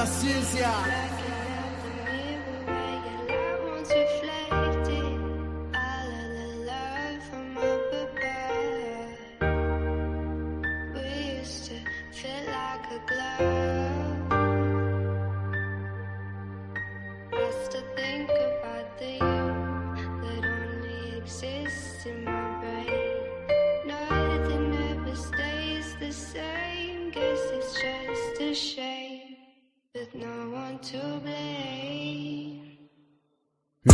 la ciencia.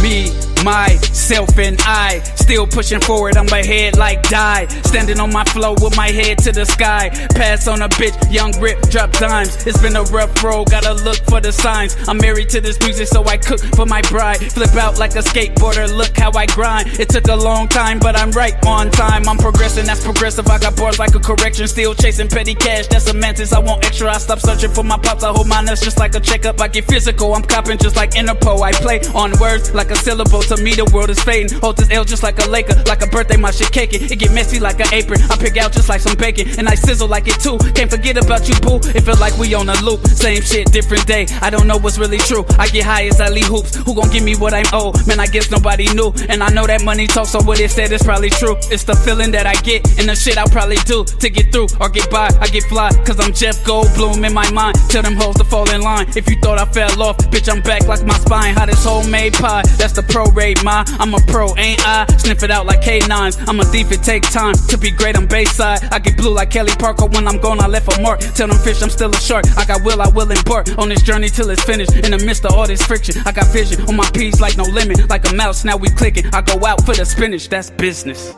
Me, myself, and I still pushing forward, I'm ahead like die. Standing on my flow with my head to the sky. Pass on a bitch, young rip, drop dimes. It's been a rough road, gotta look for the signs. I'm married to this music, so I cook for my bride. Flip out like a skateboarder, look how I grind. It took a long time, but I'm right on time. I'm progressing, that's progressive, I got bars like a correction. Still chasing petty cash, that's a mantis. I want extra, I stop searching for my pops. I hold my nuts just like a checkup. I get physical, I'm copping just like Interpol. I play on words like a syllable. To me the world is fading. Hold this L just like a Laker. Like a birthday, my shit caking. It get messy like an apron. I pick out just like some bacon, and I sizzle like it too. Can't forget about you, boo. It feel like we on a loop. Same shit, different day. I don't know what's really true. I get high as I leave hoops. Who gon' give me what I'm owed? Man, I guess nobody knew. And I know that money talks, so what it said is probably true. It's the feeling that I get and the shit I'll probably do to get through or get by. I get fly, cause I'm Jeff Goldblum in my mind. Tell them hoes to fall in line. If you thought I fell off, bitch, I'm back like my spine. Hot as homemade pie. That's the pro rate, ma. I'm a pro, ain't I? Sniff it out like K9s. I'm a thief, it take time to be great. I'm Bayside. I get blue like Kelly Parker. When I'm gone, I left a mark. Tell them fish I'm still a shark. I got will, I will embark on this journey till it's finished. In the midst of all this friction, I got vision on my P's like no limit. Like a mouse, now we clicking. I go out for the spinach, that's business.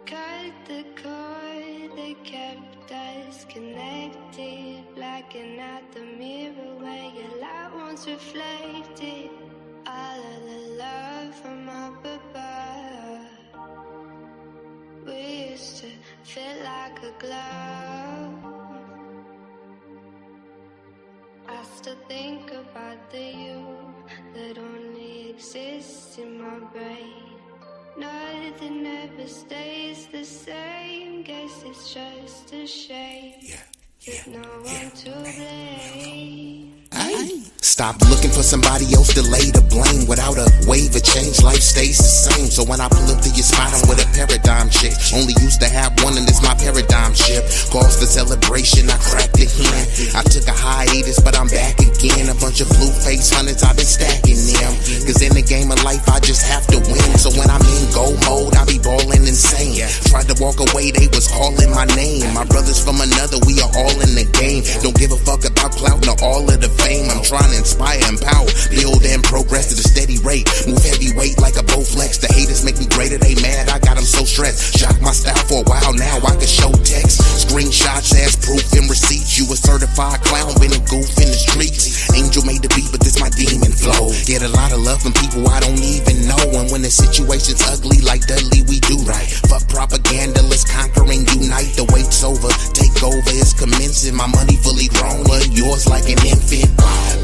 Cut the cord that kept us connected, blacking out the mirror where your light once reflected. All of the love from up above, we used to fit like a glove. I still think about the you that only exists in my brain. Nothing ever stays the same. Guess it's just a shame. There's no one to blame. Stop looking for somebody else to lay the blame. Without a wave of change, life stays the same. So when I pull up to your spot, I'm with a paradigm chick. Only used to have one, and it's my paradigm ship. Calls for celebration, I cracked the hen. I took a hiatus, but I'm back again. A bunch of blue face hundreds, I've been stacking them. Cause in the game of life, I just have to win. So when I'm in go mode, I be ballin' insane. Tried to walk away, they was calling my name. My brothers from another, we are all in the game. Don't give a fuck about clout nor all of the fame. I'm trying to inspire, empower, build and progress at a steady rate. Move heavyweight like a Bowflex. The haters make me greater, they mad, I got them so stressed. Shock my style for a while now, I can show text. Screenshots as proof and receipts. You a certified clown, been a goof in the streets. Angel made the beat, but this my demon flow. Get a lot of love from people I don't even know. And when the situation's ugly like Dudley, we do right. Fuck propaganda, let's conquer and unite. The wait's over, take over, it's commencing. My money fully grown, but yours like an infant.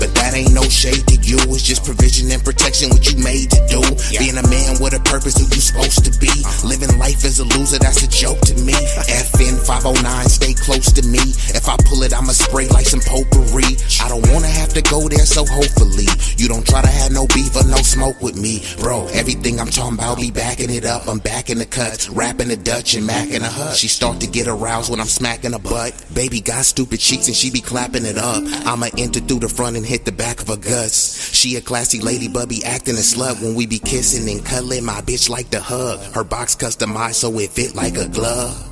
But that ain't no shade to you, it's just provision and protection, what you made to do. Being a man with a purpose, who you supposed to be. Living life as a loser, that's a joke to me. FN 509, stay close to me. If I pull it, I'ma spray like some potpourri. I don't wanna have to go there, so hopefully you don't try to have no beef or no smoke with me. Bro, everything I'm talking about, be backing it up. I'm back in the cuts, rapping the Dutch and macking a hut. She start to get aroused when I'm smacking her butt. Baby got stupid cheeks and she be clapping it up. I'ma enter through the front and hit the back of her guts. She a classy lady, but be acting a slut when we be kissing and cuddling. My bitch like to hug. Her box customized so it fit like a glove.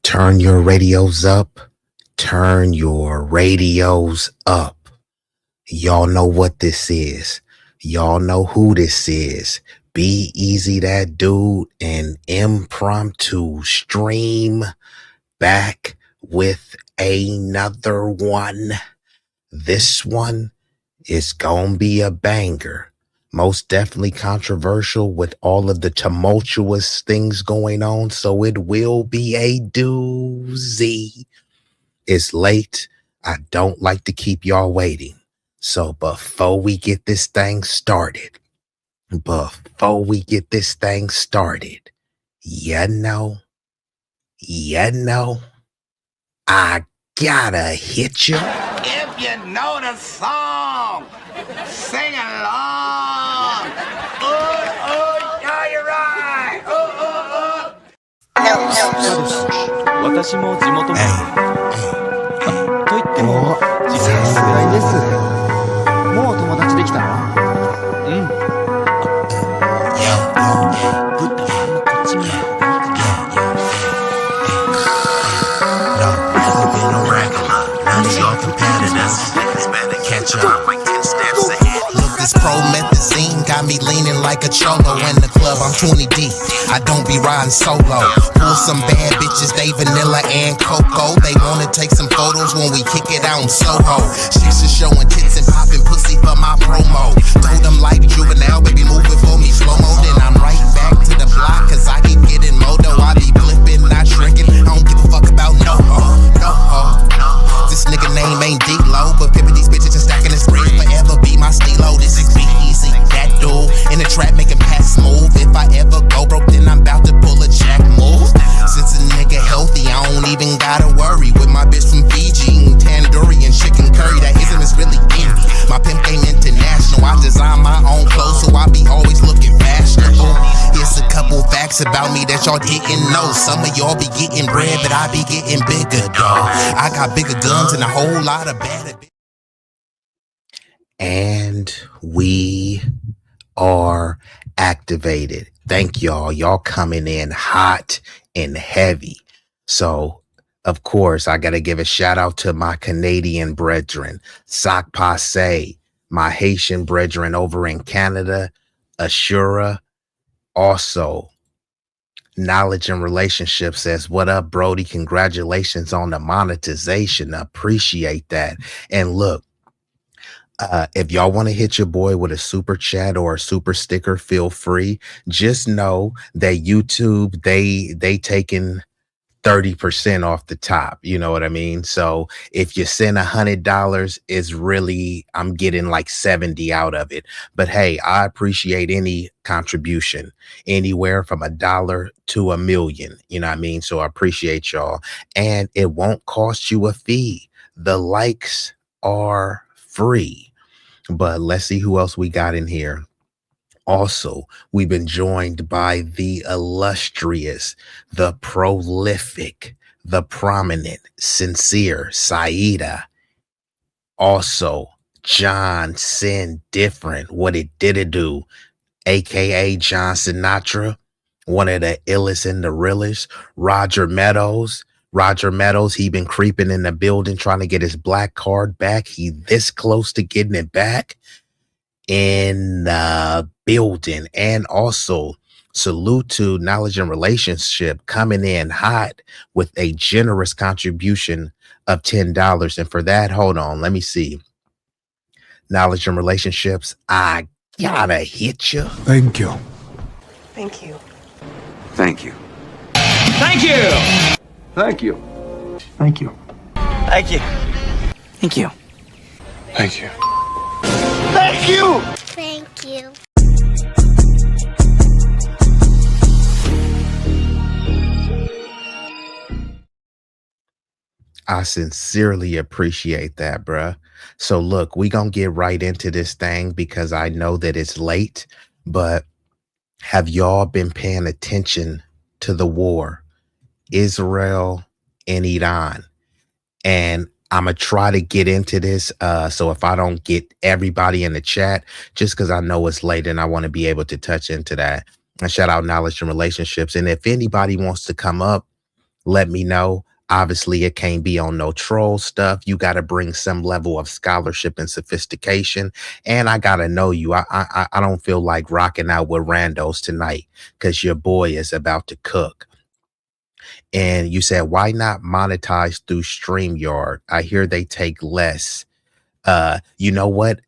Turn your radios up. Turn your radios up. Y'all know what this is. Y'all know who this is. B-Eazy, that dude, and Impromptu Stream back with another one. This one is gonna be a banger. Most definitely controversial with all of the tumultuous things going on, so it will be a doozy. It's late. I don't like to keep y'all waiting. So before we get this thing started, you know, you know, I gotta hit you. If you know the song, sing along. Yeah, you're right. 私も地元民と言っても自分の世代です。もう友達できたの？うん。ぶったまんまこっち見ない。Look, this promethazine got me leaning like a cholo in the club. I'm 20 deep. I don't be riding solo. Pull some bad bitches, they vanilla and cocoa. They wanna take some photos when we kick it out in Soho. Chicks are showing tits and popping pussy for my promo. Told them like juvenile, baby, move it for me slow mo. Then I'm right back to the block, cause I keep getting moto. I be flipping, not shrinking. I don't give a fuck about no ho, no ho. This nigga name ain't D-Lo, but pimpin' these bitches and stacking his bread forever be my stilo. This is B-Eazy, that dude in the trap making pass smooth. If I ever go broke, then I'm about to pull a jack move. Since a nigga healthy, I don't even gotta worry. With my bitch from Fiji, eating tandoori and chicken curry. That ism is really indie. My pimp game international. I design my own clothes, so I be always looking fashionable. Here's a couple facts about me that y'all didn't know. Some of y'all be getting bread, but I be getting bigger, dawg. I got bigger guns and a whole lot of bad. And we are activated. Thank y'all. Y'all coming in hot and heavy. So, of course, I got to give a shout out to my Canadian brethren, Sac Passe, my Haitian brethren over in Canada, Ashura. Also, Knowledge and Relationships says, what up, Brody? Congratulations on the monetization. Appreciate that. And look, if y'all want to hit your boy with a super chat or a super sticker, feel free. Just know that YouTube, they taking 30% off the top. You know what I mean? So if you send $100, is really, I'm getting like 70 out of it. But hey, I appreciate any contribution, anywhere from $1 to $1 million. You know what I mean? So I appreciate y'all. And it won't cost you a fee. The likes are free. But let's see who else we got in here. Also, we've been joined by the illustrious, the prolific, the prominent, sincere Saida. Also, John Sin Different, what it did it do, aka John Sinatra, one of the illest and the realest. Roger Meadows, he been creeping in the building trying to get his black card back. He this close to getting it back in the building. And also salute to Knowledge and Relationship coming in hot with a generous contribution of $10. And for that, hold on, let me see. Knowledge and Relationships, I gotta hit you. Thank you. Thank you. Thank you. Thank you. Thank you. Thank you. Thank you. Thank you. Thank you. Thank you. Thank you. I sincerely appreciate that, bruh. So look, we gonna get right into this thing because I know that it's late, but have y'all been paying attention to the war, Israel and Iran? And I'm gonna try to get into this. So if I don't get everybody in the chat, just because I know it's late and I want to be able to touch into that. And shout out Knowledge and Relationships. And if anybody wants to come up, let me know. Obviously, it can't be on no troll stuff. You got to bring some level of scholarship and sophistication. And I got to know you. I don't feel like rocking out with randos tonight because your boy is about to cook. And you said, why not monetize through StreamYard? I hear they take less. You know what?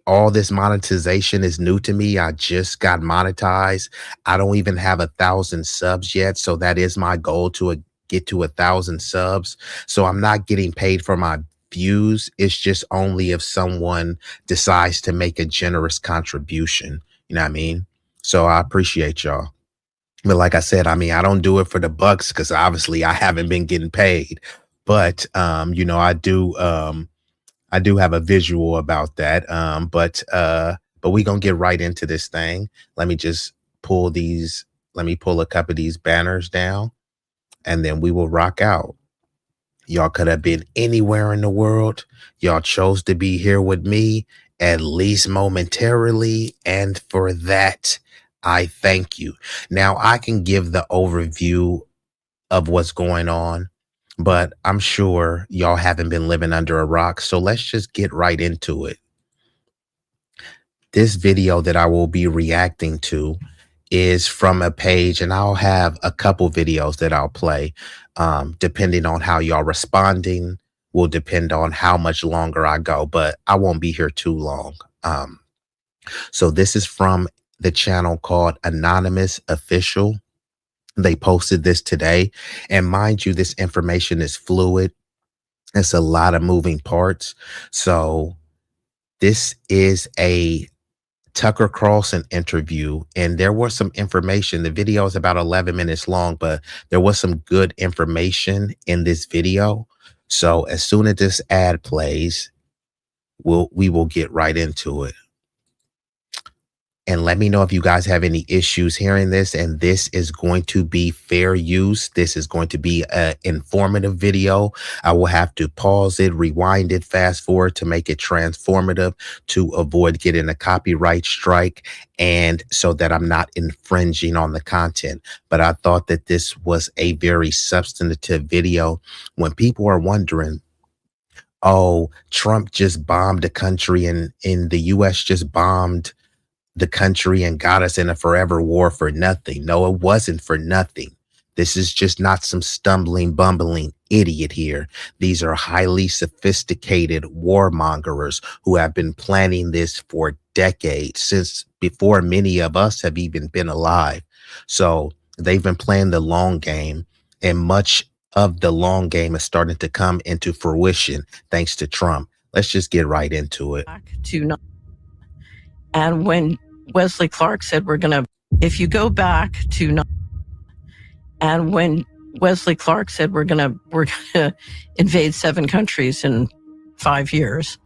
All this monetization is new to me. I just got monetized. I don't even have 1,000 subs yet. So that is my goal to get to 1,000 subs. So I'm not getting paid for my views. It's just only if someone decides to make a generous contribution. You know what I mean? So I appreciate y'all. But like I said, I mean, I don't do it for the bucks because obviously I haven't been getting paid. But you know, I do have a visual about that. But we gonna get right into this thing. Let me just pull these, let me pull a couple of these banners down and then we will rock out. Y'all could have been anywhere in the world. Y'all chose to be here with me, at least momentarily. And for that, I thank you. Now I can give the overview of what's going on, but I'm sure y'all haven't been living under a rock. So let's just get right into it. This video that I will be reacting to is from a page, and I'll have a couple videos that I'll play. Depending on how y'all responding will depend on how much longer I go, but I won't be here too long. So this is from the channel called Anonymous Official. They posted this today, and mind you, this information is fluid. It's a lot of moving parts. So this is a Tucker Carlson interview, and there was some information. The video is about 11 minutes long, but there was some good information in this video. So as soon as this ad plays, we will get right into it. And let me know if you guys have any issues hearing this. And this is going to be fair use. This is going to be an informative video. I will have to pause it, rewind it, fast forward to make it transformative to avoid getting a copyright strike and so that I'm not infringing on the content. But I thought that this was a very substantive video. When people are wondering, oh, Trump just bombed a country and in the US just bombed the country and got us in a forever war for nothing. No, it wasn't for nothing. This is just not some stumbling, bumbling idiot here. These are highly sophisticated warmongers who have been planning this for decades, since before many of us have even been alive. So they've been playing the long game, and much of the long game is starting to come into fruition thanks to Trump. Let's just get right into it. And when Wesley Clark said, if you go back to, and when Wesley Clark said, we're going to invade 7 countries in 5 years,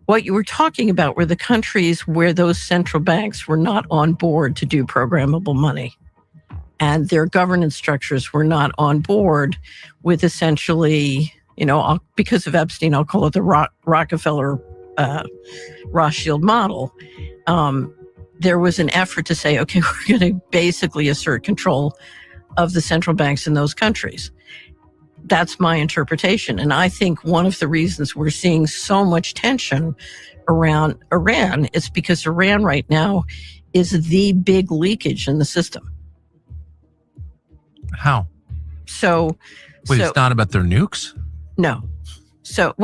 what you were talking about were the countries where those central banks were not on board to do programmable money. And their governance structures were not on board with essentially, because of Epstein, I'll call it the Rockefeller Rothschild model. There was an effort to say, okay, we're going to basically assert control of the central banks in those countries. That's my interpretation. And I think one of the reasons we're seeing so much tension around Iran is because Iran right now is the big leakage in the system. How? So, it's not about their nukes? No. So,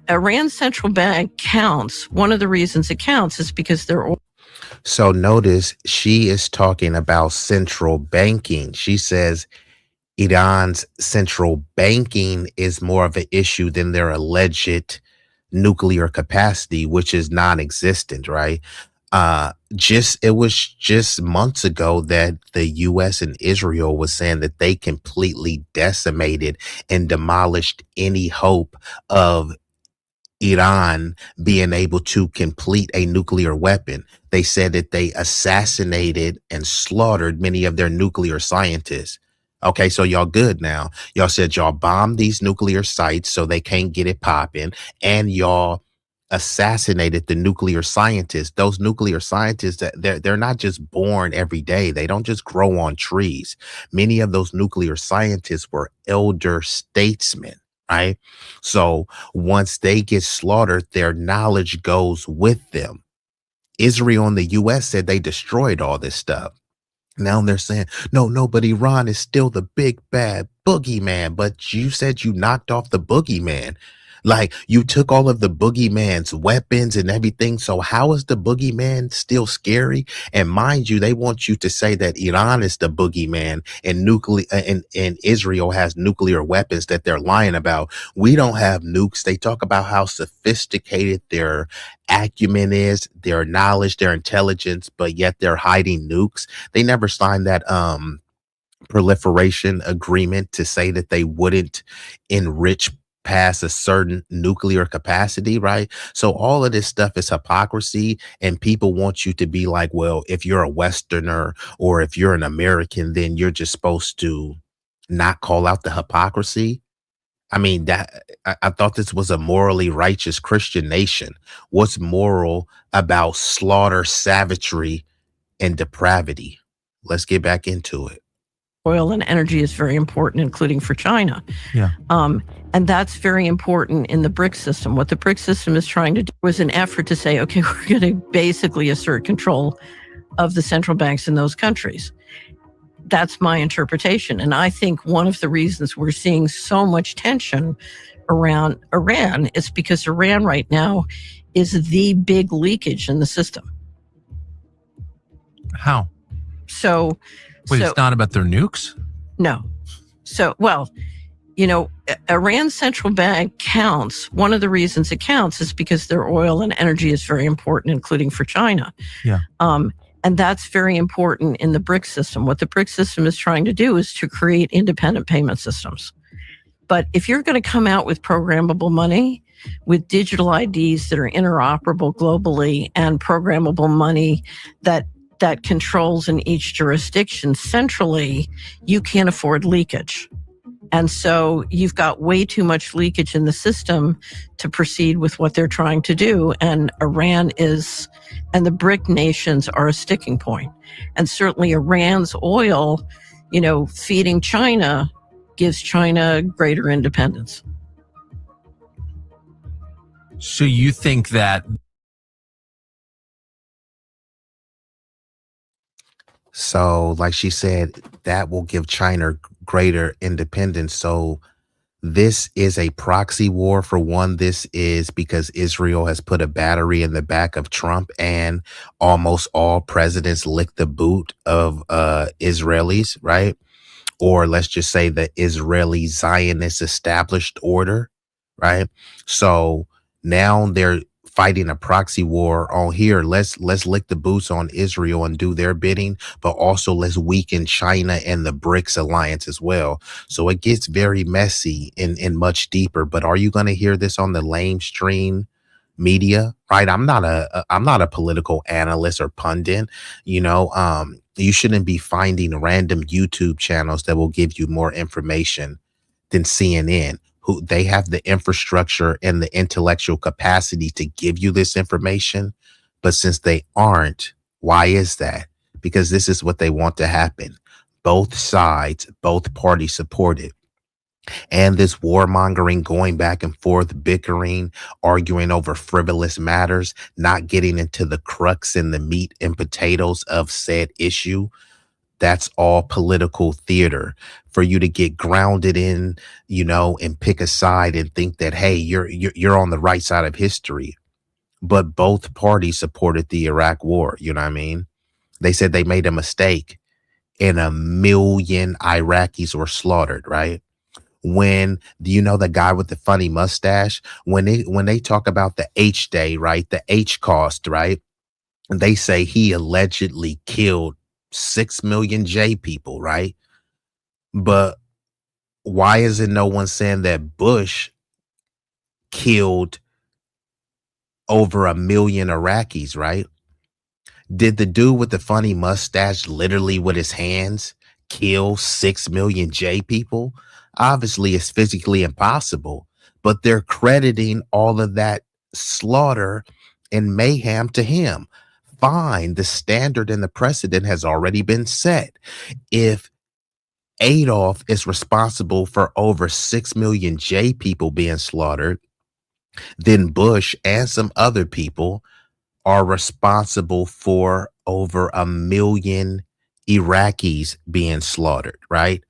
Iran's central bank counts. One of the reasons it counts is because they're. So notice she is talking about central banking. She says Iran's central banking is more of an issue than their alleged nuclear capacity, which is non-existent, right? It was just months ago that the US and Israel was saying that they completely decimated and demolished any hope of Iran being able to complete a nuclear weapon. They said that they assassinated and slaughtered many of their nuclear scientists. Okay, so y'all good now. Y'all said y'all bombed these nuclear sites so they can't get it popping, and y'all assassinated the nuclear scientists. Those nuclear scientists, they're not just born every day. They don't just grow on trees. Many of those nuclear scientists were elder statesmen, right? So once they get slaughtered, their knowledge goes with them. Israel and the US said they destroyed all this stuff. Now they're saying, no, but Iran is still the big bad boogeyman. But you said you knocked off the boogeyman. Like, you took all of the boogeyman's weapons and everything. So how is the boogeyman still scary? And mind you, they want you to say that Iran is the boogeyman and and Israel has nuclear weapons that they're lying about. We don't have nukes. They talk about how sophisticated their acumen is, their knowledge, their intelligence, but yet they're hiding nukes. They never signed that proliferation agreement to say that they wouldn't enrich past a certain nuclear capacity, right? So all of this stuff is hypocrisy, and people want you to be like, well, if you're a Westerner or if you're an American, then you're just supposed to not call out the hypocrisy. I mean, I thought this was a morally righteous Christian nation. What's moral about slaughter, savagery, and depravity? Let's get back into it. Oil and energy is very important, including for China. Yeah. And that's very important in the BRIC system. What the BRIC system is trying to do was an effort to say, okay, we're going to basically assert control of the central banks in those countries. That's my interpretation. And I think one of the reasons we're seeing so much tension around Iran is because Iran right now is the big leakage in the system. How? So Wait, it's not about their nukes? No. So, well, you know, Iran's central bank counts. One of the reasons it counts is because their oil and energy is very important, including for China. Yeah. And that's very important in the BRIC system. What the BRIC system is trying to do is to create independent payment systems. But if you're going to come out with programmable money, with digital IDs that are interoperable globally and programmable money that controls in each jurisdiction centrally, you can't afford leakage. And so you've got way too much leakage in the system to proceed with what they're trying to do. And Iran is, and the BRIC nations are a sticking point. And certainly Iran's oil, you know, feeding China gives China greater independence. So you think that... So, like she said, that will give China greater independence. So this is a proxy war. For one, this is because Israel has put a battery in the back of Trump, and almost all presidents lick the boot of Israelis, right? Or let's just say the Israeli Zionist established order, right? So now they're fighting a proxy war on here. Let's lick the boots on Israel and do their bidding, but also let's weaken China and the BRICS alliance as well. So it gets very messy and much deeper. But are you going to hear this on the lamestream media? Right? I'm not a political analyst or pundit. You know, you shouldn't be finding random YouTube channels that will give you more information than CNN, who they have the infrastructure and the intellectual capacity to give you this information. But since they aren't, why is that? Because this is what they want to happen. Both sides, both parties support it. And this warmongering, going back and forth, bickering, arguing over frivolous matters, not getting into the crux and the meat and potatoes of said issue. That's all political theater for you to get grounded in, you know, and pick a side and think that, hey, you're on the right side of history. But both parties supported the Iraq war. You know what I mean? They said they made a mistake and 1 million Iraqis were slaughtered, right? When, do you know the guy with the funny mustache? When they talk about the H day, right? The H cost, right? They say he allegedly killed 6 million J people, right? But why isn't no one saying that Bush killed over 1 million Iraqis, right? Did the dude with the funny mustache literally with his hands kill 6 million J people? Obviously, it's physically impossible, but they're crediting all of that slaughter and mayhem to him. Fine, the standard and the precedent has already been set. If Adolf is responsible for over 6 million J people being slaughtered, then Bush and some other people are responsible for over 1 million Iraqis being slaughtered, right?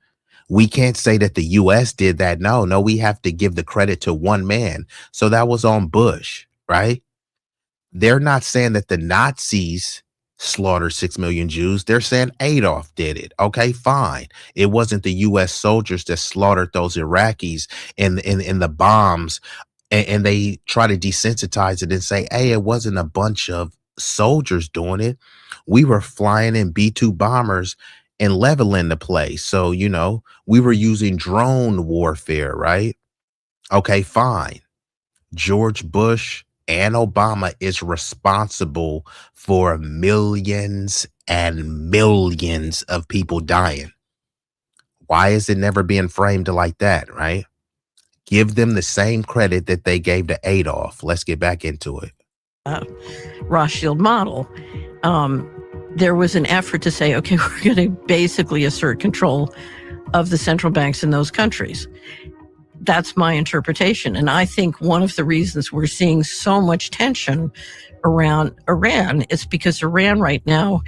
We can't say that the US did that. No, we have to give the credit to one man. So that was on Bush, right? They're not saying that the Nazis slaughtered 6 million Jews. They're saying Adolf did it. Okay, fine. It wasn't the US soldiers that slaughtered those Iraqis in the bombs. And they try to desensitize it and say, hey, it wasn't a bunch of soldiers doing it. We were flying in B-2 bombers and leveling the place. So, we were using drone warfare, right? Okay, fine. George Bush and Obama is responsible for millions and millions of people dying. Why is it never being framed like that, right? Give them the same credit that they gave to Adolf. Let's get back into it. Rothschild model. There was an effort to say, okay, we're going to basically assert control of the central banks in those countries. That's my interpretation. And I think one of the reasons we're seeing so much tension around Iran is because Iran right now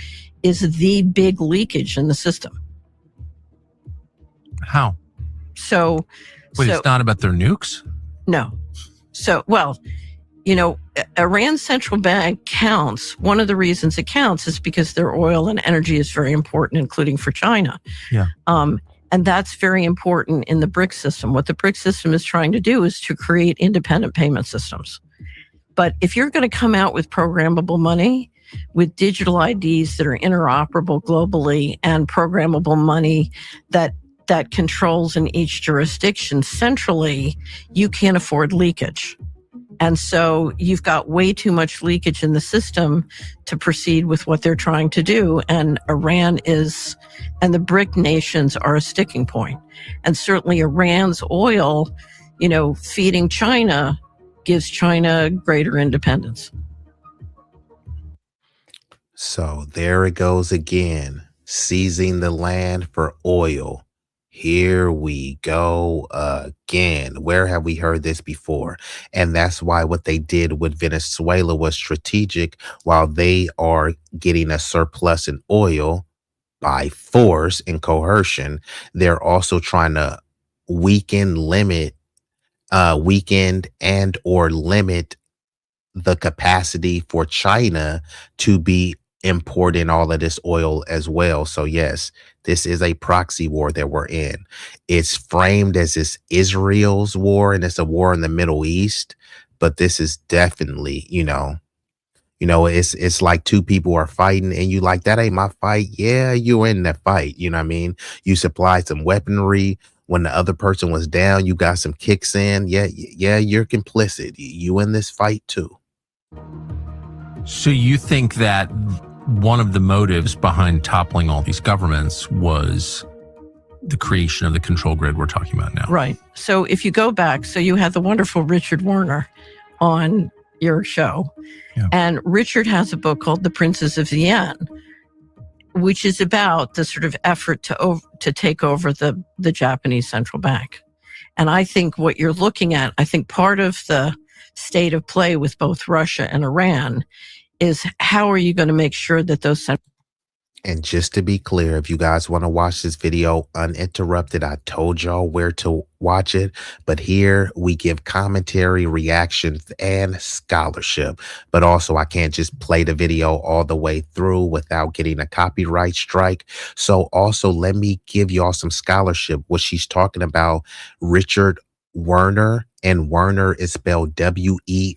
is the big leakage in the system. How? So, it's not about their nukes? No. So, Iran's central bank counts. One of the reasons it counts is because their oil and energy is very important, including for China. Yeah. And that's very important in the BRICS system. What the BRICS system is trying to do is to create independent payment systems. But if you're going to come out with programmable money, with digital IDs that are interoperable globally and programmable money that controls in each jurisdiction centrally, you can't afford leakage. And so you've got way too much leakage in the system to proceed with what they're trying to do. And Iran and the BRIC nations are a sticking point. And certainly Iran's oil, feeding China gives China greater independence. So there it goes again, seizing the land for oil. Here we go again. Where have we heard this before? And that's why what they did with Venezuela was strategic. While they are getting a surplus in oil by force and coercion, they're also trying to weaken and or limit the capacity for China to be importing all of this oil as well. So yes, this is a proxy war that we're in. It's framed as this Israel's war and it's a war in the Middle East, but this is definitely, it's like two people are fighting and you like, that ain't my fight. Yeah, you're in that fight. You know what I mean? You supplied some weaponry. When the other person was down, you got some kicks in. Yeah, you're complicit. You in this fight too. So you think that one of the motives behind toppling all these governments was the creation of the control grid we're talking about now? Right. So if you go back, so you had the wonderful Richard Werner on your show. Yeah. And Richard has a book called The Princes of the Yen, which is about the sort of effort to take over the Japanese central bank. And I think what you're looking at, I think part of the state of play with both Russia and Iran is how are you going to make sure that those... And just to be clear, if you guys want to watch this video uninterrupted, I told y'all where to watch it. But here we give commentary, reactions, and scholarship. But also, I can't just play the video all the way through without getting a copyright strike. So also, let me give y'all some scholarship. What she's talking about, Richard Werner, and Werner is spelled Werners.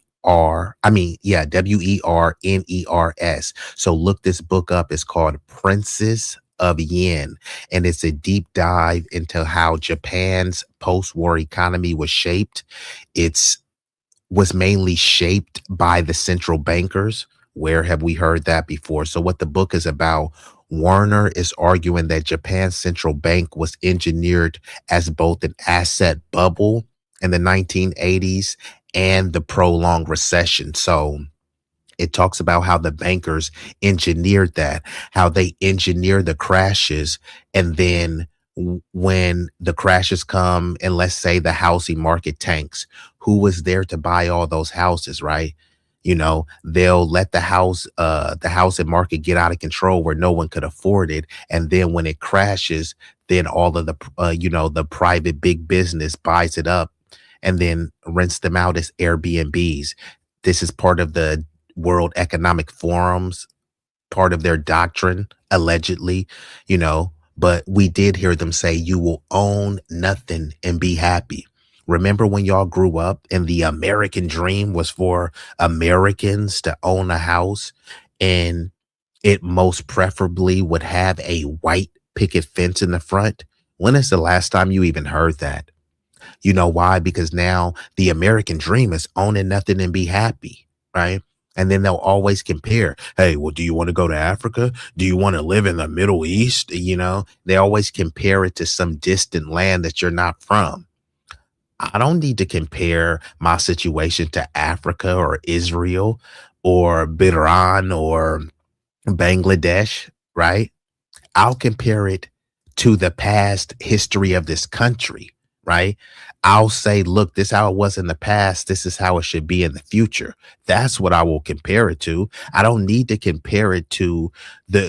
So look this book up. It's called Princes of Yen, and it's a deep dive into how Japan's post-war economy was shaped. It was mainly shaped by the central bankers. Where have we heard that before? So what the book is about, Werner is arguing that Japan's central bank was engineered as both an asset bubble in the 1980s and the prolonged recession. So it talks about how the bankers engineered that, how they engineer the crashes. And then when the crashes come and let's say the housing market tanks, who was there to buy all those houses, right? They'll let the house and market get out of control where no one could afford it. And then when it crashes, then all of the private big business buys it up and then rents them out as Airbnbs. This is part of the World Economic Forum's part of their doctrine, allegedly, but we did hear them say you will own nothing and be happy. Remember when y'all grew up and the American dream was for Americans to own a house, and it most preferably would have a white picket fence in the front? When is the last time you even heard that? You know why? Because now the American dream is owning nothing and be happy, right? And then they'll always compare. Hey, well, do you want to go to Africa? Do you want to live in the Middle East? They always compare it to some distant land that you're not from. I don't need to compare my situation to Africa or Israel or Iran or Bangladesh, right? I'll compare it to the past history of this country, right? I'll say, look, this is how it was in the past. This is how it should be in the future. That's what I will compare it to. I don't need to compare it to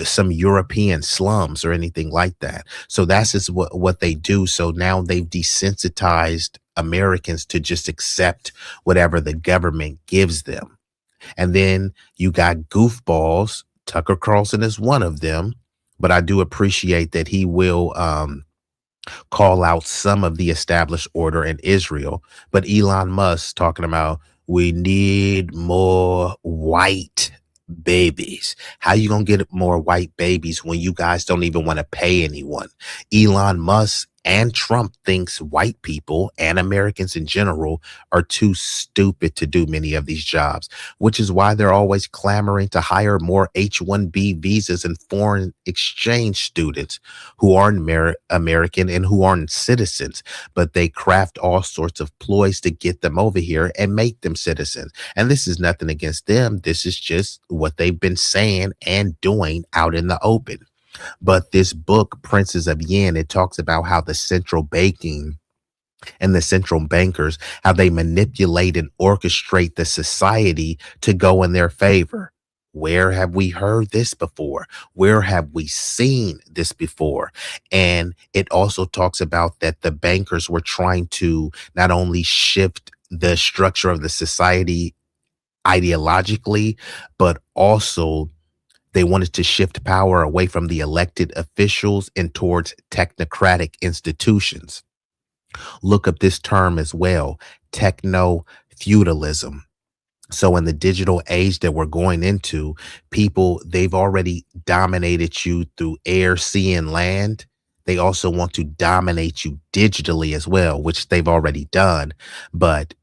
some European slums or anything like that. So that's just what they do. So now they've desensitized Americans to just accept whatever the government gives them. And then you got goofballs. Tucker Carlson is one of them, but I do appreciate that he will call out some of the established order in Israel. But Elon Musk talking about we need more white babies. How you gonna get more white babies when you guys don't even want to pay anyone? Elon Musk and Trump thinks white people and Americans in general are too stupid to do many of these jobs, which is why they're always clamoring to hire more H-1B visas and foreign exchange students who aren't American and who aren't citizens, but they craft all sorts of ploys to get them over here and make them citizens. And this is nothing against them. This is just what they've been saying and doing out in the open. But this book, Princes of Yen, it talks about how the central banking and the central bankers, how they manipulate and orchestrate the society to go in their favor. Where have we heard this before? Where have we seen this before? And it also talks about that the bankers were trying to not only shift the structure of the society ideologically, but also they wanted to shift power away from the elected officials and towards technocratic institutions. Look up this term as well, techno-feudalism. So in the digital age that we're going into, they've already dominated you through air, sea, and land. They also want to dominate you digitally as well, which they've already done. But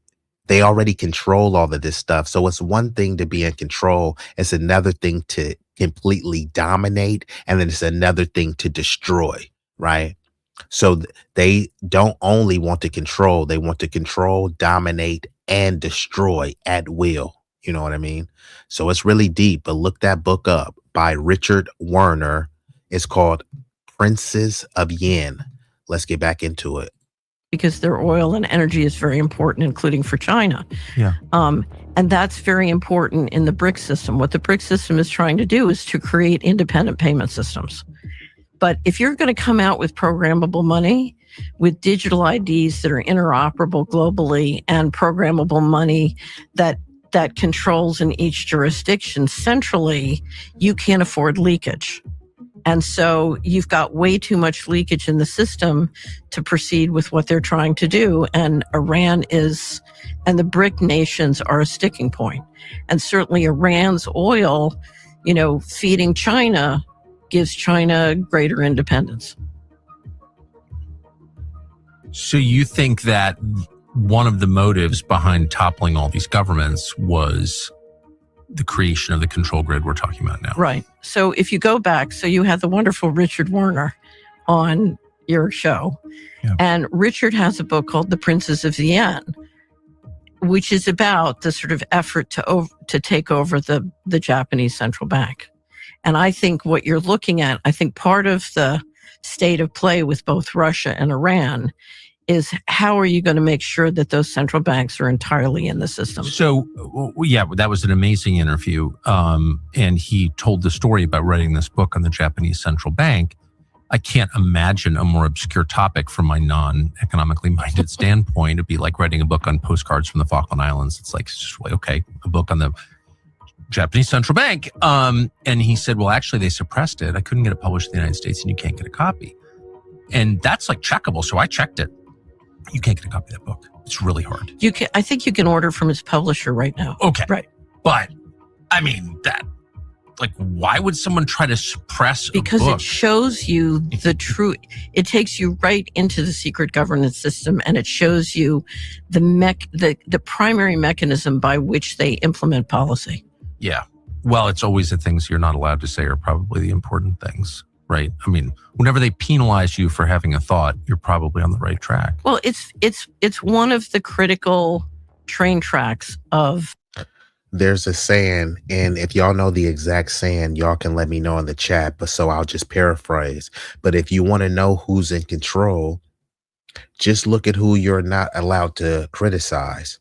they already control all of this stuff. So it's one thing to be in control. It's another thing to completely dominate. And then it's another thing to destroy, right? So they don't only want to control, they want to control, dominate, and destroy at will. You know what I mean? So it's really deep, but look that book up by Richard Werner. It's called Princes of Yen. Let's get back into it. Because their oil and energy is very important, including for China. Yeah. And that's very important in the BRIC system. What the BRIC system is trying to do is to create independent payment systems. But if you're going to come out with programmable money, with digital IDs that are interoperable globally and programmable money that controls in each jurisdiction centrally, you can't afford leakage. And so you've got way too much leakage in the system to proceed with what they're trying to do. And Iran and the BRIC nations are a sticking point. And certainly Iran's oil, feeding China gives China greater independence. So you think that one of the motives behind toppling all these governments was the creation of the control grid we're talking about now? Right. So if you go back, so you had the wonderful Richard Werner on your show. Yeah. And Richard has a book called The Princes of Yen, which is about the sort of effort to take over the Japanese central bank. And I think what you're looking at, I think part of the state of play with both Russia and Iran is how are you going to make sure that those central banks are entirely in the system? So, yeah, that was an amazing interview. And he told the story about writing this book on the Japanese central bank. I can't imagine a more obscure topic from my non-economically minded standpoint. It'd be like writing a book on postcards from the Falkland Islands. It's like, okay, a book on the Japanese central bank. And he said, well, actually, they suppressed it. I couldn't get it published in the United States, and you can't get a copy. And that's like checkable. So I checked it. You can't get a copy of that book. It's really hard. You can. I think you can order from his publisher right now. Okay. Right. But, I mean, why would someone try to suppress because a book? It shows you the truth. It takes you right into the secret governance system, and it shows you the primary mechanism by which they implement policy. Yeah. Well, it's always the things you're not allowed to say are probably the important things, right? I mean, whenever they penalize you for having a thought, you're probably on the right track. Well, it's one of the critical train tracks of. There's a saying, and if y'all know the exact saying, y'all can let me know in the chat, but so I'll just paraphrase. But if you want to know who's in control, just look at who you're not allowed to criticize.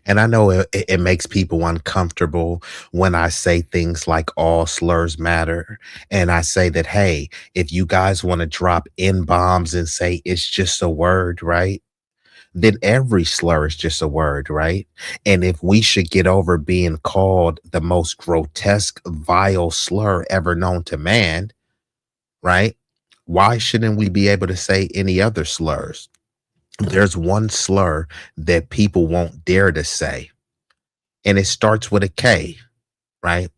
And I know it makes people uncomfortable when I say things like all slurs matter. And I say that, hey, if you guys want to drop N-bombs and say it's just a word, right? Then every slur is just a word, right? And if we should get over being called the most grotesque, vile slur ever known to man, right? Why shouldn't we be able to say any other slurs? There's one slur that people won't dare to say, and it starts with a K, right?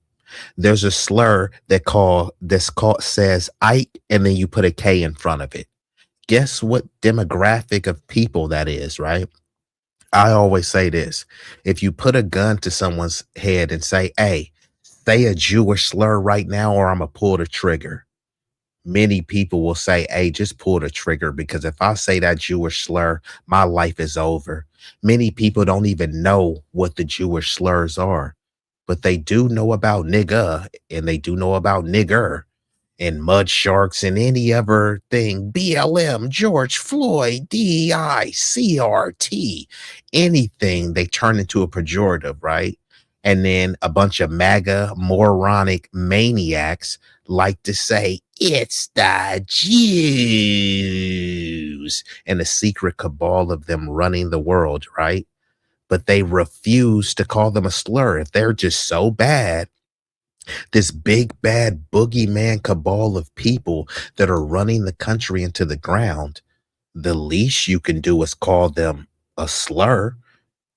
There's a slur says Ike, and then you put a K in front of it. Guess what demographic of people that is, right? I always say this. If you put a gun to someone's head and say, hey, say a Jewish slur right now or I'm going to pull the trigger. Many people will say, hey, just pull the trigger, because if I say that Jewish slur, my life is over. Many people don't even know what the Jewish slurs are, but they do know about nigga, and they do know about nigger, and mud sharks and any other thing, BLM, George Floyd, DEI, CRT, anything they turn into a pejorative, right? And then a bunch of MAGA moronic maniacs like to say, it's the Jews, and a secret cabal of them running the world, right? But they refuse to call them a slur. If they're just so bad, this big bad boogeyman cabal of people that are running the country into the ground, the least you can do is call them a slur,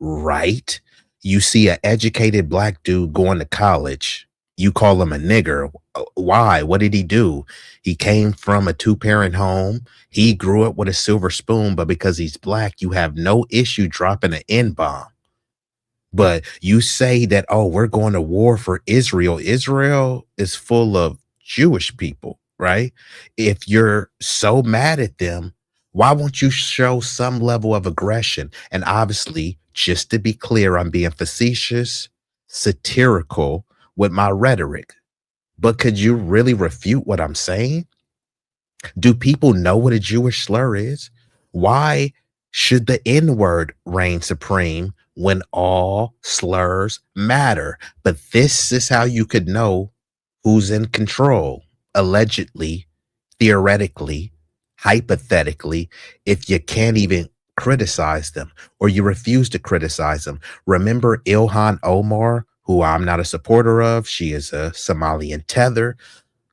right? You see an educated black dude going to college, you call him a nigger. Why? What did he do? He came from a 2-parent home. He grew up with a silver spoon, but because he's black, you have no issue dropping an N-bomb. But you say that, oh, we're going to war for Israel. Israel is full of Jewish people, right? If you're so mad at them, why won't you show some level of aggression? And obviously, just to be clear, I'm being facetious, satirical with my rhetoric. But could you really refute what I'm saying? Do people know what a Jewish slur is? Why should the N-word reign supreme when all slurs matter? But this is how you could know who's in control, allegedly, theoretically, hypothetically, if you can't even criticize them or you refuse to criticize them. Remember Ilhan Omar, who I'm not a supporter of. She is a Somalian tether.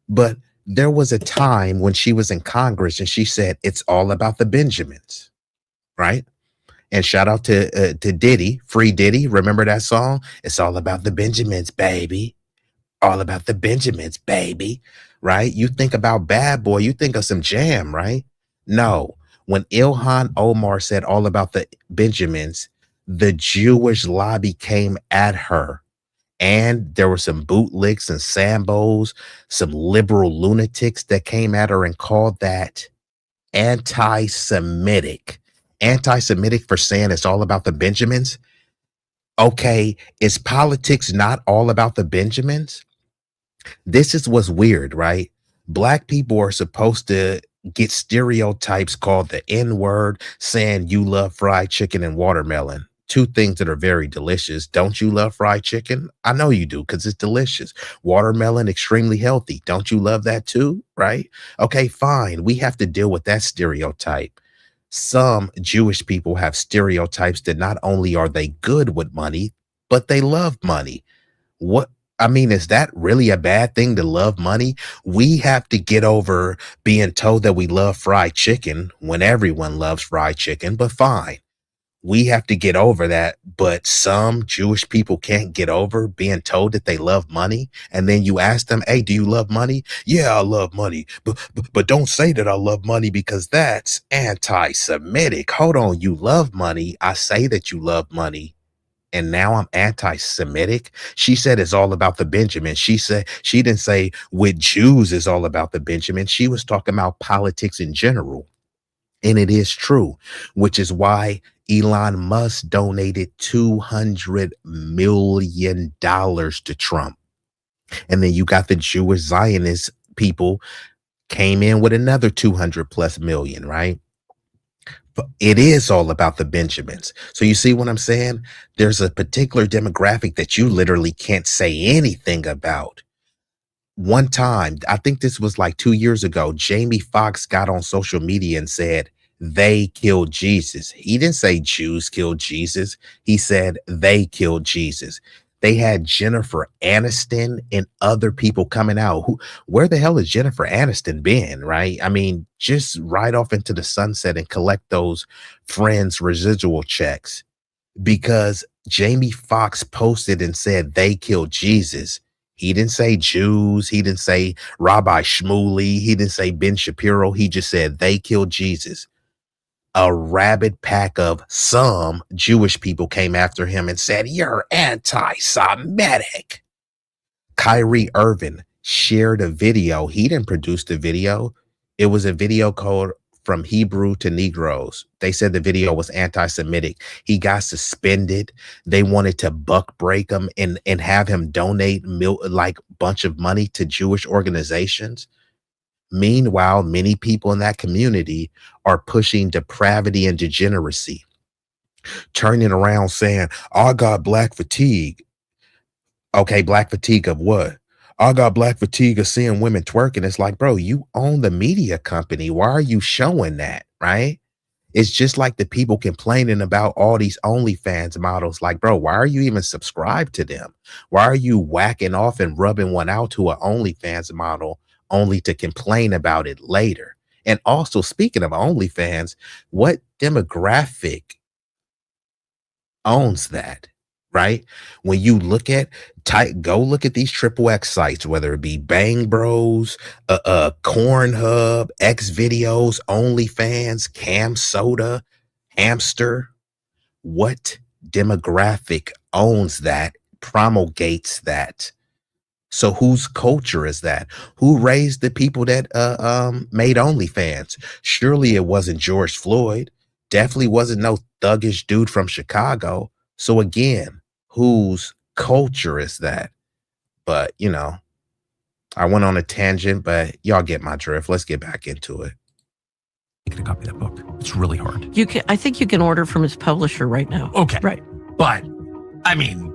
But there was a time when she was in Congress and she said, it's all about the Benjamins, right? And shout out to Diddy, Free Diddy. Remember that song? It's all about the Benjamins, baby. All about the Benjamins, baby, right? You think about Bad Boy, you think of some jam, right? No. When Ilhan Omar said all about the Benjamins, the Jewish lobby came at her. And there were some bootlicks and sambos, some liberal lunatics that came at her and called that anti-Semitic. Anti-Semitic for saying it's all about the Benjamins. Okay, is politics not all about the Benjamins? This is what's weird, right? Black people are supposed to get stereotypes called the N-word, saying you love fried chicken and watermelon. Two things that are very delicious. Don't you love fried chicken? I know you do because it's delicious. Watermelon, extremely healthy. Don't you love that too? Right? Okay, fine. We have to deal with that stereotype. Some Jewish people have stereotypes that not only are they good with money, but they love money. What I mean, is that really a bad thing to love money? We have to get over being told that we love fried chicken when everyone loves fried chicken, but fine. We have to get over that. But some Jewish people can't get over being told that they love money. And then you ask them, hey, do you love money? Yeah, I love money. But don't say that I love money because that's anti-Semitic. Hold on, you love money. I say that you love money. And now I'm anti-Semitic. She said it's all about the Benjamin. She didn't say with Jews is all about the Benjamin. She was talking about politics in general. And it is true, which is why Elon Musk donated $200 million to Trump. And then you got the Jewish Zionist people came in with another 200 plus million, right? It is all about the Benjamins. So you see what I'm saying? There's a particular demographic that you literally can't say anything about. One time, I think this was like 2 years ago, Jamie Foxx got on social media and said, they killed Jesus. He didn't say Jews killed Jesus. He said they killed Jesus. They had Jennifer Aniston and other people coming out. Where the hell has Jennifer Aniston been, right? I mean, just ride off into the sunset and collect those Friends residual checks because Jamie Foxx posted and said they killed Jesus. He didn't say Jews. He didn't say Rabbi Shmuley. He didn't say Ben Shapiro. He just said they killed Jesus. A rabid pack of some Jewish people came after him and said, you're anti-Semitic. Kyrie Irving shared a video. He didn't produce the video. It was a video called From Hebrew to Negroes. They said the video was anti-Semitic. He got suspended. They wanted to buck break him and have him donate like a bunch of money to Jewish organizations. Meanwhile, many people in that community are pushing depravity and degeneracy, turning around saying, I got black fatigue. Okay, black fatigue of what? I got black fatigue of seeing women twerking. It's like, bro, you own the media company. Why are you showing that, right? It's just like the people complaining about all these OnlyFans models. Like, bro, why are you even subscribed to them? Why are you whacking off and rubbing one out to an OnlyFans model only to complain about it later? And also, speaking of OnlyFans, what demographic owns that, right? When you look at go look at these XXX sites, whether it be Bang Bros, Cornhub, X Videos, OnlyFans, Cam Soda, Hamster. What demographic owns that, promulgates that? So whose culture is that? Who raised the people that made OnlyFans? Surely it wasn't George Floyd. Definitely wasn't no thuggish dude from Chicago. So again, whose culture is that? But, you know, I went on a tangent, but y'all get my drift. Let's get back into it. You can copy that book. It's really hard. You can. I think you can order from its publisher right now. Okay. Right. But, I mean,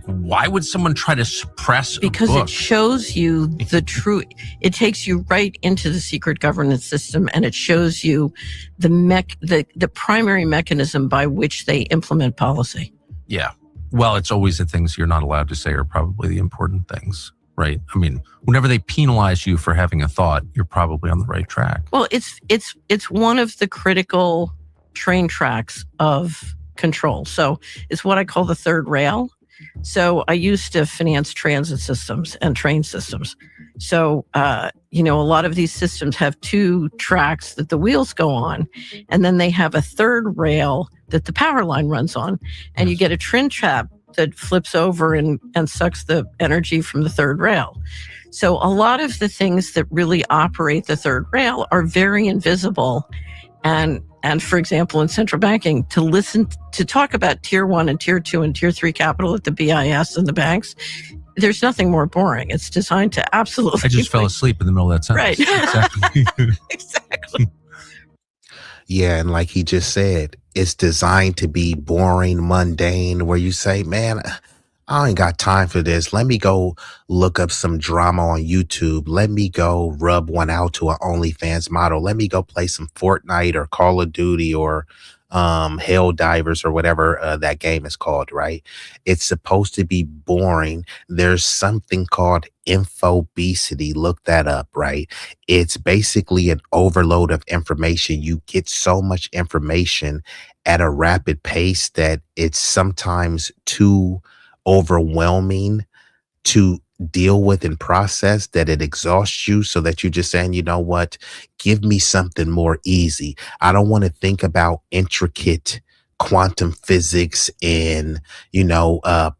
why would someone try to suppress because a book? It shows you the true, it takes you right into the secret governance system, and it shows you the primary mechanism by which they implement policy. Yeah. Well, it's always the things you're not allowed to say are probably the important things, right? I mean, whenever they penalize you for having a thought, you're probably on the right track. Well, it's one of the critical train tracks of control. So it's what I call the third rail. So I used to finance transit systems and train systems. So, a lot of these systems have two tracks that the wheels go on, and then they have a third rail that the power line runs on. And you get a train trap that flips over and sucks the energy from the third rail. So a lot of the things that really operate the third rail are very invisible. And for example, in central banking, to talk about tier 1 and tier 2 and tier 3 capital at the BIS and the banks there's nothing more boring. It's designed to absolutely. I just fell asleep in the middle of that sentence. Right. Exactly. Exactly. Yeah, and like he just said, it's designed to be boring, mundane, where you say, man, I ain't got time for this. Let me go look up some drama on YouTube. Let me go rub one out to an OnlyFans model. Let me go play some Fortnite or Call of Duty or Hell Divers or whatever that game is called, right? It's supposed to be boring. There's something called infobesity. Look that up, right? It's basically an overload of information. You get so much information at a rapid pace that it's sometimes too overwhelming to deal with and process, that it exhausts you, so that you're just saying, you know what, give me something more easy. I don't want to think about intricate quantum physics and,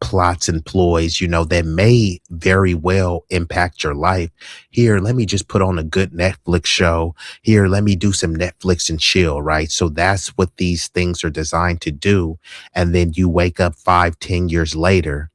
plots and ploys, that may very well impact your life. Here, let me just put on a good Netflix show. Here, let me do some Netflix and chill, right? So that's what these things are designed to do. And then you wake up 5, 10 years later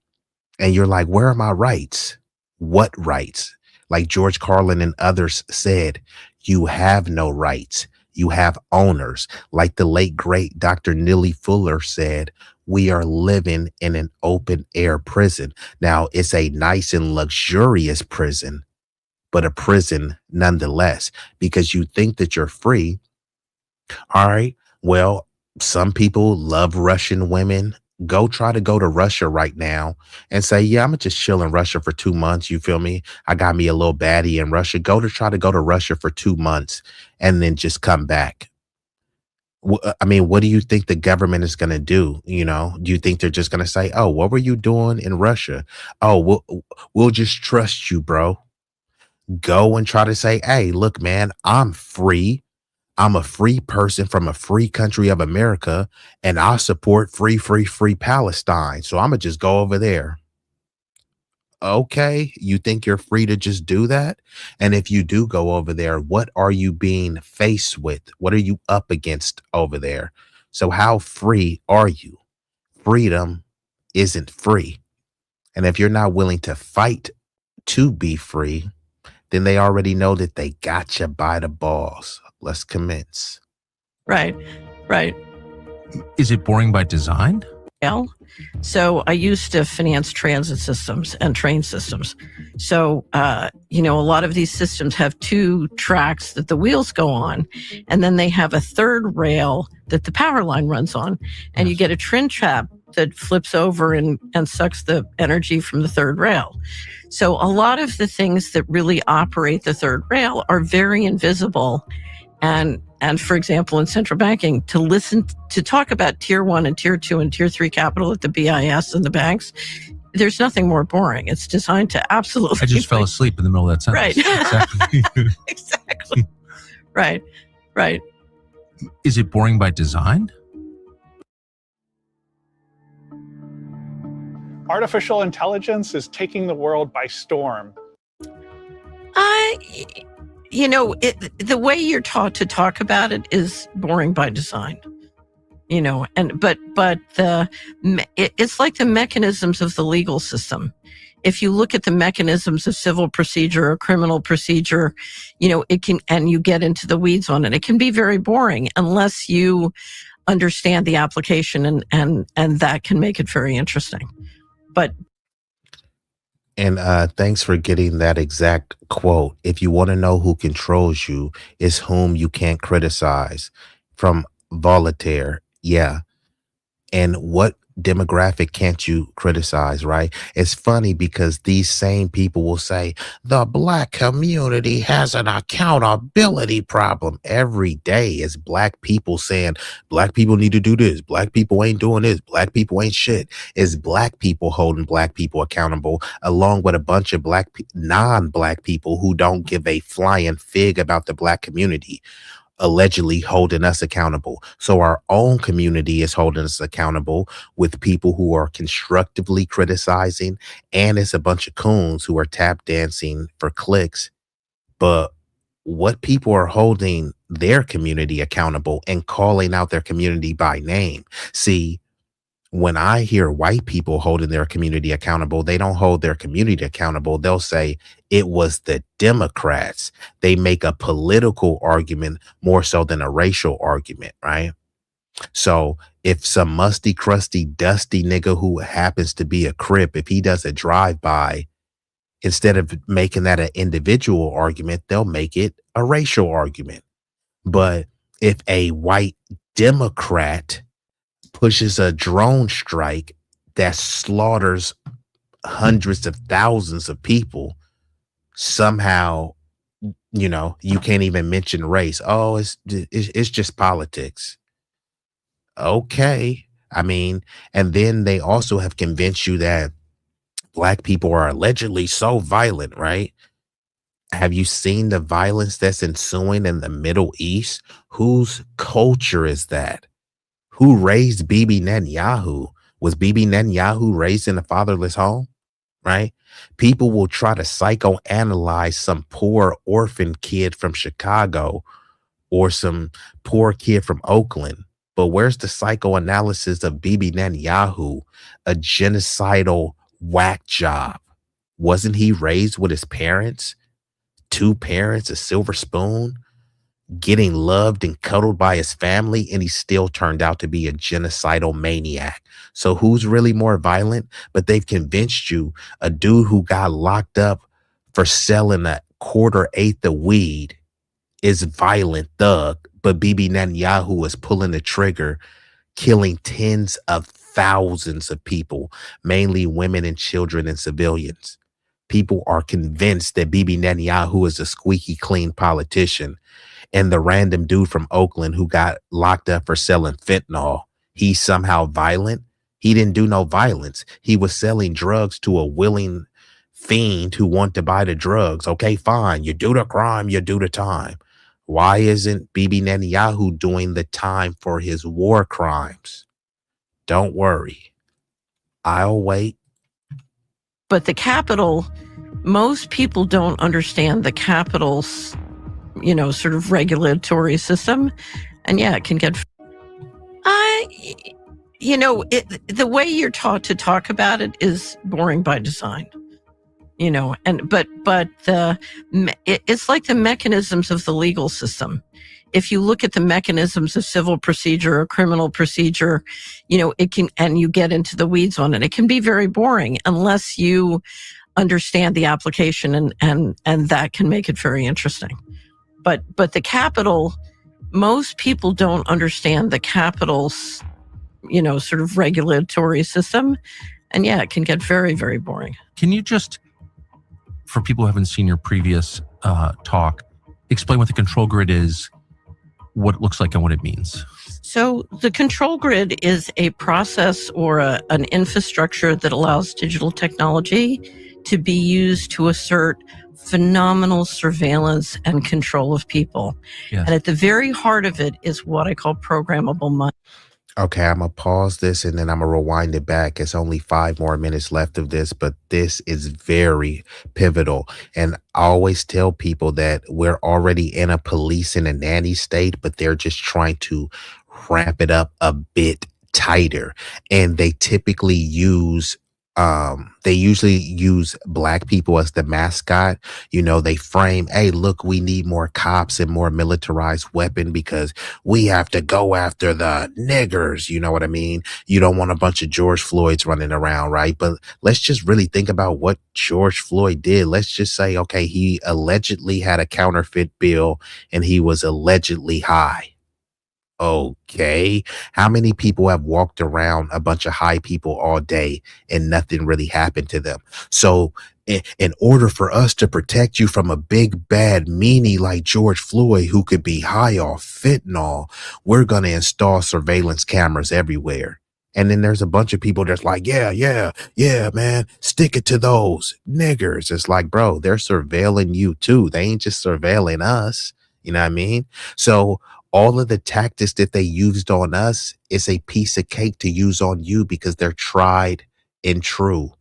and you're like, where are my rights? What rights? Like George Carlin and others said, you have no rights. You have owners. Like the late, great Dr. Neely Fuller said, we are living in an open air prison. Now, it's a nice and luxurious prison, but a prison nonetheless, because you think that you're free. All right. Well, some people love Russian women. Go try to go to Russia right now and say, yeah, I'm gonna just chill in Russia for 2 months. You feel me? I got me a little baddie in Russia. Try to go to Russia for 2 months and then just come back. I mean, what do you think the government is going to do? Do you think they're just going to say, oh, what were you doing in Russia? Oh, we'll just trust you, bro. Go and try to say, hey, look, man, I'm free. I'm a free person from a free country of America, and I support free Palestine. So I'm going to just go over there. Okay, you think you're free to just do that? And if you do go over there, what are you being faced with? What are you up against over there? So how free are you? Freedom isn't free. And if you're not willing to fight to be free, then they already know that they got you by the balls. Let's commence. Right. Is it boring by design? Well, so I used to finance transit systems and train systems. So, a lot of these systems have 2 tracks that the wheels go on, and then they have a third rail that the power line runs on. And you get a trim trap that flips over and sucks the energy from the third rail. So a lot of the things that really operate the third rail are very invisible. And for example, in central banking, to talk about tier 1 and tier 2 and tier 3 capital at the BIS and the banks, there's nothing more boring. It's designed to absolutely. I just fell asleep in the middle of that sentence. Right. Exactly. Exactly. Right. Is it boring by design? Artificial intelligence is taking the world by storm. The way you're taught to talk about it is boring by design. But it's like the mechanisms of the legal system. If you look at the mechanisms of civil procedure or criminal procedure, it can, and you get into the weeds on it, it can be very boring unless you understand the application, and that can make it very interesting. And thanks for getting that exact quote. If you want to know who controls you, is whom you can't criticize. From Voltaire. Yeah. And what demographic can't you criticize, right? It's funny because these same people will say the black community has an accountability problem. Every day is black people saying black people need to do this, black people ain't doing this, black people ain't shit. It's black people holding black people accountable, along with a bunch of non-black people who don't give a flying fig about the black community, allegedly holding us accountable. So our own community is holding us accountable with people who are constructively criticizing, and it's a bunch of coons who are tap dancing for clicks. But what people are holding their community accountable and calling out their community by name? See, When I hear white people holding their community accountable, they don't hold their community accountable. They'll say it was the Democrats. They make a political argument more so than a racial argument, right? So if some musty, crusty, dusty nigga who happens to be a Crip, if he does a drive-by, instead of making that an individual argument, they'll make it a racial argument. But if a white Democrat pushes a drone strike that slaughters hundreds of thousands of people, somehow, you can't even mention race. Oh, it's just politics. Okay. I mean, and then they also have convinced you that black people are allegedly so violent, right? Have you seen the violence that's ensuing in the Middle East? Whose culture is that? Who raised Bibi Netanyahu? Was Bibi Netanyahu raised in a fatherless home? Right? People will try to psychoanalyze some poor orphan kid from Chicago or some poor kid from Oakland. But where's the psychoanalysis of Bibi Netanyahu, a genocidal whack job? Wasn't he raised with his parents? Two parents, a silver spoon, getting loved and cuddled by his family, and he still turned out to be a genocidal maniac. So who's really more violent? But they've convinced you a dude who got locked up for selling a quarter eighth of weed is violent thug, but Bibi Netanyahu is pulling the trigger, killing tens of thousands of people, mainly women and children and civilians. People are convinced that Bibi Netanyahu is a squeaky clean politician, and the random dude from Oakland who got locked up for selling fentanyl, he's somehow violent. He didn't do no violence. He was selling drugs to a willing fiend who want to buy the drugs. Okay, fine. You do the crime, you do the time. Why isn't Bibi Netanyahu doing the time for his war crimes? Don't worry. I'll wait. But the Capitol, most people don't understand the Capitol's, sort of regulatory system. And yeah, it can get, the way you're taught to talk about it is boring by design. It's like the mechanisms of the legal system. If you look at the mechanisms of civil procedure or criminal procedure, it can, and you get into the weeds on it, it can be very boring unless you understand the application, and that can make it very interesting. But the Capitol, most people don't understand the Capitol's, sort of regulatory system. And yeah, it can get very, very boring. Can you just, for people who haven't seen your previous talk, explain what the control grid is, what it looks like, and what it means? So the control grid is a process or an infrastructure that allows digital technology to be used to assert phenomenal surveillance and control of people. Yes. And at the very heart of it is what I call programmable money. Okay, I'm going to pause this and then I'm going to rewind it back. It's only 5 more minutes left of this, but this is very pivotal. And I always tell people that we're already in a police and a nanny state, but they're just trying to ramp it up a bit tighter. And they typically use they usually use black people as the mascot. They frame, hey, look, we need more cops and more militarized weapon because we have to go after the niggers. You know what I mean? You don't want a bunch of George Floyds running around, right? But let's just really think about what George Floyd did. Let's just say, okay, he allegedly had a counterfeit bill and he was allegedly high. Okay. How many people have walked around a bunch of high people all day and nothing really happened to them? So in order for us to protect you from a big bad meanie like George Floyd, who could be high off fentanyl, we're going to install surveillance cameras everywhere. And then there's a bunch of people that's like, yeah, man, stick it to those niggers. It's like, bro, they're surveilling you too. They ain't just surveilling us. You know what I mean? So all of the tactics that they used on us is a piece of cake to use on you because they're tried and true.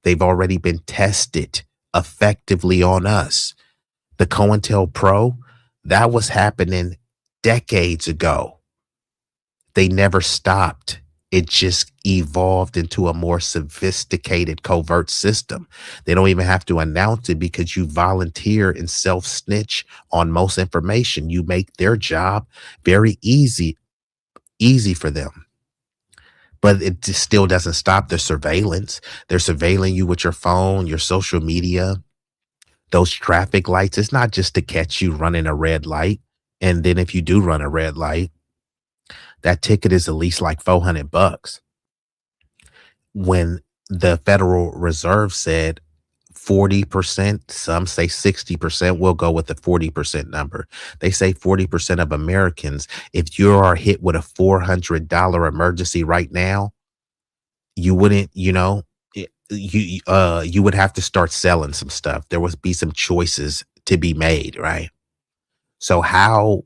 They've already been tested effectively on us. The COINTELPRO, that was happening decades ago. They never stopped. It just evolved into a more sophisticated covert system. They don't even have to announce it because you volunteer and self-snitch on most information. You make their job very easy for them. But it just still doesn't stop the surveillance. They're surveilling you with your phone, your social media, those traffic lights. It's not just to catch you running a red light. And then if you do run a red light, that ticket is at least like $400. When the Federal Reserve said 40%, some say 60%, we'll go with the 40% number. They say 40% of Americans, if you are hit with a $400 emergency right now, you wouldn't, you would have to start selling some stuff. There would be some choices to be made, right? So how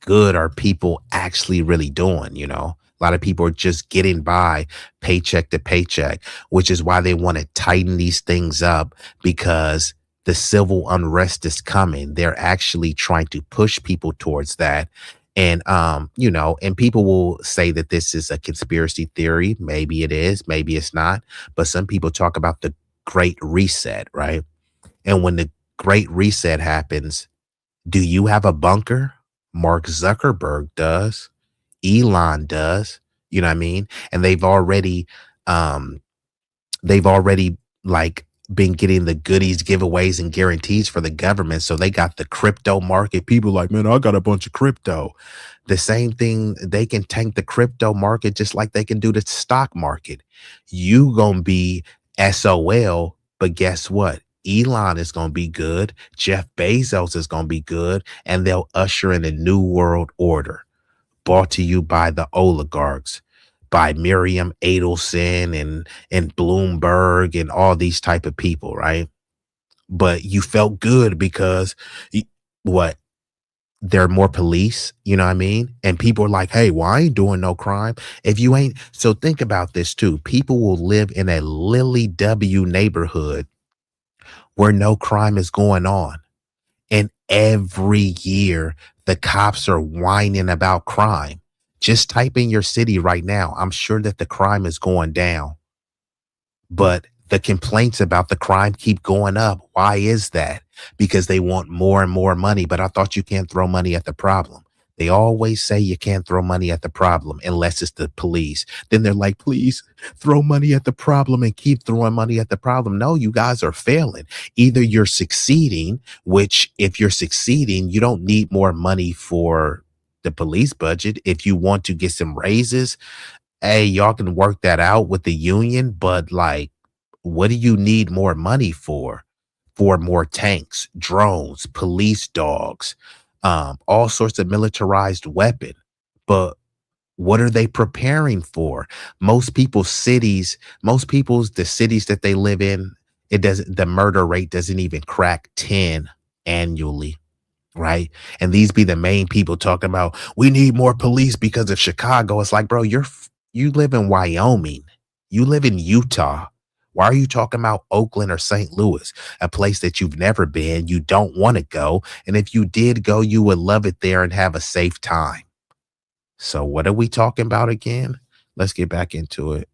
good are people actually really doing? A lot of people are just getting by paycheck to paycheck, which is why they want to tighten these things up, because the civil unrest is coming. They're actually trying to push people towards that. And, and people will say that this is a conspiracy theory. Maybe it is, maybe it's not. But some people talk about the Great Reset, right? And when the Great Reset happens, do you have a bunker? Mark Zuckerberg does. Elon does. You know what I mean? And they've already like been getting the goodies, giveaways, and guarantees for the government. So they got the crypto market. People like, man, I got a bunch of crypto. The same thing, they can tank the crypto market just like they can do the stock market. You gonna be SOL, but guess what? Elon is going to be good. Jeff Bezos is going to be good. And they'll usher in a new world order brought to you by the oligarchs, by Miriam Adelson and Bloomberg and all these type of people, right? But you felt good because what? There are more police, you know what I mean? And people are like, hey, well, I ain't doing no crime. If you ain't, so think about this too. People will live in a Lily W neighborhood where no crime is going on. And every year, the cops are whining about crime. Just type in your city right now. I'm sure that the crime is going down. But the complaints about the crime keep going up. Why is that? Because they want more and more money. But I thought you can't throw money at the problem. They always say you can't throw money at the problem unless it's the police. Then they're like, please throw money at the problem and keep throwing money at the problem. No, you guys are failing. Either you're succeeding, which if you're succeeding, you don't need more money for the police budget. If you want to get some raises, hey, y'all can work that out with the union. But like, what do you need more money for? For more tanks, drones, police dogs, all sorts of militarized weapon. But what are they preparing for? The cities that they live in, the murder rate doesn't even crack 10 annually, right? And these be the main people talking about, we need more police because of Chicago. It's like, bro, you live in Wyoming. You live in Utah. Why are you talking about Oakland or St. Louis, a place that you've never been, you don't want to go? And if you did go, you would love it there and have a safe time. So what are we talking about again? Let's get back into it.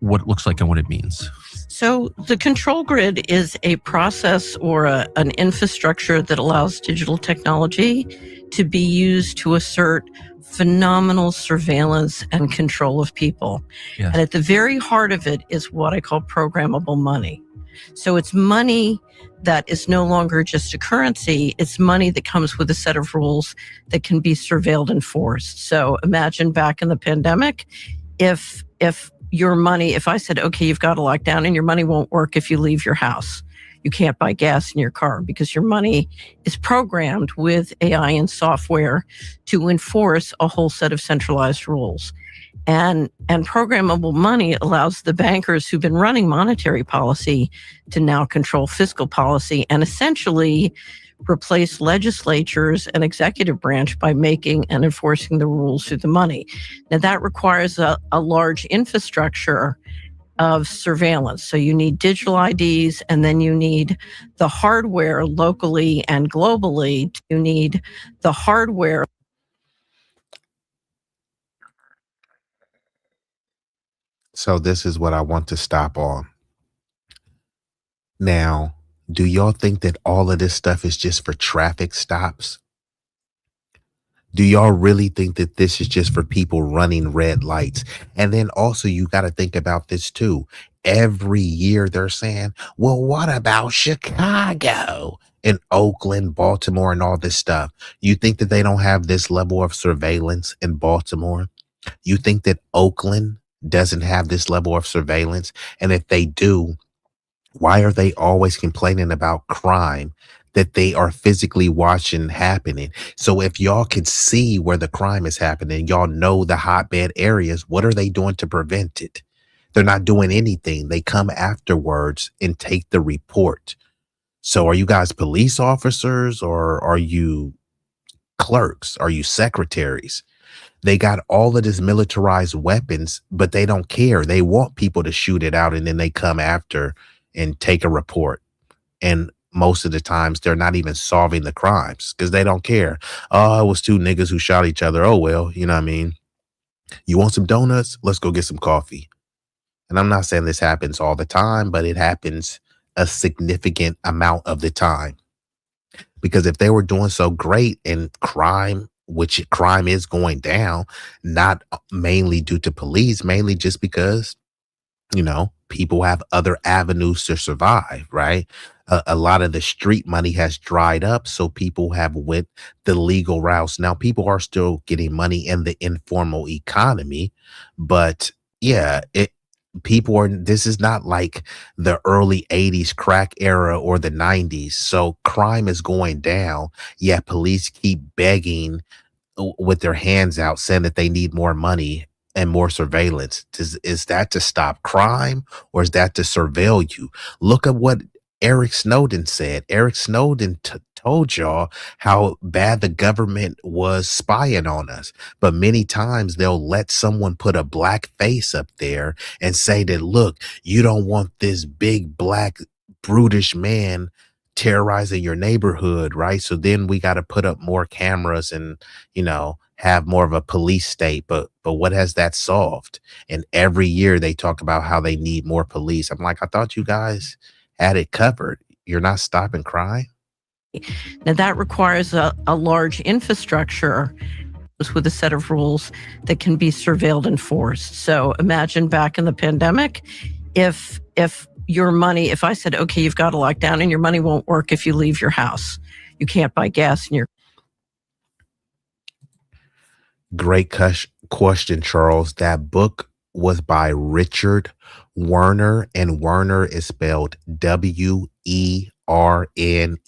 What it looks like and what it means. So the control grid is a process or an infrastructure that allows digital technology to be used to assert phenomenal surveillance and control of people. Yes. And at the very heart of it is what I call programmable money. So it's money that is no longer just a currency. It's money that comes with a set of rules that can be surveilled and forced. So imagine back in the pandemic, if your money, if I said, okay, you've got a lockdown and your money won't work if you leave your house. You can't buy gas in your car because your money is programmed with AI and software to enforce a whole set of centralized rules. And programmable money allows the bankers who've been running monetary policy to now control fiscal policy and essentially replace legislatures and executive branch by making and enforcing the rules through the money. Now that requires a large infrastructure of surveillance. So you need digital IDs, and then you need the hardware locally and globally. You need the hardware. So this is what I want to stop on. Now, do y'all think that all of this stuff is just for traffic stops? Do y'all really think that this is just for people running red lights? And then also, you got to think about this too. Every year they're saying, well, what about Chicago and Oakland, Baltimore, and all this stuff? You think that they don't have this level of surveillance in Baltimore? You think that Oakland doesn't have this level of surveillance? And if they do, why are they always complaining about crime that they are physically watching happening? So if y'all can see where the crime is happening, y'all know the hotbed areas, what are they doing to prevent it? They're not doing anything. They come afterwards and take the report. So are you guys police officers, or are you clerks? Are you secretaries? They got all of this militarized weapons, but they don't care. They want people to shoot it out, and then they come after and take a report. And most of the times they're not even solving the crimes because they don't care. Oh, it was two niggas who shot each other. Oh, well, you know what I mean? You want some donuts? Let's go get some coffee. And I'm not saying this happens all the time, but it happens a significant amount of the time. Because if they were doing so great in crime, which crime is going down, not mainly due to police, mainly just because, people have other avenues to survive, right? A lot of the street money has dried up, so people have went the legal routes. Now, people are still getting money in the informal economy, but yeah, this is not like the early 80s crack era or the 90s. So crime is going down, yet police keep begging with their hands out, saying that they need more money and more surveillance. Is that to stop crime, or is that to surveil you? Look at what Eric Snowden said. Eric Snowden told y'all how bad the government was spying on us. But many times they'll let someone put a black face up there and say that, look, you don't want this big black brutish man terrorizing your neighborhood, right? So then we got to put up more cameras and, have more of a police state. But what has that solved? And every year they talk about how they need more police. I'm like, I thought you guys had it covered. You're not stopping crime. Now that requires a large infrastructure with a set of rules that can be surveilled and enforced. So imagine back in the pandemic, if your money, if I said, okay, you've got to lock down and your money won't work if you leave your house. You can't buy gas in your... Great question, Charles. That book was by Richard Werner, and Werner is spelled Werner, and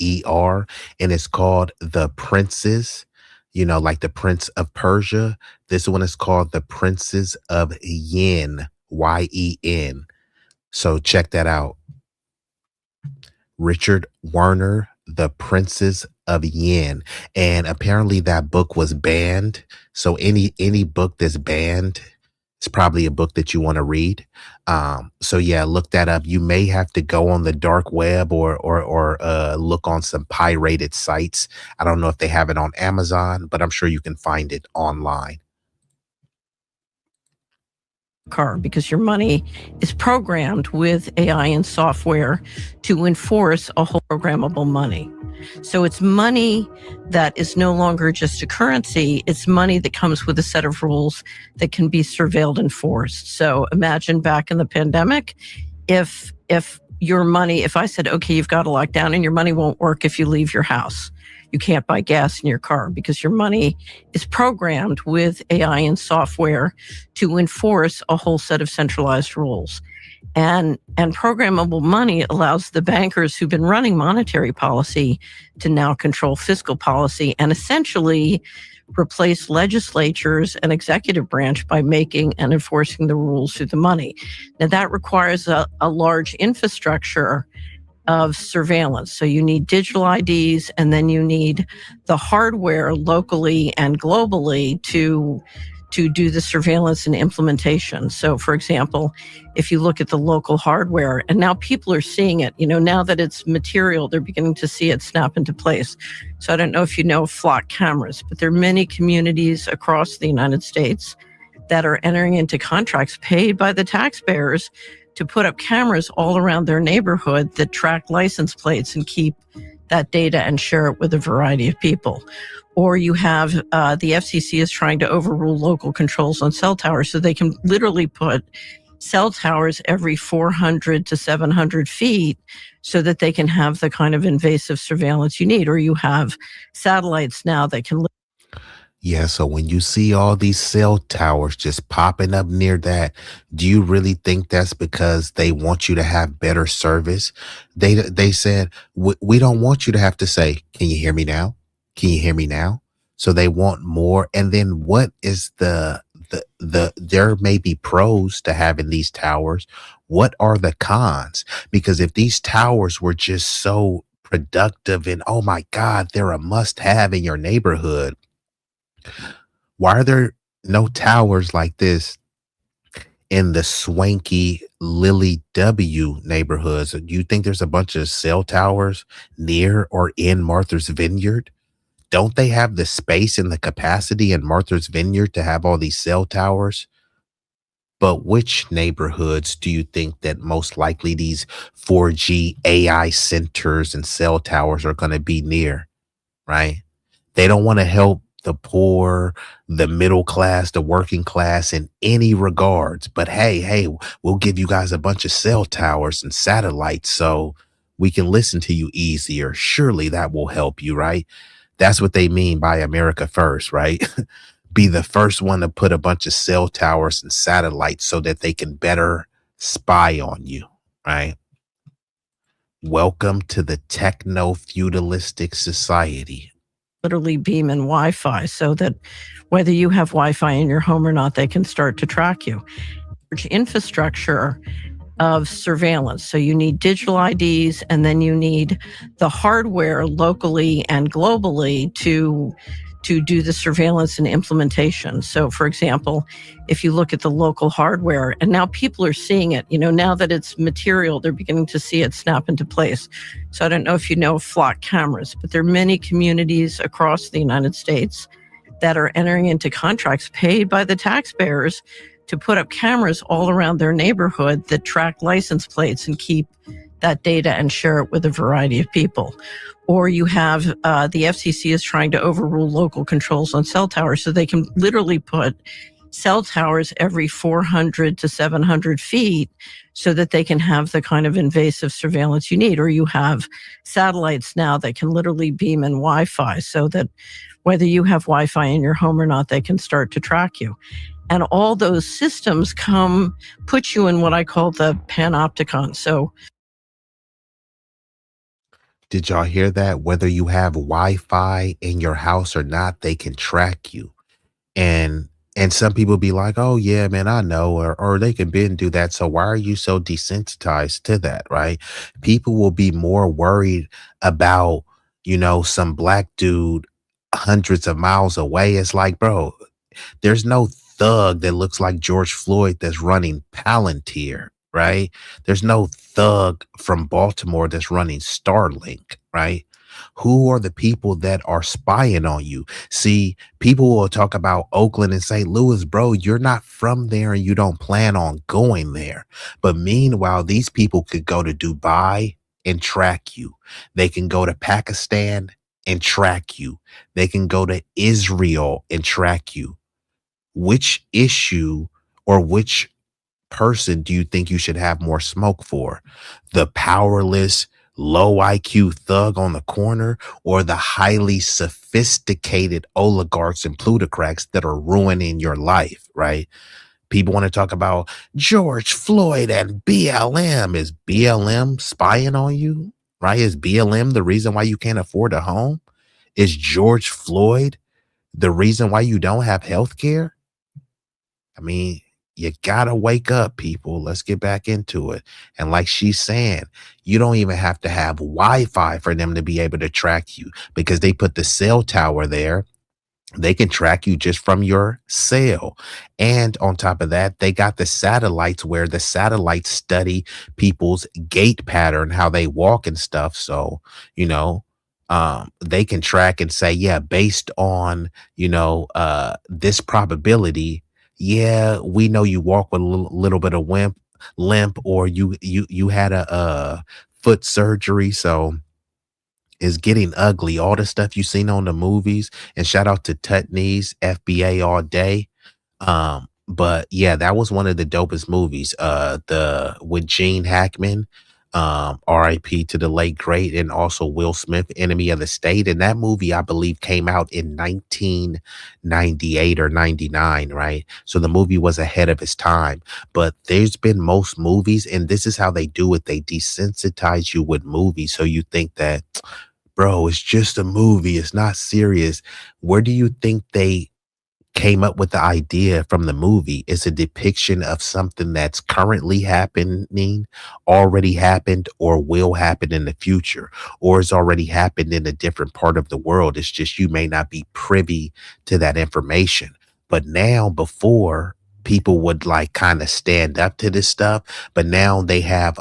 it's called The Princes, like the Prince of Persia. This one is called The Princes of Yen, Yen. So check that out. Richard Werner, The Princes of Yen. And apparently that book was banned. So any book that's banned, it's probably a book that you want to read. So yeah, look that up. You may have to go on the dark web or look on some pirated sites. I don't know if they have it on Amazon, but I'm sure you can find it online. Car, because your money is programmed with AI and software to enforce a whole programmable money. So it's money that is no longer just a currency. It's money that comes with a set of rules that can be surveilled and enforced. So imagine back in the pandemic, if your money, if I said, okay, you've got to lock down and your money won't work if you leave your house. You can't buy gas in your car because your money is programmed with AI and software to enforce a whole set of centralized rules. And programmable money allows the bankers who've been running monetary policy to now control fiscal policy and essentially replace legislatures and executive branch by making and enforcing the rules through the money. Now that requires a large infrastructure of surveillance. So you need digital IDs, and then you need the hardware locally and globally to do the surveillance and implementation. So for example, if you look at the local hardware, and now people are seeing it, now that it's material, they're beginning to see it snap into place. So I don't know if you know flock cameras, but there are many communities across the United States that are entering into contracts paid by the taxpayers to put up cameras all around their neighborhood that track license plates and keep that data and share it with a variety of people. Or you have the FCC is trying to overrule local controls on cell towers, so they can literally put cell towers every 400 to 700 feet so that they can have the kind of invasive surveillance you need. Or you have satellites now that can. Yeah, so when you see all these cell towers just popping up near that, do you really think that's because they want you to have better service? They said, we don't want you to have to say, can you hear me now? Can you hear me now? So they want more. And then what is there may be pros to having these towers. What are the cons? Because if these towers were just so productive and, oh my God, they're a must have in your neighborhood, why are there no towers like this in the swanky Lily W neighborhoods? Do you think there's a bunch of cell towers near or in Martha's Vineyard? Don't they have the space and the capacity in Martha's Vineyard to have all these cell towers? But which neighborhoods do you think that most likely these 4G AI centers and cell towers are going to be near, right? They don't want to help the poor, the middle class, the working class in any regards. But hey, we'll give you guys a bunch of cell towers and satellites so we can listen to you easier. Surely that will help you, right? That's what they mean by America first, right? Be the first one to put a bunch of cell towers and satellites so that they can better spy on you, right? Welcome to the techno-feudalistic society. Literally beam and Wi-Fi so that whether you have Wi-Fi in your home or not, they can start to track you. Infrastructure of surveillance. So you need digital IDs, and then you need the hardware locally and globally to do the surveillance and implementation. So for example, if you look at the local hardware, and now people are seeing it, now that it's material, they're beginning to see it snap into place. So I don't know if you know flock cameras, but there are many communities across the United States that are entering into contracts paid by the taxpayers to put up cameras all around their neighborhood that track license plates and keep that data and share it with a variety of people. Or you have the FCC is trying to overrule local controls on cell towers, so they can literally put cell towers every 400 to 700 feet so that they can have the kind of invasive surveillance you need. Or you have satellites now that can literally beam in Wi-Fi so that whether you have Wi-Fi in your home or not, they can start to track you. And all those systems put you in what I call the panopticon. So did y'all hear that? Whether you have Wi-Fi in your house or not, they can track you. And some people be like, oh yeah, man, I know, or they can be and do that. So why are you so desensitized to that, right? People will be more worried about, some black dude hundreds of miles away. It's like, bro, there's no thug that looks like George Floyd that's running Palantir, right? There's no thug from Baltimore that's running Starlink, right? Who are the people that are spying on you? See, people will talk about Oakland and St. Louis, bro. You're not from there and you don't plan on going there. But meanwhile, these people could go to Dubai and track you. They can go to Pakistan and track you. They can go to Israel and track you. Which issue or which person do you think you should have more smoke for? The powerless, low IQ thug on the corner, or the highly sophisticated oligarchs and plutocrats that are ruining your life, right? People want to talk about George Floyd and BLM. Is BLM spying on you, right? Is BLM the reason why you can't afford a home? Is George Floyd the reason why you don't have health care? I mean, you gotta wake up, people. Let's get back into it. And like she's saying, you don't even have to have Wi-Fi for them to be able to track you, because they put the cell tower there. They can track you just from your cell. And on top of that, they got the satellites where the satellites study people's gait pattern, how they walk and stuff. So, they can track and say, yeah, based on, this probability, yeah, we know you walk with a little bit of limp, or you had a foot surgery, so it's getting ugly. All the stuff you seen on the movies, and shout out to Tutney's FBA all day. But yeah, that was one of the dopest movies. The with Gene Hackman, R.I.P. to the late great, and also Will Smith, Enemy of the State. And that movie, I believe, came out in 1998 or 99, right? So the movie was ahead of its time. But there's been most movies, and this is how they do it. They desensitize you with movies, so you think that, bro, it's just a movie. It's not serious. Where do you think they came up with the idea from the movie? It's a depiction of something that's currently happening, already happened, or will happen in the future, or it's already happened in a different part of the world. It's just you may not be privy to that information. But now, before, people would like kind of stand up to this stuff, but now they have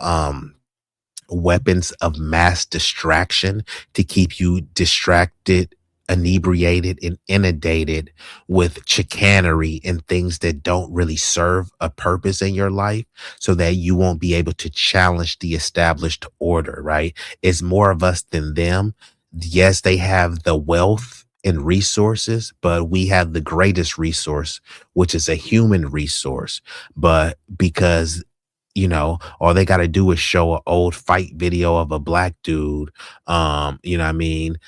weapons of mass distraction to keep you distracted, inebriated, and inundated with chicanery and things that don't really serve a purpose in your life, so that you won't be able to challenge the established order, right? It's more of us than them. Yes, they have the wealth and resources, but we have the greatest resource, which is a human resource. But because, all they got to do is show an old fight video of a black dude, I mean,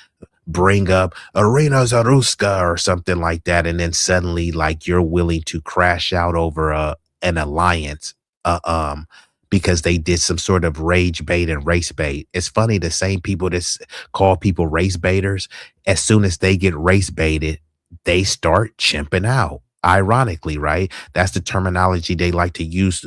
bring up Arena Zaruska or something like that, and then suddenly, like, you're willing to crash out over an alliance, uh, um, because they did some sort of rage bait and race bait. It's funny, the same people that call people race baiters, as soon as they get race baited, they start chimping out. Ironically, right? That's the terminology they like to use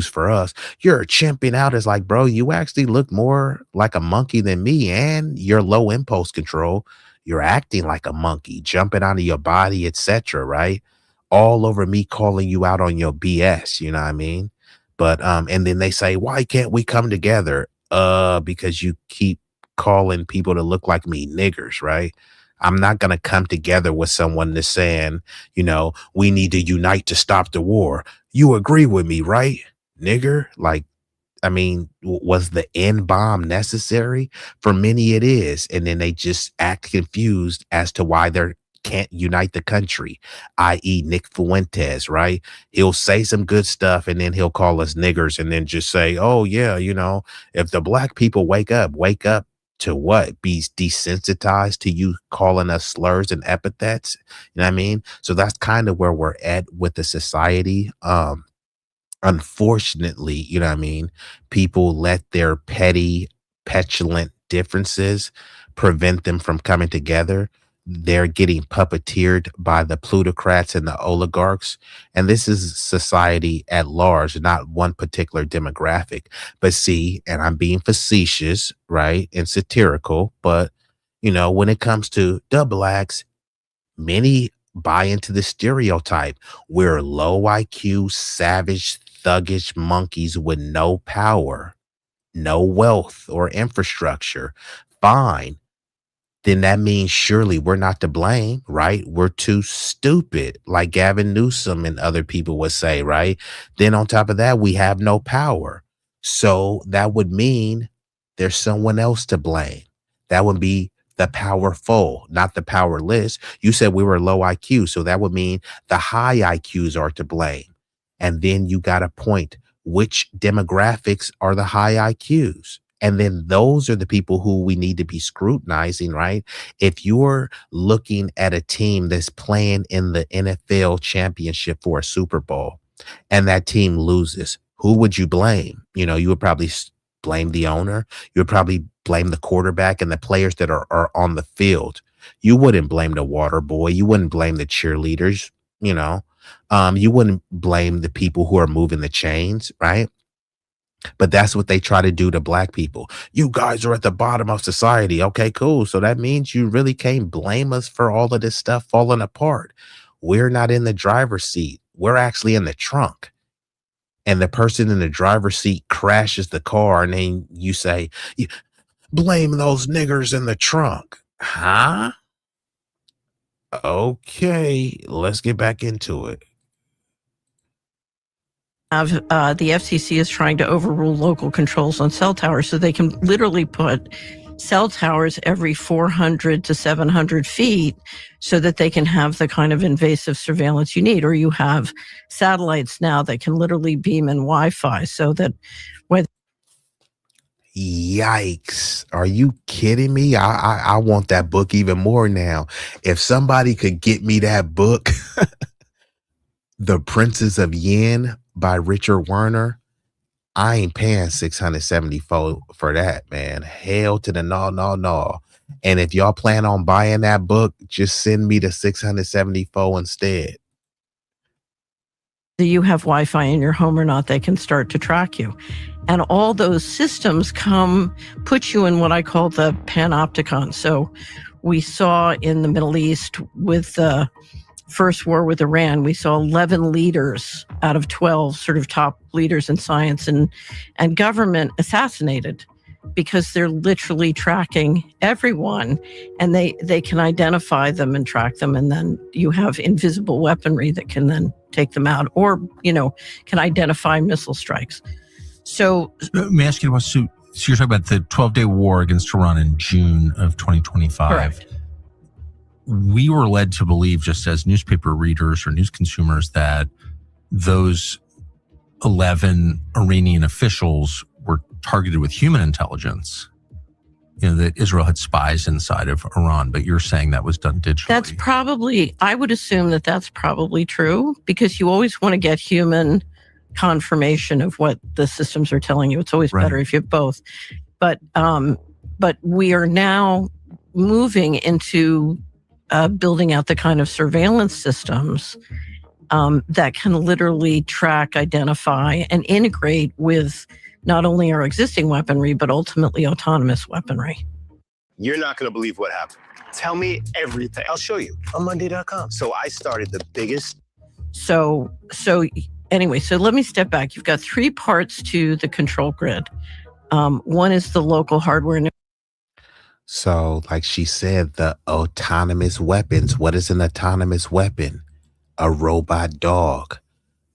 for us. You're chimping out. Is like, bro, you actually look more like a monkey than me, and you're low impulse control. You're acting like a monkey, jumping out of your body, etc. Right? All over me calling you out on your BS. You know what I mean? But and then they say, why can't we come together? Because you keep calling people to look like me niggers, right? I'm not gonna come together with someone that's saying, we need to unite to stop the war. You agree with me, right, nigger? Like, I mean, was the N bomb necessary? For many, it is. And then they just act confused as to why they can't unite the country, i.e., Nick Fuentes, right? He'll say some good stuff and then he'll call us niggers and then just say, oh, yeah, if the black people wake up to what? Be desensitized to you calling us slurs and epithets. You know what I mean? So that's kind of where we're at with the society. Unfortunately, you know what I mean, people let their petty, petulant differences prevent them from coming together. They're getting puppeteered by the plutocrats and the oligarchs. And this is society at large, not one particular demographic. But see, and I'm being facetious, right, and satirical, but when it comes to the blacks, many buy into the stereotype. We're low IQ, savage, thuggish monkeys with no power, no wealth or infrastructure. Fine. Then that means surely we're not to blame, right? We're too stupid, like Gavin Newsom and other people would say, right? Then on top of that, we have no power. So that would mean there's someone else to blame. That would be the powerful, not the powerless. You said we were low IQ, so that would mean the high IQs are to blame. And then you got to point which demographics are the high IQs. And then those are the people who we need to be scrutinizing, right? If you're looking at a team that's playing in the NFL championship for a Super Bowl and that team loses, who would you blame? You would probably blame the owner. You would probably blame the quarterback and the players that are on the field. You wouldn't blame the water boy. You wouldn't blame the cheerleaders, you know. You wouldn't blame the people who are moving the chains, right? But that's what they try to do to black people. You guys are at the bottom of society. Okay, cool. So that means you really can't blame us for all of this stuff falling apart. We're not in the driver's seat. We're actually in the trunk. And the person in the driver's seat crashes the car, and then you say, blame those niggers in the trunk. Huh? Okay, let's get back into it. The FCC is trying to overrule local controls on cell towers, so they can literally put cell towers every 400 to 700 feet so that they can have the kind of invasive surveillance you need. Or you have satellites now that can literally beam in Wi-Fi so that Yikes. Are you kidding me? I want that book even more now. If somebody could get me that book, The Princes of Yin by Richard Werner, I ain't paying 674 for that, man. Hell to the no. And if y'all plan on buying that book, just send me the 674 instead. you have Wi-Fi in your home or not, they can start to track you. And all those systems put you in what I call the panopticon. So we saw in the Middle East with the first war with Iran, we saw 11 leaders out of 12 sort of top leaders in science and government assassinated because they're literally tracking everyone, and they can identify them and track them. And then you have invisible weaponry that can then take them out, or, can identify missile strikes. So let me ask you about, so you're talking about the 12-day war against Iran in June of 2025. Correct. We were led to believe, just as newspaper readers or news consumers, that those 11 Iranian officials were targeted with human intelligence, that Israel had spies inside of Iran, but you're saying that was done digitally. I would assume that that's probably true, because you always want to get human confirmation of what the systems are telling you. It's always better if you have both. But we are now moving into building out the kind of surveillance systems that can literally track, identify, and integrate with not only our existing weaponry, but ultimately autonomous weaponry. You're not going to believe what happened. Tell me everything. I'll show you on Monday.com. So I started the biggest. So anyway, so let me step back. You've got three parts to the control grid. One is the local hardware. So, like she said, the autonomous weapons. What is an autonomous weapon? A robot dog,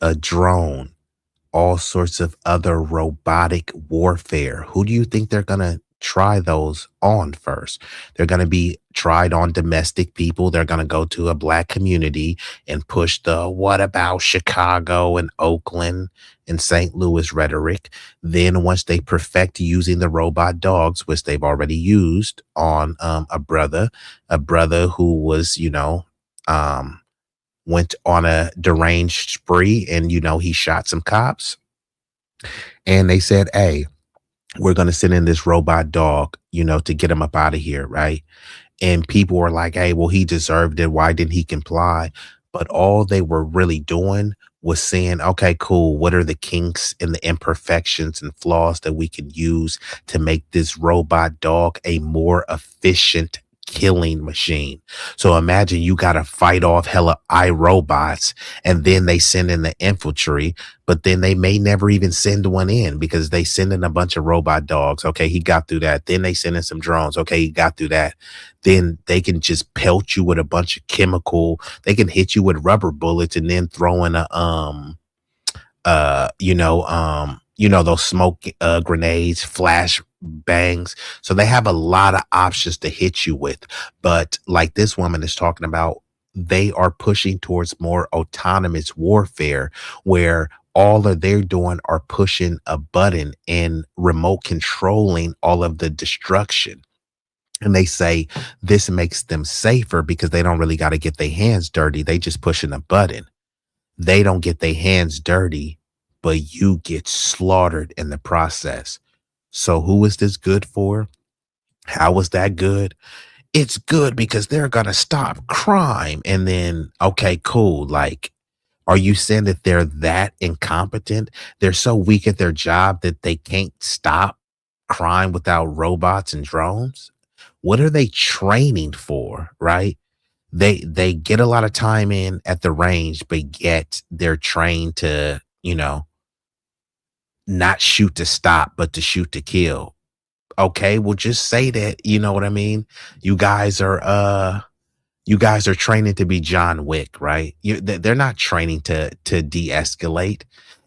a drone, all sorts of other robotic warfare. Who do you think they're going to try those on first? They're going to be tried on domestic people. They're going to go to a black community and push the what about Chicago and Oakland and St. Louis rhetoric. Then once they perfect using the robot dogs, which they've already used on a brother who was, went on a deranged spree and, he shot some cops. And they said, hey, we're going to send in this robot dog, to get him up out of here. Right. And people were like, hey, well, he deserved it. Why didn't he comply? But all they were really doing was saying, okay, cool. What are the kinks and the imperfections and flaws that we can use to make this robot dog a more efficient killing machine? So imagine you got to fight off hella iRobots, and then they send in the infantry, but then they may never even send one in because they send in a bunch of robot dogs. Okay, he got through that. Then they send in some drones. Okay, he got through that. Then they can just pelt you with a bunch of chemical. They can hit you with rubber bullets and then throw in those smoke grenades, flash bangs. So they have a lot of options to hit you with. But like this woman is talking about, they are pushing towards more autonomous warfare, where all that they're doing are pushing a button and remote controlling all of the destruction. And they say this makes them safer because they don't really got to get their hands dirty. They just pushing a button. They don't get their hands dirty, but you get slaughtered in the process. So who is this good for? How is that good? It's good because they're going to stop crime. And then, okay, cool. Like, are you saying that they're that incompetent? They're so weak at their job that they can't stop crime without robots and drones? What are they training for, right? They get a lot of time in at the range, but yet they're trained to, not shoot to stop, but to shoot to kill. Okay, well, just say that, you know what I mean? You guys are training to be John Wick, right? They're not training to de-escalate.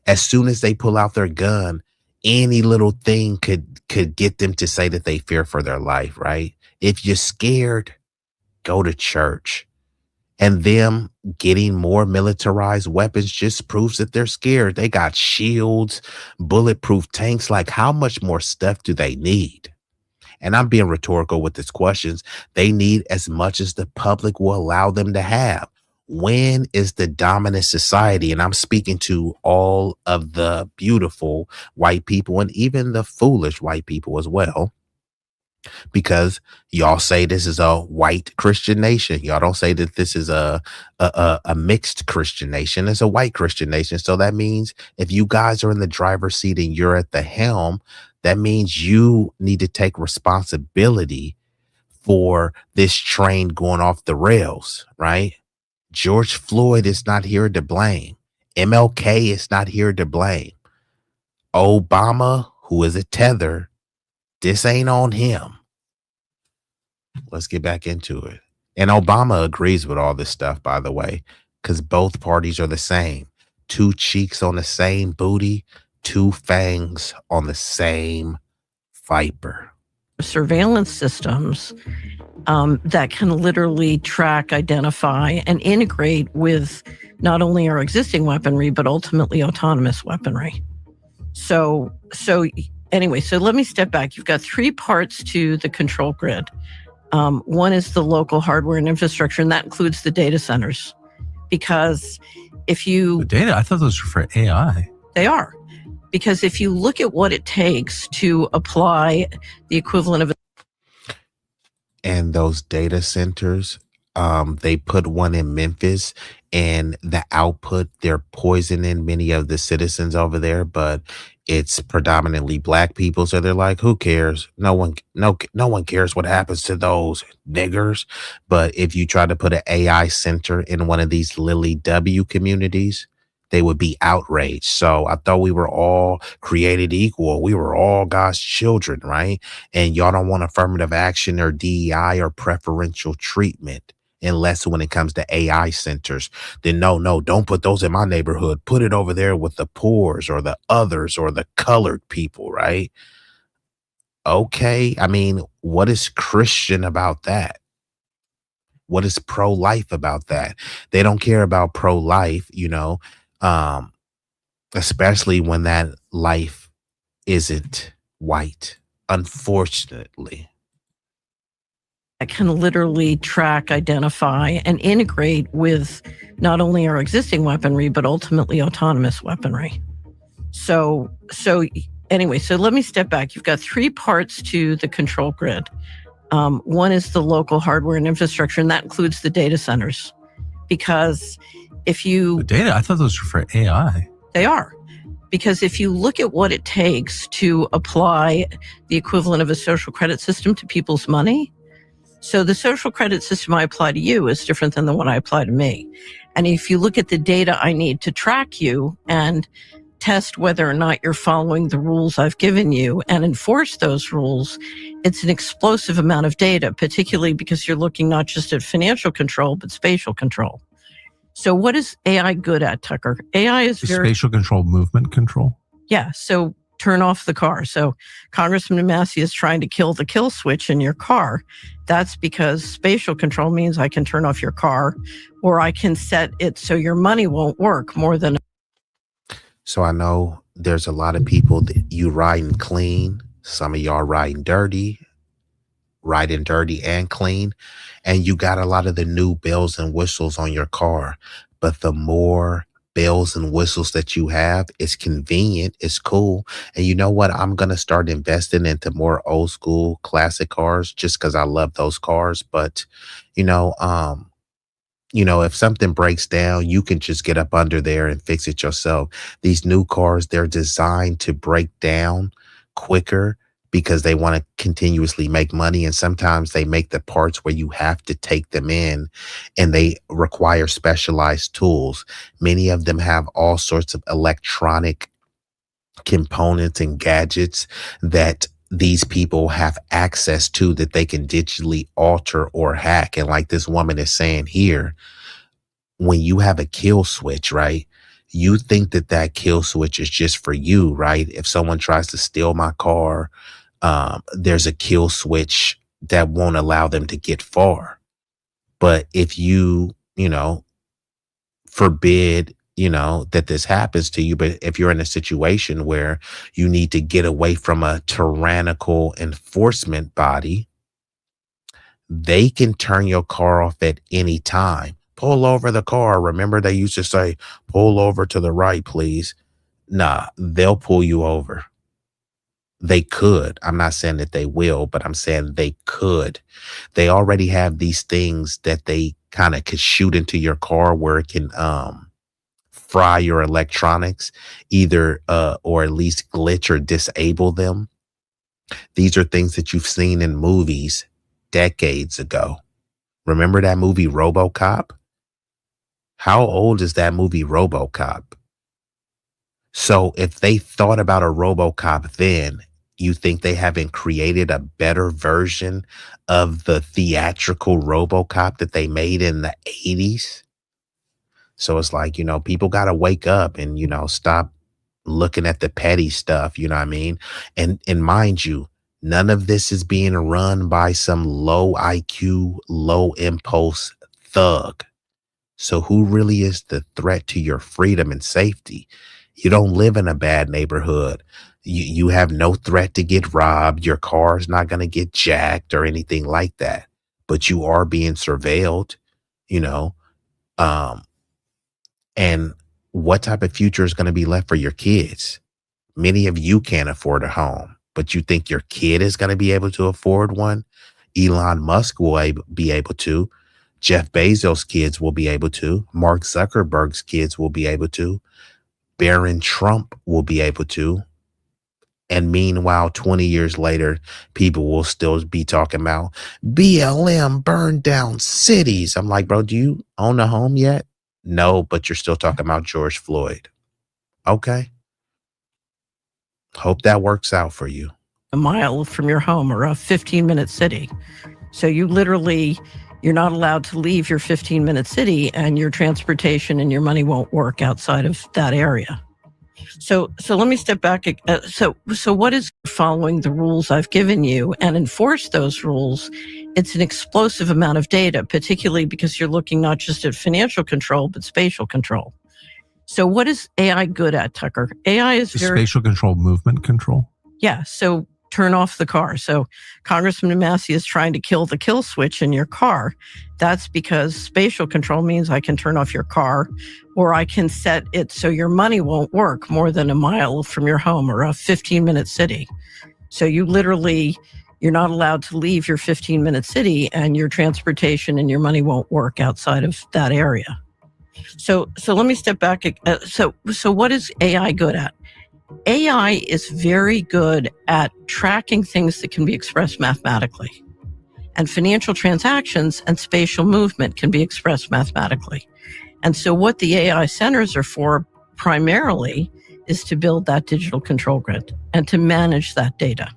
As soon as they pull out their gun, any little thing could get them to say that they fear for their life, right? If you're scared, go to church. And them getting more militarized weapons just proves that they're scared. They got shields, bulletproof tanks. Like, how much more stuff do they need? And I'm being rhetorical with these questions. They need as much as the public will allow them to have. When is the dominant society, and I'm speaking to all of the beautiful white people and even the foolish white people as well, because y'all say this is a white Christian nation. Y'all don't say that this is a mixed Christian nation. It's a white Christian nation. So that means if you guys are in the driver's seat and you're at the helm, that means you need to take responsibility for this train going off the rails, right? George Floyd is not here to blame. MLK is not here to blame. Obama, who is a tether, this ain't on him. Let's get back into it. And Obama agrees with all this stuff, by the way, because both parties are the same. Two cheeks on the same booty, two fangs on the same viper. Surveillance systems that can literally track, identify, and integrate with not only our existing weaponry, but ultimately autonomous weaponry. So anyway, so let me step back. You've got three parts to the control grid. One is the local hardware and infrastructure, and that includes the data centers. Because if you... The data? I thought those were for AI. They are. Because if you look at what it takes to apply the equivalent of... And those data centers, they put one in Memphis, and the output, they're poisoning many of the citizens over there, but it's predominantly black people. So they're like, who cares? No one cares what happens to those niggers. But if you try to put an AI center in one of these Lily W communities, they would be outraged. So I thought we were all created equal. We were all God's children, right? And y'all don't want affirmative action or DEI or preferential treatment. Unless when it comes to AI centers, then no, don't put those in my neighborhood. Put it over there with the poors or the others or the colored people, right? Okay. I mean, what is Christian about that? What is pro-life about that? They don't care about pro-life, especially when that life isn't white, unfortunately. That can literally track, identify, and integrate with not only our existing weaponry, but ultimately autonomous weaponry. So anyway, so let me step back. You've got three parts to the control grid. One is the local hardware and infrastructure, and that includes the data centers. Because if you... The data? I thought those were for AI. They are. Because if you look at what it takes to apply the equivalent of a social credit system to people's money, so the social credit system I apply to you is different than the one I apply to me. And if you look at the data I need to track you and test whether or not you're following the rules I've given you and enforce those rules, it's an explosive amount of data, particularly because you're looking not just at financial control, but spatial control. So what is AI good at, Tucker? AI is spatial control, movement control. Yeah. So turn off the car. So Congressman Massey is trying to kill the kill switch in your car. That's because spatial control means I can turn off your car, or I can set it so your money won't work more than... So I know there's a lot of people that you riding clean. Some of y'all riding dirty and clean. And you got a lot of the new bells and whistles on your car. But the more bells and whistles that you have, it's convenient, it's cool. And you know what? I'm going to start investing into more old school classic cars just because I love those cars. But, if something breaks down, you can just get up under there and fix it yourself. These new cars, they're designed to break down quicker because they want to continuously make money. And sometimes they make the parts where you have to take them in, and they require specialized tools. Many of them have all sorts of electronic components and gadgets that these people have access to that they can digitally alter or hack. And like this woman is saying here, when you have a kill switch, right, you think that that kill switch is just for you, right? If someone tries to steal my car, there's a kill switch that won't allow them to get far. But if you know, forbid, that this happens to you, but if you're in a situation where you need to get away from a tyrannical enforcement body, they can turn your car off at any time. Pull over the car. Remember, they used to say, pull over to the right, please. Nah, they'll pull you over. They could. I'm not saying that they will, but I'm saying they could. They already have these things that they kind of could shoot into your car where it can fry your electronics, either or at least glitch or disable them. These are things that you've seen in movies decades ago. Remember that movie RoboCop? How old is that movie RoboCop? So if they thought about a RoboCop then, you think they haven't created a better version of the theatrical RoboCop that they made in the 80s? So it's like, people got to wake up and, stop looking at the petty stuff, you know what I mean? And mind you, none of this is being run by some low IQ, low impulse thug. So who really is the threat to your freedom and safety? You don't live in a bad neighborhood. You have no threat to get robbed. Your car's not going to get jacked or anything like that. But you are being surveilled, you know. And what type of future is going to be left for your kids? Many of you can't afford a home, but you think your kid is going to be able to afford one? Elon Musk will be able to. Jeff Bezos' kids will be able to. Mark Zuckerberg's kids will be able to. Barron Trump will be able to. And meanwhile, 20 years later, people will still be talking about BLM burned down cities. I'm like, bro, do you own a home yet? No, but you're still talking about George Floyd. Okay. Hope that works out for you. A mile from your home or a 15-minute city. So you're not allowed to leave your 15-minute city, and your transportation and your money won't work outside of that area. So let me step back. So what is following the rules I've given you and enforce those rules? It's an explosive amount of data, particularly because you're looking not just at financial control, but spatial control. So what is AI good at, Tucker? AI is spatial control, movement control. Yeah. So turn off the car. So Congressman Massey is trying to kill the kill switch in your car. That's because spatial control means I can turn off your car, or I can set it so your money won't work more than a mile from your home or a 15-minute city. So you're not allowed to leave your 15-minute city, and your transportation and your money won't work outside of that area. So let me step back. So what is AI good at? AI is very good at tracking things that can be expressed mathematically. And financial transactions and spatial movement can be expressed mathematically. And so what the AI centers are for primarily is to build that digital control grid and to manage that data.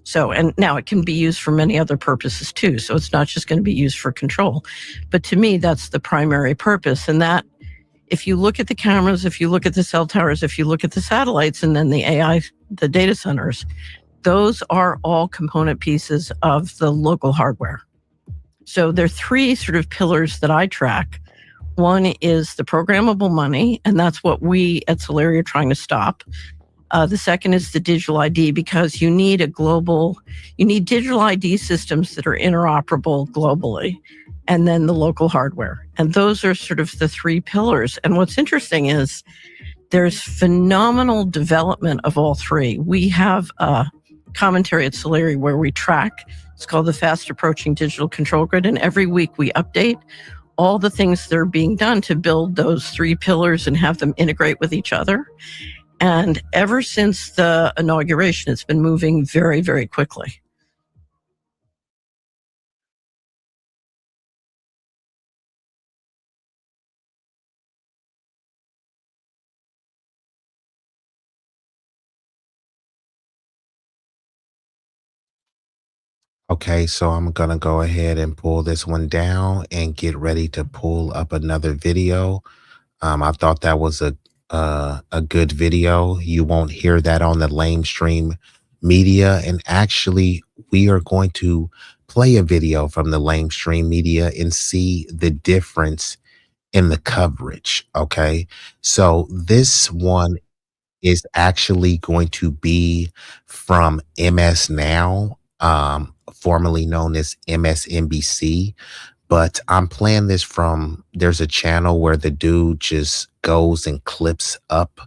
So, and now it can be used for many other purposes too. So it's not just going to be used for control. But to me, that's the primary purpose. And that, if you look at the cameras, if you look at the cell towers, if you look at the satellites, and then the AI, the data centers, those are all component pieces of the local hardware. So there are three sort of pillars that I track. One is the programmable money, and that's what we at Solari are trying to stop. The second is the digital ID, because you need digital ID systems that are interoperable globally, and then the local hardware. And those are sort of the three pillars. And what's interesting is there's phenomenal development of all three. We have a commentary at Solari where we track, it's called the Fast Approaching Digital Control Grid. And every week we update all the things that are being done to build those three pillars and have them integrate with each other. And ever since the inauguration, it's been moving very, very quickly. Okay, so I'm going to go ahead and pull this one down and get ready to pull up another video. I thought that was a a good video. You won't hear that on the lamestream media. And actually, we are going to play a video from the lamestream media and see the difference in the coverage. Okay. So this one is actually going to be from MS Now, formerly known as MSNBC. But I'm playing this from, there's a channel where the dude just goes and clips up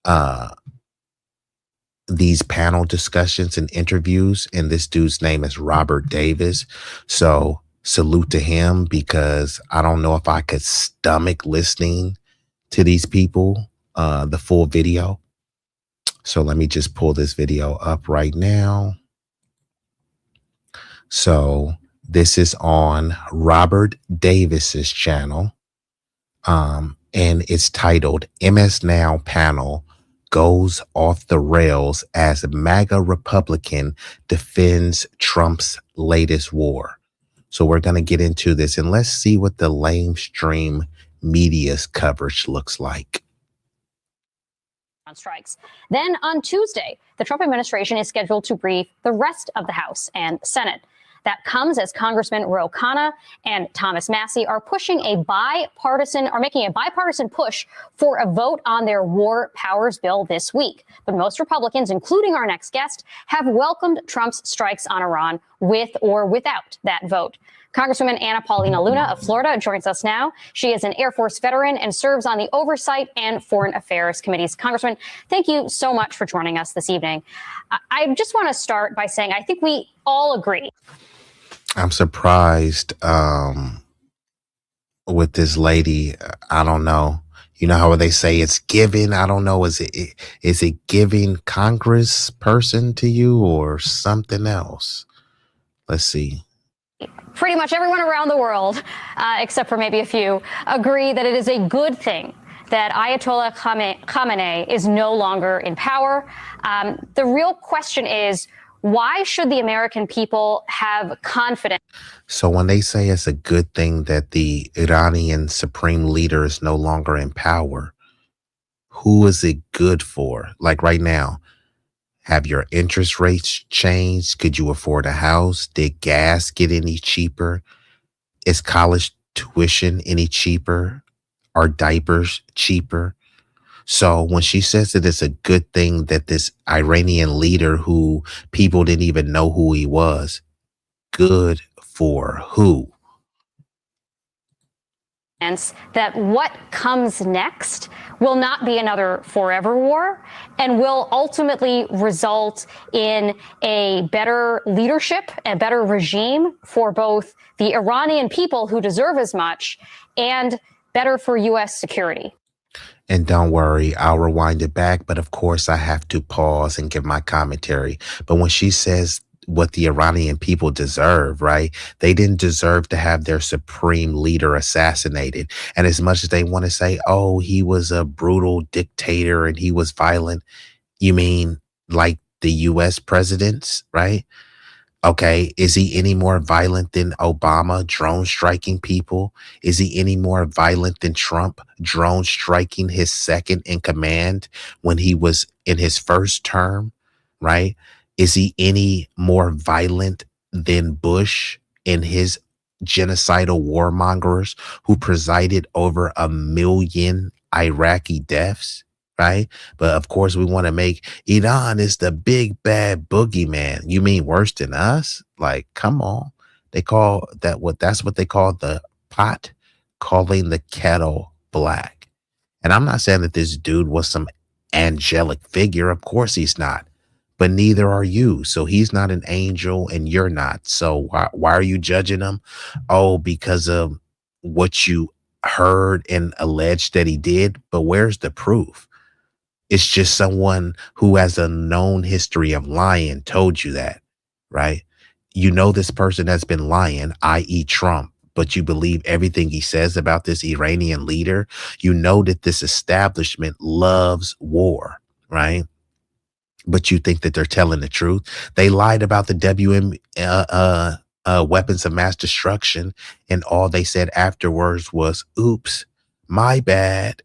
uh, these panel discussions and interviews. And this dude's name is Robert Davis. So salute to him, because I don't know if I could stomach listening to these people, the full video. So let me just pull this video up right now. So this is on Robert Davis's channel. And it's titled MS Now Panel Goes Off the Rails as MAGA Republican Defends Trump's Latest War. So we're going to get into this, and let's see what the lamestream media's coverage looks like. On strikes. Then on Tuesday, the Trump administration is scheduled to brief the rest of the House and Senate. That comes as Congressman Ro Khanna and Thomas Massie are making a bipartisan push for a vote on their war powers bill this week. But most Republicans, including our next guest, have welcomed Trump's strikes on Iran with or without that vote. Congresswoman Anna Paulina Luna of Florida joins us now. She is an Air Force veteran and serves on the Oversight and Foreign Affairs Committees. Congressman, thank you so much for joining us this evening. I just want to start by saying I think we all agree. I'm surprised with this lady. I don't know. You know how they say it's giving? I don't know. Is it giving Congress person to you or something else? Let's see. Pretty much everyone around the world, except for maybe a few, agree that it is a good thing that Ayatollah Khamenei is no longer in power. The real question is, why should the American people have confidence? So when they say it's a good thing that the Iranian supreme leader is no longer in power, who is it good for? Like right now, have your interest rates changed? Could you afford a house? Did gas get any cheaper? Is college tuition any cheaper? Are diapers cheaper? So when she says that it's a good thing that this Iranian leader, who people didn't even know who he was, good for who? That what comes next will not be another forever war and will ultimately result in a better leadership, a better regime for both the Iranian people who deserve as much and better for U.S. security. And don't worry, I'll rewind it back. But of course, I have to pause and give my commentary. But when she says what the Iranian people deserve, right? They didn't deserve to have their supreme leader assassinated. And as much as they want to say, oh, he was a brutal dictator and he was violent, you mean like the U.S. presidents, right? Okay, is he any more violent than Obama drone striking people? Is he any more violent than Trump drone striking his second in command when he was in his first term, right? Is he any more violent than Bush and his genocidal warmongers who presided over 1 million Iraqi deaths? Right. But of course, we want to make Iran is the big bad boogeyman. You mean worse than us? Like, come on. That's what they call the pot calling the kettle black. And I'm not saying that this dude was some angelic figure. Of course he's not. But neither are you. So he's not an angel and you're not. So why are you judging him? Oh, because of what you heard and alleged that he did. But where's the proof? It's just someone who has a known history of lying told you that, right? You know this person has been lying, i.e. Trump, but you believe everything he says about this Iranian leader. You know that this establishment loves war, right? But you think that they're telling the truth. They lied about the weapons of mass destruction, and all they said afterwards was, oops, my bad.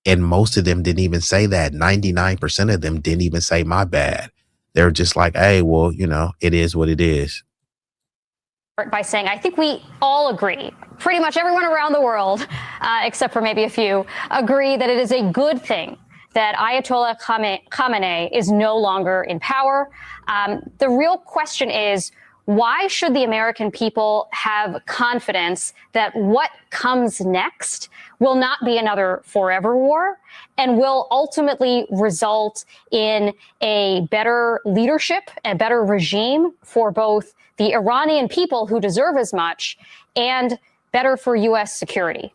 And most of them didn't even say that. 99% of them didn't even say my bad. They're just like, hey, well, you know, it is what it is. By saying, I think we all agree, pretty much everyone around the world, except for maybe a few, agree that it is a good thing that Ayatollah Khamenei is no longer in power. The real question is, why should the American people have confidence that what comes next will not be another forever war and will ultimately result in a better leadership, a better regime for both the Iranian people who deserve as much and better for U.S. security?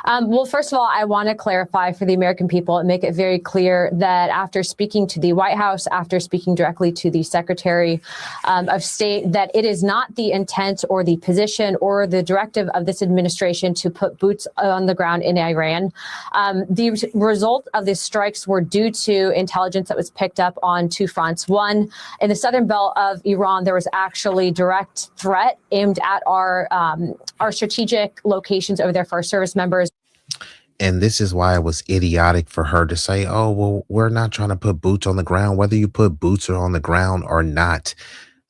Well, first of all, I want to clarify for the American people and make it very clear that after speaking to the White House, after speaking directly to the Secretary of State, that it is not the intent or the position or the directive of this administration to put boots on the ground in Iran. The result of these strikes were due to intelligence that was picked up on two fronts. One, in the southern belt of Iran, there was actually direct threat aimed at our strategic locations over there for our service members. And this is why it was idiotic for her to say, oh, well, we're not trying to put boots on the ground. Whether you put boots on the ground or not,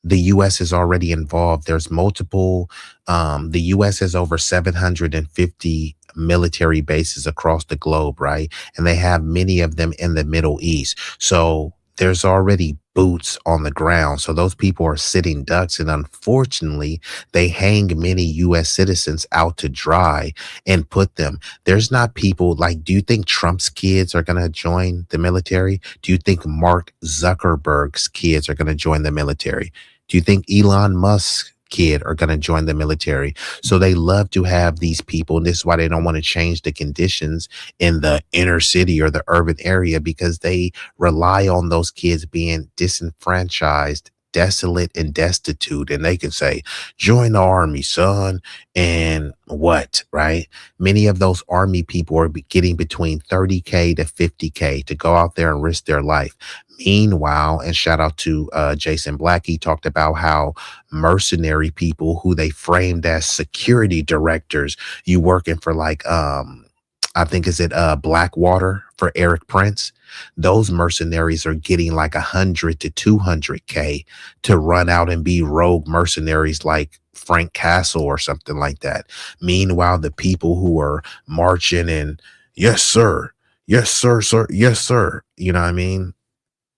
the U.S. is already involved. There's multiple, the U.S. has over 750 military bases across the globe, right? And they have many of them in the Middle East. So there's already boots on the ground. So those people are sitting ducks. And unfortunately, they hang many U.S. citizens out to dry and put them. There's not people like, do you think Trump's kids are going to join the military? Do you think Mark Zuckerberg's kids are going to join the military? Do you think Elon Musk's kid are going to join the military? So they love to have these people. And this is why they don't want to change the conditions in the inner city or the urban area, because they rely on those kids being disenfranchised, desolate, and destitute. And they can say, join the army, son. And what, right? Many of those army people are getting between 30K to 50K to go out there and risk their life. Meanwhile, and shout out to Jason Black, he talked about how mercenary people who they framed as security directors, you working for like, I think is it Blackwater for Eric Prince? Those mercenaries are getting like 100 to 200K to run out and be rogue mercenaries like Frank Castle or something like that. Meanwhile, the people who are marching and yes, sir, yes, sir, sir, yes, sir. You know what I mean?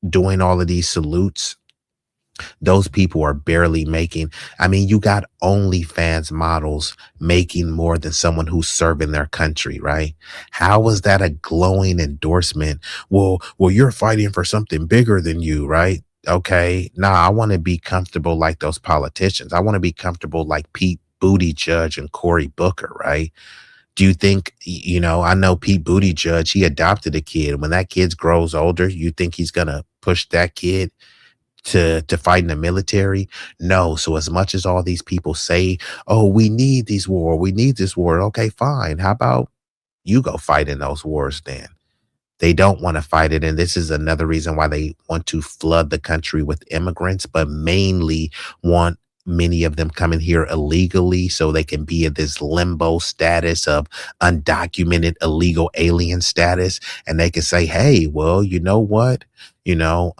Doing all of these salutes, those people are barely making. I mean, you got OnlyFans models making more than someone who's serving their country, right? How was that a glowing endorsement? Well, you're fighting for something bigger than you, right? Okay. Nah, I want to be comfortable like those politicians. I want to be comfortable like Pete Buttigieg and Cory Booker, right? Do you think, you know, I know Pete Buttigieg, he adopted a kid. When that kid grows older, you think he's going to push that kid to fight in the military? No. So as much as all these people say, oh, we need this war. Okay, fine. How about you go fight in those wars then? They don't want to fight it. And this is another reason why they want to flood the country with immigrants, but mainly want many of them coming here illegally so they can be in this limbo status of undocumented illegal alien status. And they can say, hey, well, you know what? You know,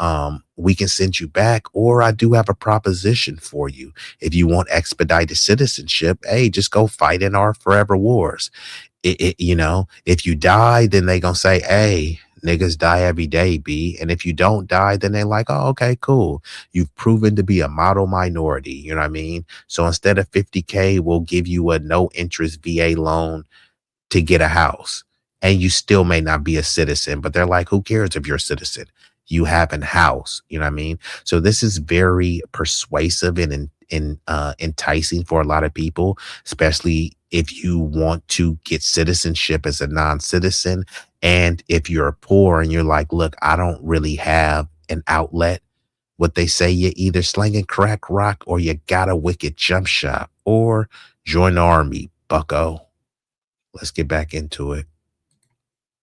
we can send you back, or I do have a proposition for you. If you want expedited citizenship, hey, just go fight in our forever wars. You know, if you die, then they gonna say, hey, niggas die every day, B. And if you don't die, then they're like, oh, okay, cool. You've proven to be a model minority. You know what I mean? So instead of 50K, we'll give you a no interest VA loan to get a house. And you still may not be a citizen, but they're like, who cares if you're a citizen? You have a house. You know what I mean? So this is very persuasive and enticing for a lot of people, especially if you want to get citizenship as a non-citizen. And if you're poor and you're like, look, I don't really have an outlet. What they say, you either slinging crack rock or you got a wicked jump shot, or join the army, bucko. Let's get back into it.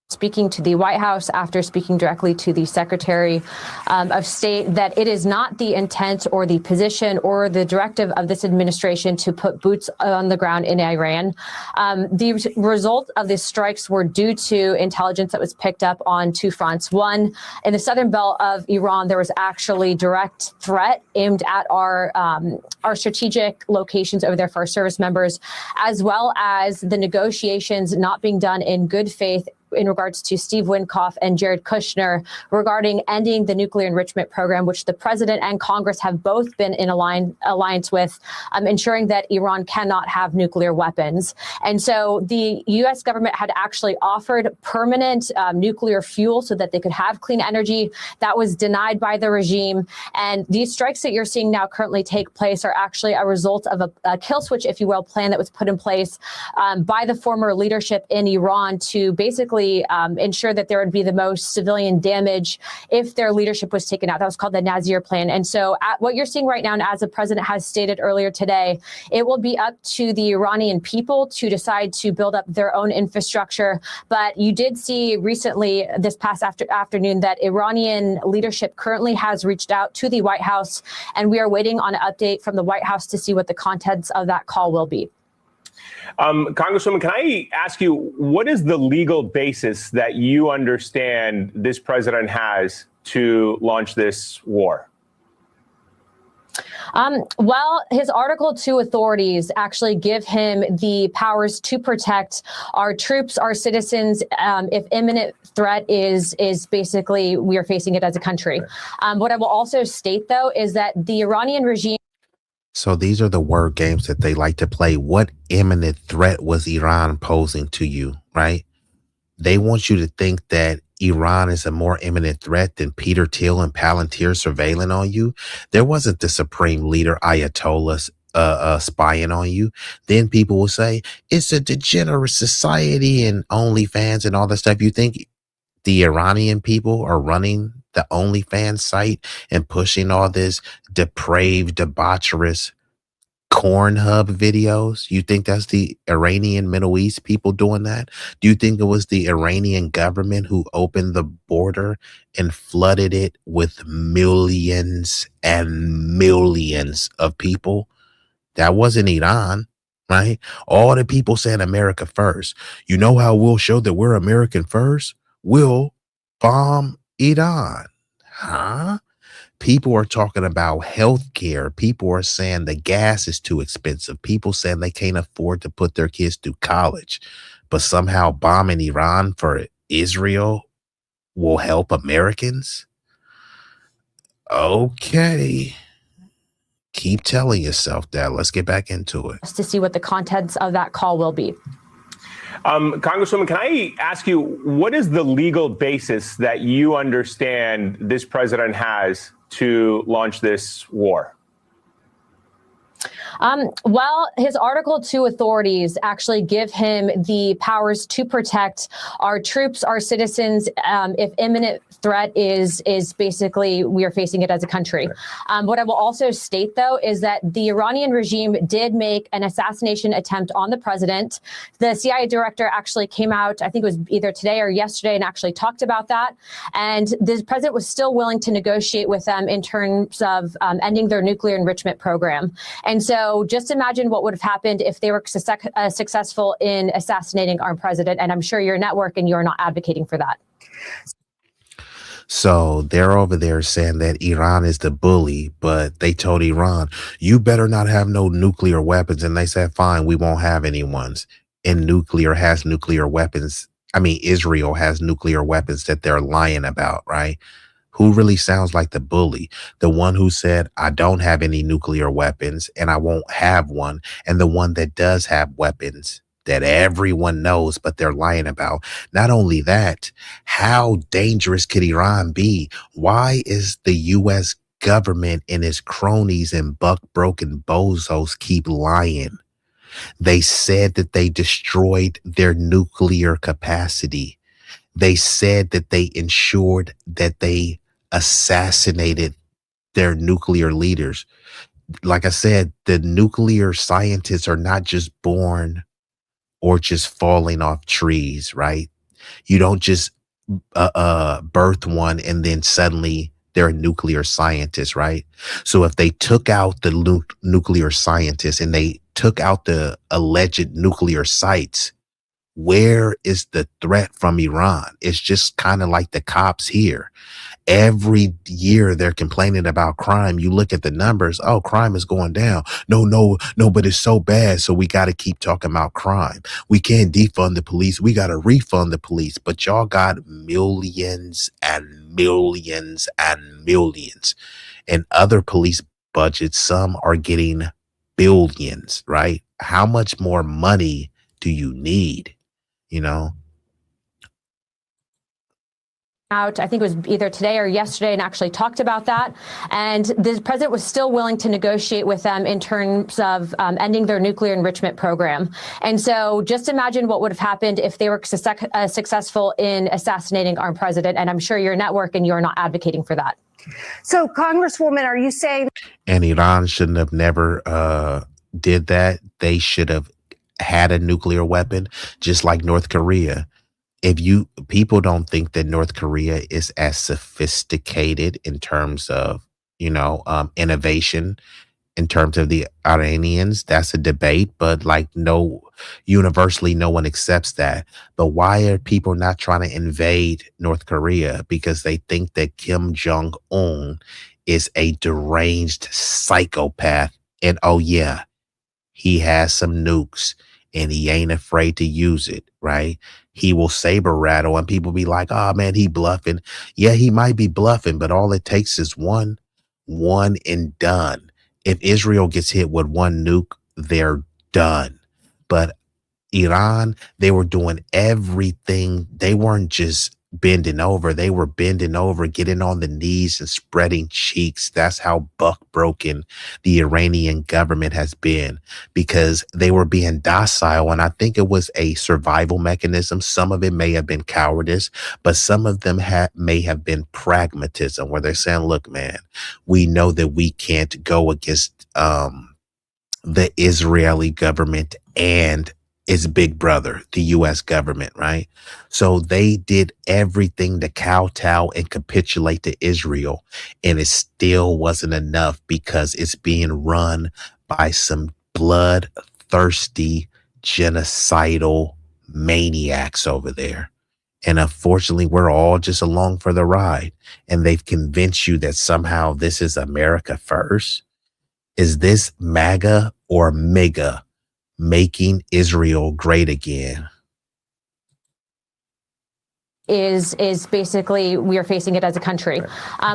speaking to the White House, after speaking directly to the Secretary of State, that it is not the intent or the position or the directive of this administration to put boots on the ground in Iran. The result of the strikes were due to intelligence that was picked up on two fronts. One, in the southern belt of Iran, there was actually direct threat aimed at our strategic locations over there for our service members, as well as the negotiations not being done in good faith in regards to Steve Witkoff and Jared Kushner regarding ending the nuclear enrichment program, which the president and Congress have both been in alliance with, ensuring that Iran cannot have nuclear weapons. And so the U.S. government had actually offered permanent nuclear fuel so that they could have clean energy. That was denied by the regime. And these strikes that you're seeing now currently take place are actually a result of a kill switch, if you will, plan that was put in place by the former leadership in Iran to basically ensure that there would be the most civilian damage if their leadership was taken out. That was called the Nazir Plan. And so what you're seeing right now, and as the president has stated earlier today, it will be up to the Iranian people to decide to build up their own infrastructure. But you did see recently, this past afternoon, that Iranian leadership currently has reached out to the White House, and we are waiting on an update from the White House to see what the contents of that call will be. Congresswoman, can I ask you, what is the legal basis that you understand this president has to launch this war? Well, his Article 2 authorities actually give him the powers to protect our troops, our citizens, if imminent threat is basically we are facing it as a country. What I will also state, though, is that the Iranian regime. So these are the word games that they like to play. What imminent threat was Iran posing to you, right? They want you to think that Iran is a more imminent threat than Peter Thiel and Palantir surveilling on you. There wasn't the supreme leader Ayatollah spying on you. Then people will say it's a degenerate society and OnlyFans and all that stuff. You think the Iranian people are running the OnlyFans site and pushing all this depraved, debaucherous Cornhub videos? You think that's the Iranian Middle East people doing that? Do you think it was the Iranian government who opened the border and flooded it with millions and millions of people? That wasn't Iran, right? All the people saying America first. You know how we'll show that we're American first? We'll bomb Iran. Huh? People are talking about health care. People are saying the gas is too expensive. People saying they can't afford to put their kids through college. But somehow bombing Iran for Israel will help Americans? Okay. Keep telling yourself that. Let's get back into it. To see what the contents of that call will be. Congresswoman, can I ask you, what is the legal basis that you understand this president has to launch this war? Well, his Article 2 authorities actually give him the powers to protect our troops, our citizens, if imminent threat is basically we are facing it as a country. What I will also state, though, is that the Iranian regime did make an assassination attempt on the president. The CIA director actually came out, I think it was either today or yesterday, and actually talked about that. And the president was still willing to negotiate with them in terms of ending their nuclear enrichment program. And so just imagine what would have happened if they were successful in assassinating our president. And I'm sure your network and you're not advocating for that. So they're over there saying that Iran is the bully, but they told Iran, you better not have no nuclear weapons. And they said, fine, we won't have any ones. And nuclear has nuclear weapons. I mean, Israel has nuclear weapons that they're lying about, right? Who really sounds like the bully? The one who said, I don't have any nuclear weapons and I won't have one. And the one that does have weapons that everyone knows, but they're lying about. Not only that, how dangerous could Iran be? Why is the U.S. government and its cronies and buck-broken bozos keep lying? They said that they destroyed their nuclear capacity. They said that they ensured that they assassinated their nuclear leaders. Like I said, the nuclear scientists are not just born or just falling off trees, right? You don't just birth one and then suddenly they're a nuclear scientist, right? So if they took out the nuclear scientists and they took out the alleged nuclear sites, where is the threat from Iran? It's just kind of like the cops here. Every year they're complaining about crime. You look at the numbers. Oh, crime is going down. No, but it's so bad. So we got to keep talking about crime. We can't defund the police. We got to refund the police. But y'all got millions and millions and millions. And other police budgets, some are getting billions, right? How much more money do you need? You know? Out, I think it was either today or yesterday, and actually talked about that. And the president was still willing to negotiate with them in terms of ending their nuclear enrichment program. And so just imagine what would have happened if they were successful in assassinating our president. And I'm sure your network and you're not advocating for that. So, Congresswoman, are you saying? And Iran shouldn't have never did that. They should have had a nuclear weapon, just like North Korea. People don't think that North Korea is as sophisticated in terms of, innovation, in terms of the Iranians. That's a debate, but universally, no one accepts that. But why are people not trying to invade North Korea? Because they think that Kim Jong-un is a deranged psychopath. And oh yeah, he has some nukes and he ain't afraid to use it, right? He will saber rattle and people be like, oh man, he bluffing. Yeah, he might be bluffing, but all it takes is one and done. If Israel gets hit with one nuke, they're done. But Iran, they were doing everything. They weren't just bending over. They were bending over, getting on the knees and spreading cheeks. That's how buck broken the Iranian government has been, because they were being docile. And I think it was a survival mechanism. Some of it may have been cowardice, but some of them may have been pragmatism, where they're saying, look, man, we know that we can't go against the Israeli government and its big brother, the U.S. government, right? So they did everything to kowtow and capitulate to Israel, and it still wasn't enough because it's being run by some bloodthirsty, genocidal maniacs over there. And unfortunately, we're all just along for the ride. And they've convinced you that somehow this is America first. Is this MAGA or MEGA? Making Israel great again? Is basically we are facing it as a country.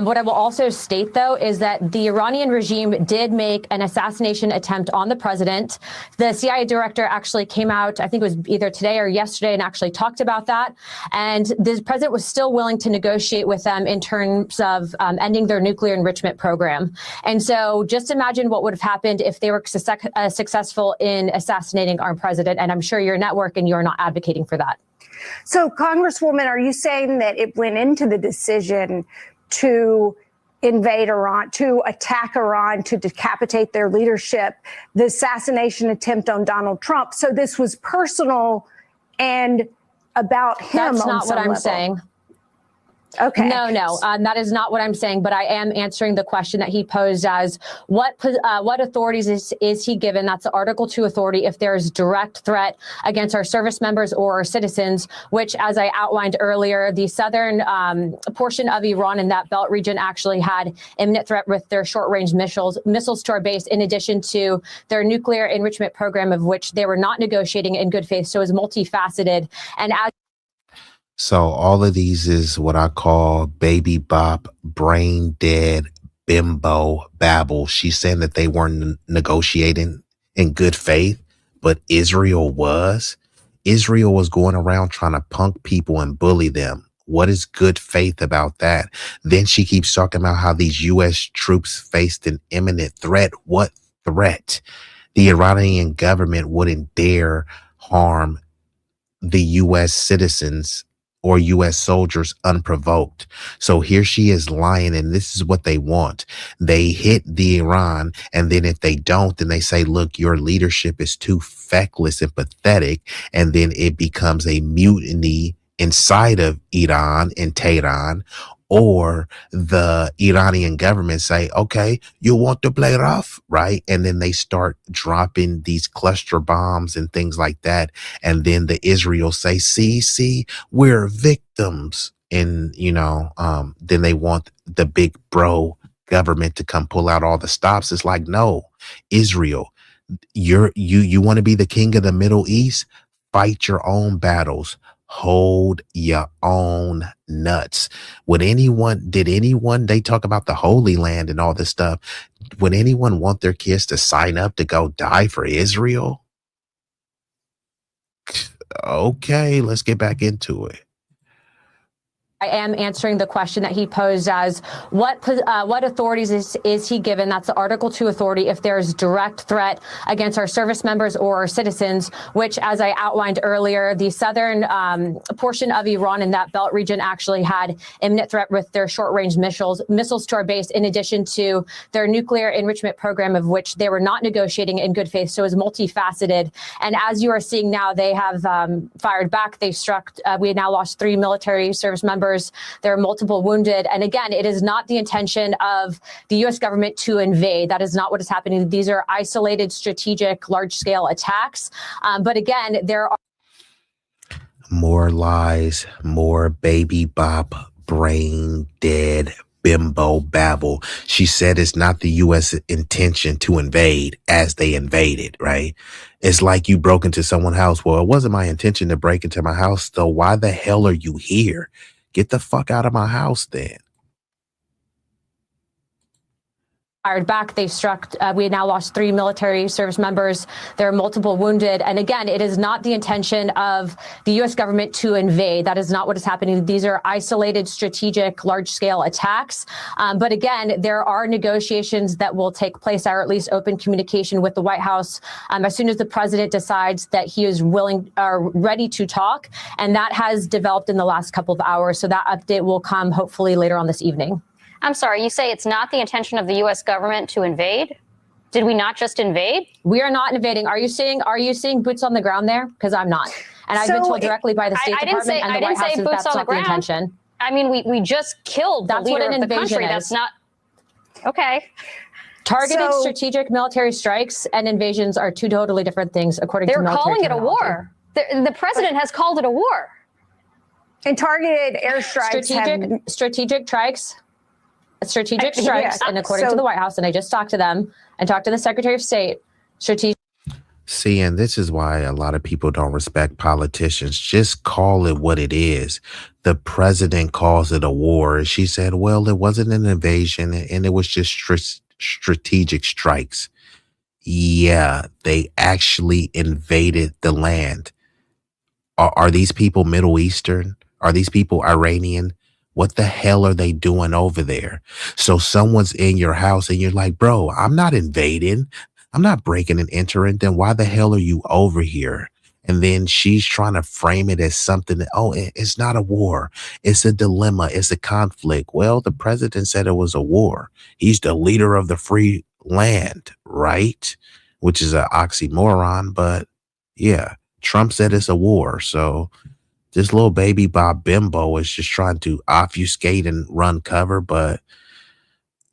What I will also state, though, is that the Iranian regime did make an assassination attempt on the president. The CIA director actually came out, I think it was either today or yesterday, and actually talked about that. And the president was still willing to negotiate with them in terms of ending their nuclear enrichment program. And so just imagine what would have happened if they were successful in assassinating our president. And I'm sure your network and you're not advocating for that. So, Congresswoman, are you saying that it went into the decision to invade Iran, to attack Iran, to decapitate their leadership, the assassination attempt on Donald Trump? So this was personal and about him. That's not what I'm saying. Okay. No, that is not what I'm saying. But I am answering the question that he posed as what authorities is he given? That's the Article 2 authority if there is direct threat against our service members or our citizens, which, as I outlined earlier, the southern portion of Iran in that belt region actually had imminent threat with their short-range missiles to our base, in addition to their nuclear enrichment program, of which they were not negotiating in good faith. So it's multifaceted. And as So all of these is what I call baby bop, brain dead, bimbo babble. She's saying that they weren't negotiating in good faith, but Israel was. Israel was going around trying to punk people and bully them. What is good faith about that? Then she keeps talking about how these U.S. troops faced an imminent threat. What threat? The Iranian government wouldn't dare harm the U.S. citizens or U.S. soldiers unprovoked. So here she is lying, and this is what they want. They hit the Iran, and then if they don't, then they say, look, your leadership is too feckless and pathetic, and then it becomes a mutiny inside of Iran and Tehran, or the Iranian government say, okay, you want to play rough, right? And then they start dropping these cluster bombs and things like that. And then the Israel say, see, we're victims. And, then they want the big bro government to come pull out all the stops. It's like, no, Israel, you want to be the king of the Middle East? Fight your own battles. Hold your own nuts. They talk about the Holy Land and all this stuff. Would anyone want their kids to sign up to go die for Israel? Okay, let's get back into it. I am answering the question that he posed as what authorities is he given? That's the Article 2 authority if there's direct threat against our service members or our citizens, which, as I outlined earlier, the southern portion of Iran in that belt region actually had imminent threat with their short-range missiles to our base, in addition to their nuclear enrichment program, of which they were not negotiating in good faith. So it was multifaceted. And as you are seeing now, they have fired back. They struck. We have now lost 3 military service members. There are multiple wounded. And again, it is not the intention of the U.S. government to invade. That is not what is happening. These are isolated, strategic, large-scale attacks. But again, there are more lies, more baby bop, brain dead, bimbo babble. She said it's not the U.S. intention to invade as they invaded, right? It's like you broke into someone's house. Well, it wasn't my intention to break into my house, so why the hell are you here? Get the fuck out of my house then. Fired back. They struck. We have now lost 3 military service members. There are multiple wounded. And again, it is not the intention of the U.S. government to invade. That is not what is happening. These are isolated, strategic, large-scale attacks. But again, there are negotiations that will take place, or at least open communication with the White House as soon as the president decides that he is willing or ready to talk. And that has developed in the last couple of hours. So that update will come hopefully later on this evening. I'm sorry, you say it's not the intention of the U.S. government to invade? Did we not just invade? We are not invading. Are you seeing boots on the ground there? Because I'm not. And I've been told directly by the State Department and the White House that that's not the intention. I mean, we just killed the leader of the country. That's not... Okay. Targeted strategic military strikes and invasions are 2 totally different things, according to military They're calling it a terminology. war. The president has called it a war. And targeted airstrikes strategic strikes, and according to the White House, and I just talked to them and talked to the Secretary of State, strategic. See, and this is why a lot of people don't respect politicians. Just call it what it is. The president calls it a war. And she said, well, it wasn't an invasion and it was just strategic strikes. Yeah, they actually invaded the land. Are these people Middle Eastern? Are these people Iranian? What the hell are they doing over there? So someone's in your house and you're like, bro, I'm not invading. I'm not breaking and entering. Then why the hell are you over here? And then she's trying to frame it as something that, oh, it's not a war. It's a dilemma. It's a conflict. Well, the president said it was a war. He's the leader of the free land, right? Which is an oxymoron. But yeah, Trump said it's a war. So this little baby Bob Bimbo is just trying to obfuscate and run cover, but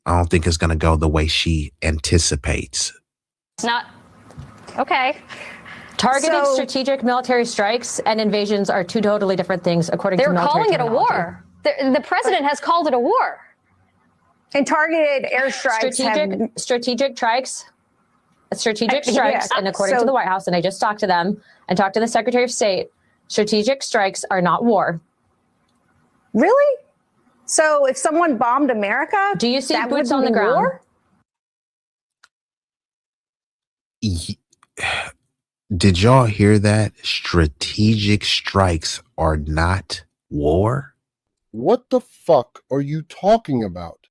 I don't think it's going to go the way she anticipates. It's not. Okay. Targeted strategic military strikes and invasions are 2 totally different things, according to military terminology. They're calling it a war. The president has called it a war. And targeted airstrikes. Strategic strikes, and according to the White House, and I just talked to them and talked to the Secretary of State, strategic strikes are not war. Really? So if someone bombed America, do you see boots on the ground? War? Did y'all hear that? Strategic strikes are not war? What the fuck are you talking about?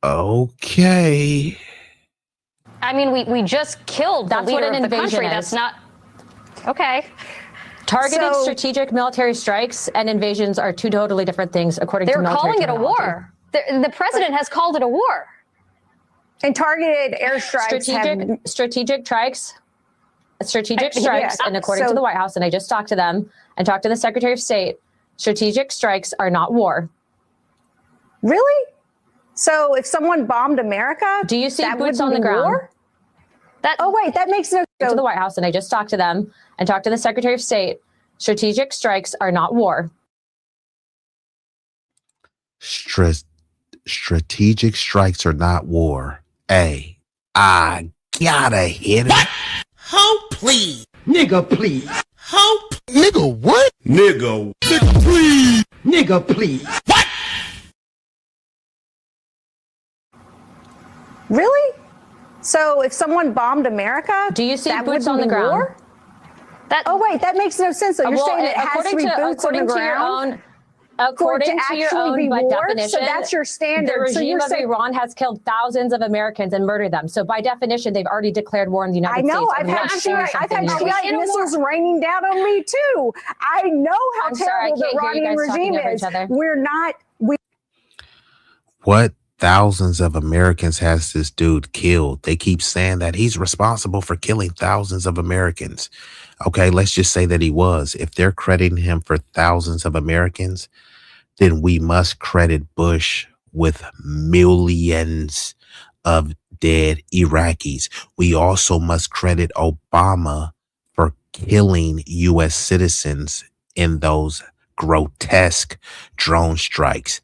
Okay. I mean, we just killed the leader of the country. That's not. Okay. Targeted strategic military strikes and invasions are 2 totally different things, according to military terminology. They're calling it a war. The president has called it a war. And targeted airstrikes. Strategic strategic strikes, and according to the White House, and I just talked to them and talked to the Secretary of State, strategic strikes are not war. Really? So if someone bombed America, do you see boots on the ground? War? Wait, that makes no sense. To the White House, and I just talked to them and talked to the Secretary of State, strategic strikes are not war. Strategic strikes are not war. Hey, I gotta hit it. Hope, please. Nigga, please. Hope. Nigga, what? Nigga. Nigga, please. Nigga, please. What? Really? So if someone bombed America, do you see boots on the ground? War? Wait, that makes no sense. So you're saying it has to be boots on the ground? According to your own by definition, so that's your standard. The regime of Iran has killed thousands of Americans and murdered them. So by definition, they've already declared war on the United States. I know. I've had GI missiles raining down on me too. I know how terrible the Iranian regime is. What thousands of Americans has this dude killed? They keep saying that he's responsible for killing thousands of Americans. Okay, let's just say that he was. If they're crediting him for thousands of Americans, then we must credit Bush with millions of dead Iraqis. We also must credit Obama for killing U.S. citizens in those grotesque drone strikes.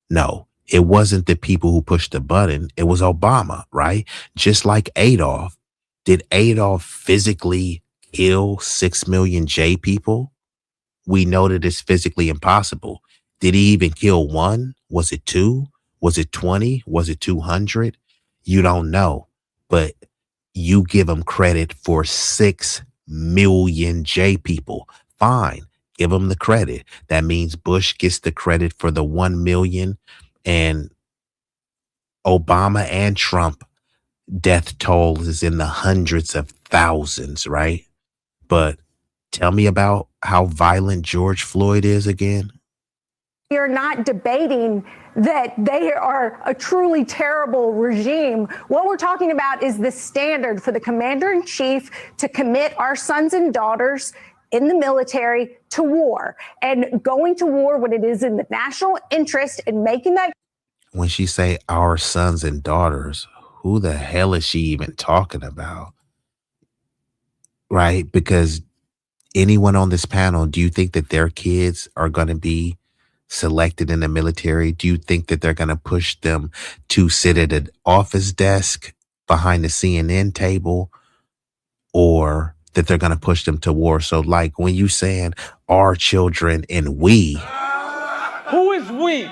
No, it wasn't the people who pushed the button. It was Obama, right? Just like Adolf. Did Adolf physically kill 6 million J people? We know that it's physically impossible. Did he even kill one? Was it 2? Was it 20? Was it 200? You don't know, but you give him credit for 6 million J people. Fine, give him the credit. That means Bush gets the credit for the 1 million, and Obama and Trump death toll is in the hundreds of thousands, right? But tell me about how violent George Floyd is again. You're not debating that they are a truly terrible regime. What we're talking about is the standard for the commander-in-chief to commit our sons and daughters in the military to war, and going to war when it is in the national interest and making that. When she say our sons and daughters, who the hell is she even talking about? Right? Because anyone on this panel, do you think that their kids are going to be selected in the military? Do you think that they're going to push them to sit at an office desk behind the CNN table, or that they're going to push them to war? So like when you saying our children and we. Who is we?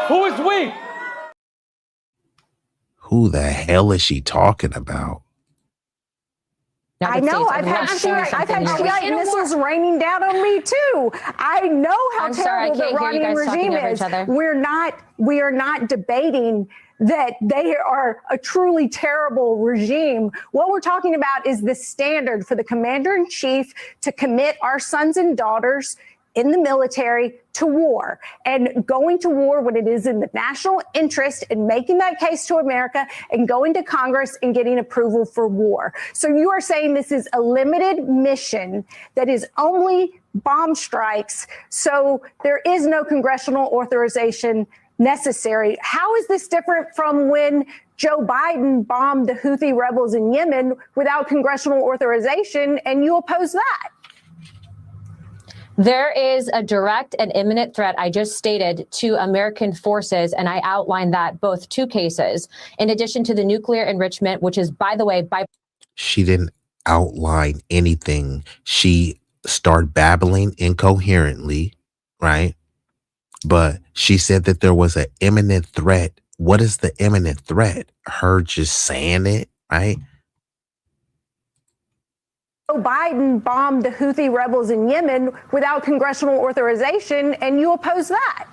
Who is we? Who the hell is she talking about? I know. I've had GI missiles raining down on me too. I know how terrible the Iranian regime is. We are not debating that they are a truly terrible regime. What we're talking about is the standard for the commander-in-chief to commit our sons and daughters in the military to war, and going to war when it is in the national interest and making that case to America and going to Congress and getting approval for war. So you are saying this is a limited mission that is only bomb strikes. So there is no congressional authorization necessary. How is this different from when Joe Biden bombed the Houthi rebels in Yemen without congressional authorization, and you oppose that? There is a direct and imminent threat, I just stated, to American forces, and I outlined that both 2 cases, in addition to the nuclear enrichment, which is, by the way, She didn't outline anything. She started babbling incoherently, right? But she said that there was an imminent threat. What is the imminent threat? Her just saying it, right? Joe Biden bombed the Houthi rebels in Yemen without congressional authorization, and you oppose that.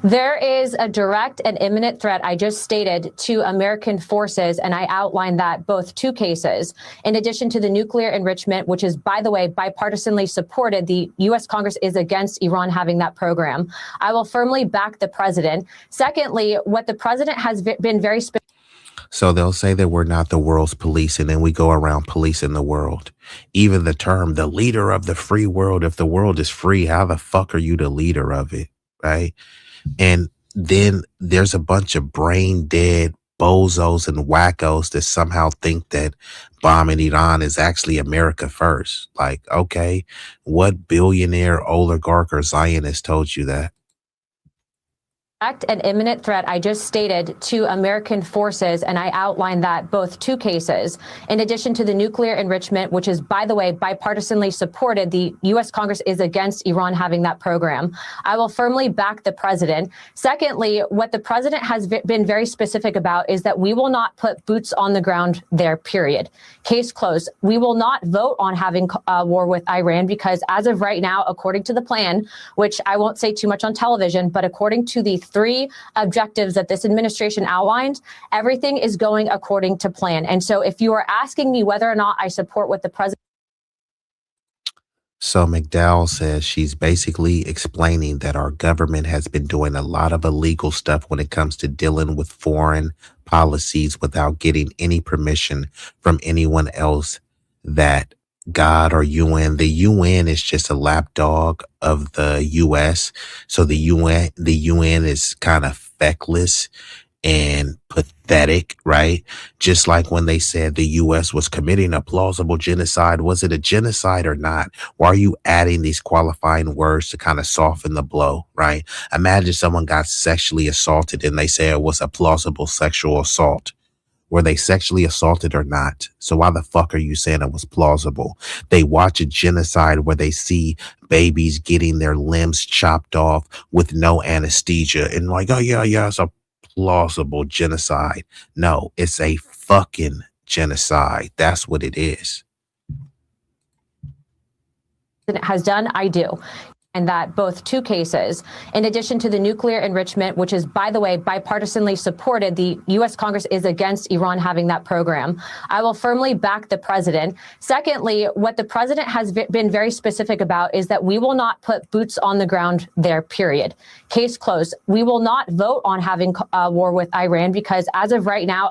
There is a direct and imminent threat, I just stated, to American forces, and I outlined that both 2 cases, in addition to the nuclear enrichment, which is, by the way, bipartisanly supported. The U.S. Congress is against Iran having that program. I will firmly back the president. Secondly, what the president has been very specific. So they'll say that we're not the world's police, and then we go around policing the world. Even the term, the leader of the free world, if the world is free, how the fuck are you the leader of it? Right. And then there's a bunch of brain dead bozos and wackos that somehow think that bombing Iran is actually America first. Like, okay, what billionaire oligarch or Zionist told you that? An imminent threat I just stated to American forces, and I outlined that both two cases, in addition to the nuclear enrichment, which is, by the way, bipartisanly supported. The U.S. Congress is against Iran having that program. I will firmly back the president. Secondly, what the president has been very specific about is that we will not put boots on the ground there, period. Case closed. We will not vote on having a war with Iran because as of right now, according to the plan, which I won't say too much on television, but according to the 3 objectives that this administration outlined, everything is going according to plan. And so if you are asking me whether or not I support what the president. So McDowell says she's basically explaining that our government has been doing a lot of illegal stuff when it comes to dealing with foreign policies without getting any permission from anyone else, that God or UN. The UN is just a lapdog of the US. So the UN is kind of feckless and pathetic, right? Just like when they said the US was committing a plausible genocide. Was it a genocide or not? Why are you adding these qualifying words to kind of soften the blow, right? Imagine someone got sexually assaulted and they say it was a plausible sexual assault. Were they sexually assaulted or not? So why the fuck are you saying it was plausible? They watch a genocide where they see babies getting their limbs chopped off with no anesthesia and like, oh yeah, it's a plausible genocide. No, it's a fucking genocide. That's what it is. Has done, I do. And that both two cases, in addition to the nuclear enrichment, which is, by the way, bipartisanly supported, the U.S. Congress is against Iran having that program. I will firmly back the president. Secondly, what the president has been very specific about is that we will not put boots on the ground there, period. Case closed. We will not vote on having a war with Iran because as of right now,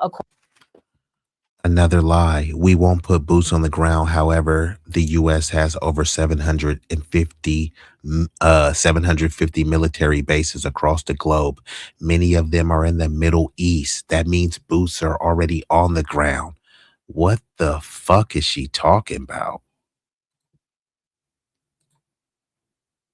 Another lie. We won't put boots on the ground. However, the U.S. has over 750 military bases across the globe. Many of them are in the Middle East. That means boots are already on the ground. What the fuck is she talking about?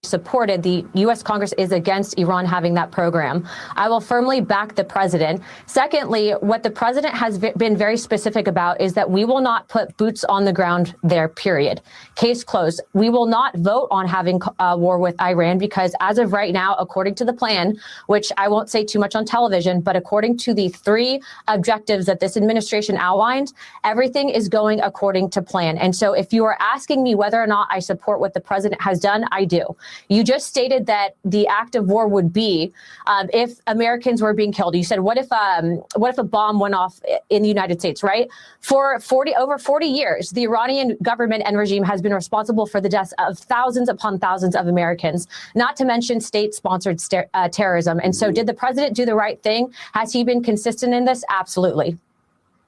supported, the U.S. Congress is against Iran having that program. I will firmly back the president. Secondly, what the president has been very specific about is that we will not put boots on the ground there, period. Case closed. We will not vote on having a war with Iran because as of right now, according to the plan, which I won't say too much on television, but according to the 3 objectives that this administration outlined, everything is going according to plan. And so if you are asking me whether or not I support what the president has done, I do. You just stated that the act of war would be if Americans were being killed. You said, what if a bomb went off in the United States, right? For over 40 years, the Iranian government and regime has been responsible for the deaths of thousands upon thousands of Americans, not to mention state-sponsored terrorism. And so did the president do the right thing? Has he been consistent in this? Absolutely.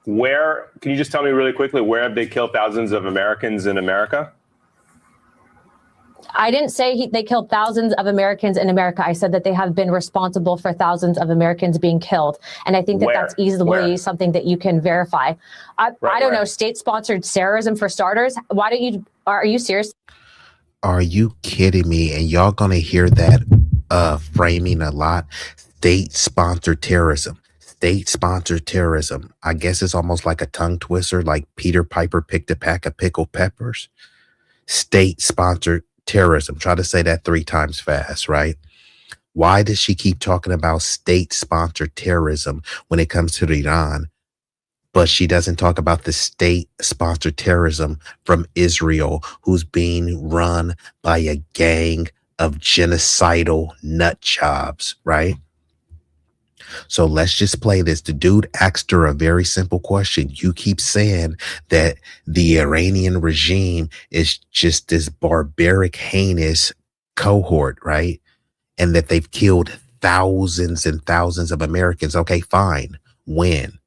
Where, can you just tell me really quickly, where have they killed thousands of Americans in America? I didn't say they killed thousands of Americans in America. I said that they have been responsible for thousands of Americans being killed. And I think that that's easily something that you can verify. I don't know, state-sponsored terrorism for starters. Are you serious? Are you kidding me? And y'all gonna hear that framing a lot. State-sponsored terrorism. State-sponsored terrorism. I guess it's almost like a tongue twister, like Peter Piper picked a pack of pickled peppers. State-sponsored terrorism. Try to say that 3 times fast, right? Why does she keep talking about state-sponsored terrorism when it comes to Iran, but she doesn't talk about the state-sponsored terrorism from Israel, who's being run by a gang of genocidal nut jobs, right? So let's just play this. The dude asked her a very simple question. You keep saying that the Iranian regime is just this barbaric, heinous cohort, right? And that they've killed thousands and thousands of Americans. Okay, fine. When?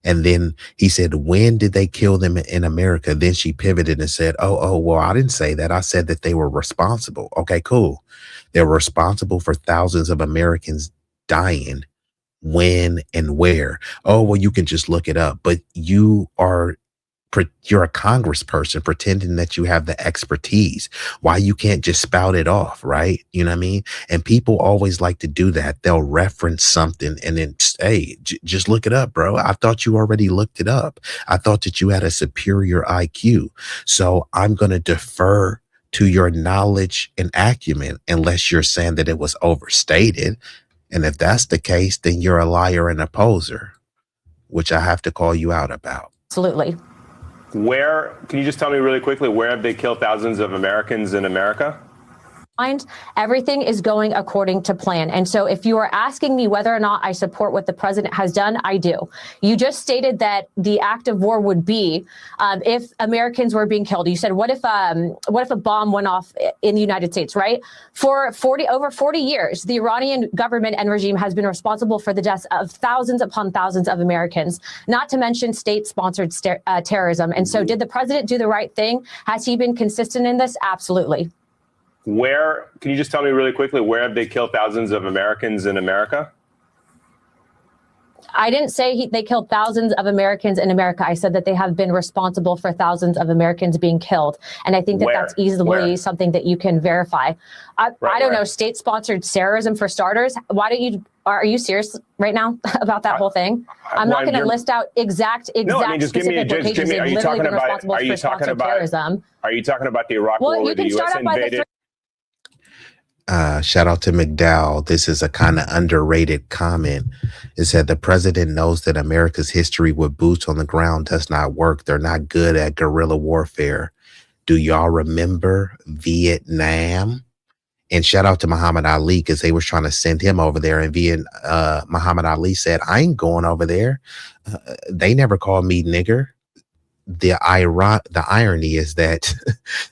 And then he said, when did they kill them in America? Then she pivoted and said, well, I didn't say that. I said that they were responsible. Okay, cool. They're responsible for thousands of Americans dying. When and where? Oh, well, you can just look it up. But you're a congressperson pretending that you have the expertise. Why you can't just spout it off, right? You know what I mean? And people always like to do that. They'll reference something and then, hey, just look it up, bro. I thought you already looked it up. I thought that you had a superior IQ. So I'm going to defer to your knowledge and acumen unless you're saying that it was overstated. And if that's the case, then you're a liar and a poser, which I have to call you out about. Absolutely. Where, can you just tell me really quickly, where have they killed thousands of Americans in America? Everything is going according to plan. And so if you are asking me whether or not I support what the president has done, I do. You just stated that the act of war would be if Americans were being killed. You said, what if a bomb went off in the United States, right? For over 40 years, the Iranian government and regime has been responsible for the deaths of thousands upon thousands of Americans, not to mention state-sponsored terrorism. And so did the president do the right thing? Has he been consistent in this? Absolutely. Where, can you just tell me really quickly, where have they killed thousands of Americans in America? I didn't say they killed thousands of Americans in America. I said that they have been responsible for thousands of Americans being killed. And I think that that's easily something that you can verify. I don't know, state-sponsored terrorism for starters. Are you serious right now about that whole thing? I'm not going to list out exact specific locations. They've literally been responsible for sponsored terrorism. Are you talking about the Iraq war where the U.S. invaded? Shout out to McDowell. This is a kind of underrated comment. It said the president knows that America's history with boots on the ground does not work. They're not good at guerrilla warfare. Do y'all remember Vietnam? And shout out to Muhammad Ali because they were trying to send him over there. And Muhammad Ali said, I ain't going over there. They never called me nigger. The irony is that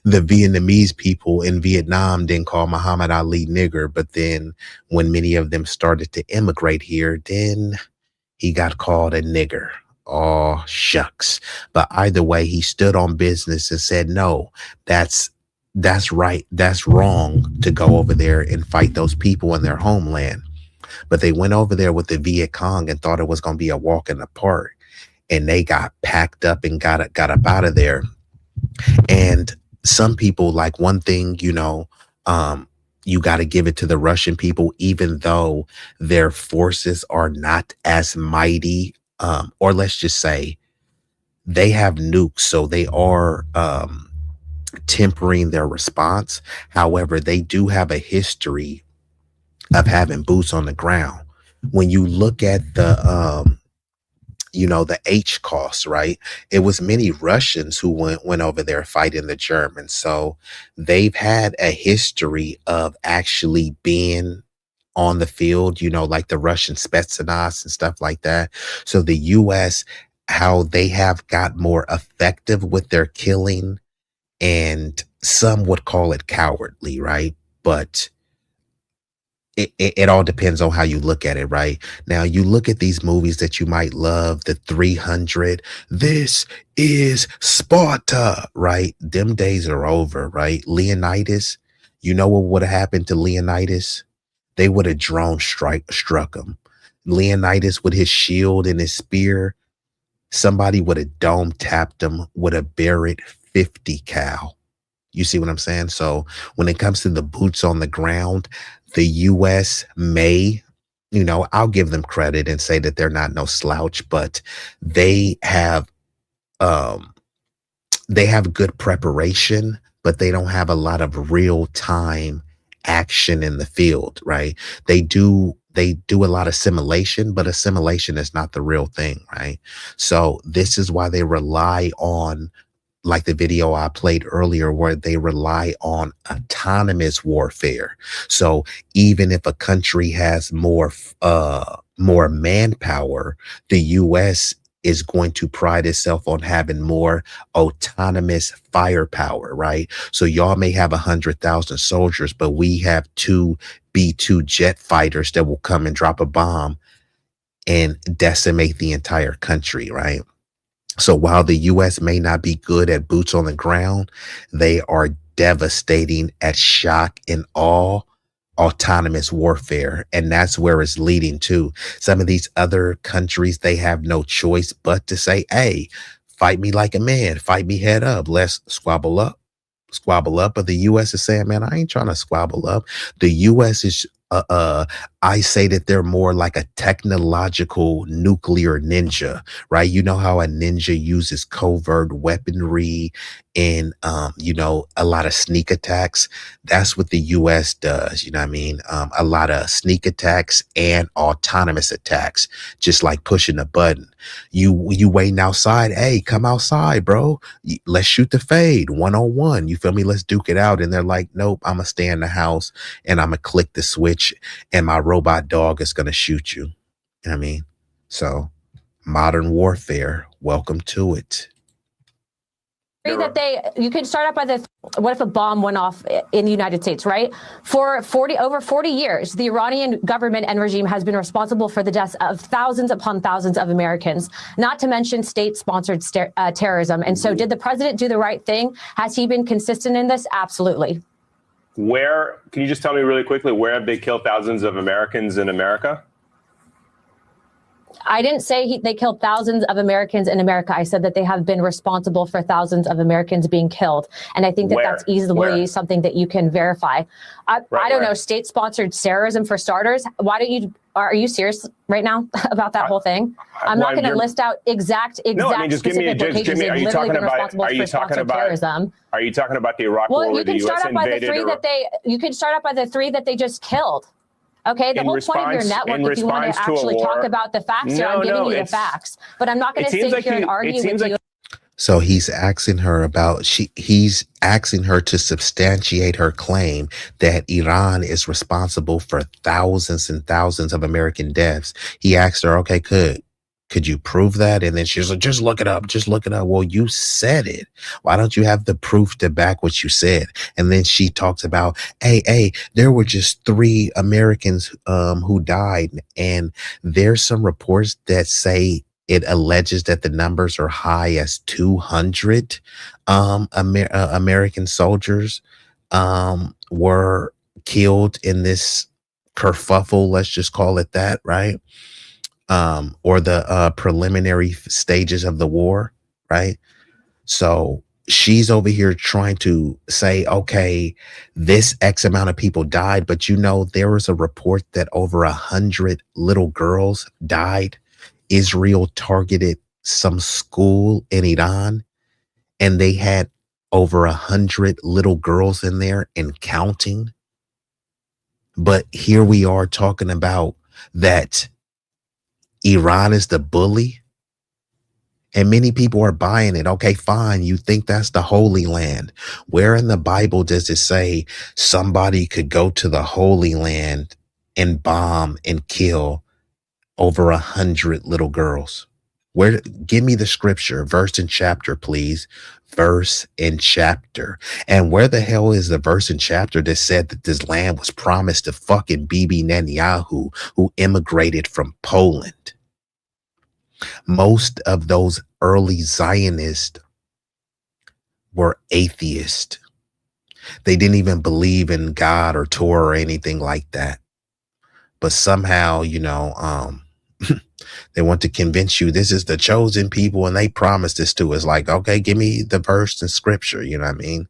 the Vietnamese people in Vietnam didn't call Muhammad Ali nigger, but then when many of them started to immigrate here, then he got called a nigger. Oh, shucks. But either way, he stood on business and said, no, that's right. That's wrong to go over there and fight those people in their homeland. But they went over there with the Viet Cong and thought it was going to be a walk in the park. And they got packed up and got up out of there. And some people, like, one thing, you got to give it to the Russian people, even though their forces are not as mighty, or let's just say they have nukes, so they are tempering their response. However, they do have a history of having boots on the ground. When you look at the H costs, right? It was many Russians who went over there fighting the Germans. So they've had a history of actually being on the field, like the Russian Spetsnaz and stuff like that. So the U.S., how they have got more effective with their killing, and some would call it cowardly, right? But it all depends on how you look at it, right? Now, you look at these movies that you might love, the 300, this is Sparta, right? Them days are over, right? Leonidas, you know what would have happened to Leonidas? They would have drone struck him. Leonidas with his shield and his spear, somebody would have dome tapped him, would have buried 50 cal. You see what I'm saying? So when it comes to the boots on the ground, the U.S. may, I'll give them credit and say that they're not no slouch, but they have good preparation, but they don't have a lot of real time action in the field, right? They do a lot of simulation, but assimilation is not the real thing, right? So this is why they rely on, like the video I played earlier, where they rely on autonomous warfare. So even if a country has more manpower, the U.S. is going to pride itself on having more autonomous firepower, right? So y'all may have 100,000 soldiers, but we have 2 B-2 jet fighters that will come and drop a bomb and decimate the entire country, right? So while the US may not be good at boots on the ground, they are devastating at shock and awe, autonomous warfare. And that's where it's leading to. Some of these other countries, they have no choice but to say, hey, fight me like a man, fight me head up. Let's squabble up. But the US is saying, man, I ain't trying to squabble up. The US is I say that they're more like a technological nuclear ninja, right? You know how a ninja uses covert weaponry and a lot of sneak attacks. That's what the US does, you know what I mean? A lot of sneak attacks and autonomous attacks, just like pushing a button. You waiting outside, hey, come outside, bro. Let's shoot the fade 1-on-1. You feel me? Let's duke it out. And they're like, nope, I'm gonna stay in the house and I'm gonna click the switch and my robot dog is gonna shoot you. You know what I mean? So modern warfare, welcome to it. That you could start out by what if a bomb went off in the United States, right? For over 40 years, the Iranian government and regime has been responsible for the deaths of thousands upon thousands of Americans, not to mention state-sponsored terrorism. And so did the president do the right thing? Has he been consistent in this? Absolutely. Can you just tell me really quickly, where have they killed thousands of Americans in America? I didn't say they killed thousands of Americans in America. I said that they have been responsible for thousands of Americans being killed. And I think that that's easily something that you can verify. I don't know, state-sponsored terrorism for starters. Are you serious right now about that whole thing? I'm not going to list out exact specific locations they've literally been responsible for sponsored terrorism. Are you talking about the Iraq war where the US invaded? You can start out by the three that they just killed. Okay, the whole point of your network, if you want to actually talk about the facts here, I'm giving you the facts. But I'm not going to sit here and argue with you. So he's asking her to substantiate her claim that Iran is responsible for thousands and thousands of American deaths. He asked her, okay, could you prove that? And then she was like, just look it up. Well, you said it. Why don't you have the proof to back what you said? And then she talks about, hey, there were just 3 Americans who died. And there's some reports that say it alleges that the numbers are high as 200 American soldiers were killed in this kerfuffle, let's just call it that, right? Or the preliminary stages of the war, right? So she's over here trying to say, okay, this X amount of people died, but there was a report that over 100 little girls died. Israel targeted some school in Iran, and they had over 100 little girls in there and counting. But here we are talking about that Iran is the bully, and many people are buying it. Okay, fine. You think that's the Holy Land. Where in the Bible does it say somebody could go to the Holy Land and bomb and kill over 100 little girls? Give me the scripture, verse and chapter, please. Verse and chapter. And where the hell is the verse and chapter that said that this land was promised to fucking Bibi Netanyahu, who immigrated from Poland? Most of those early Zionists were atheists. They didn't even believe in God or Torah or anything like that. But somehow, they want to convince you this is the chosen people and they promised this to us. Like, okay, give me the verse and scripture, you know what I mean?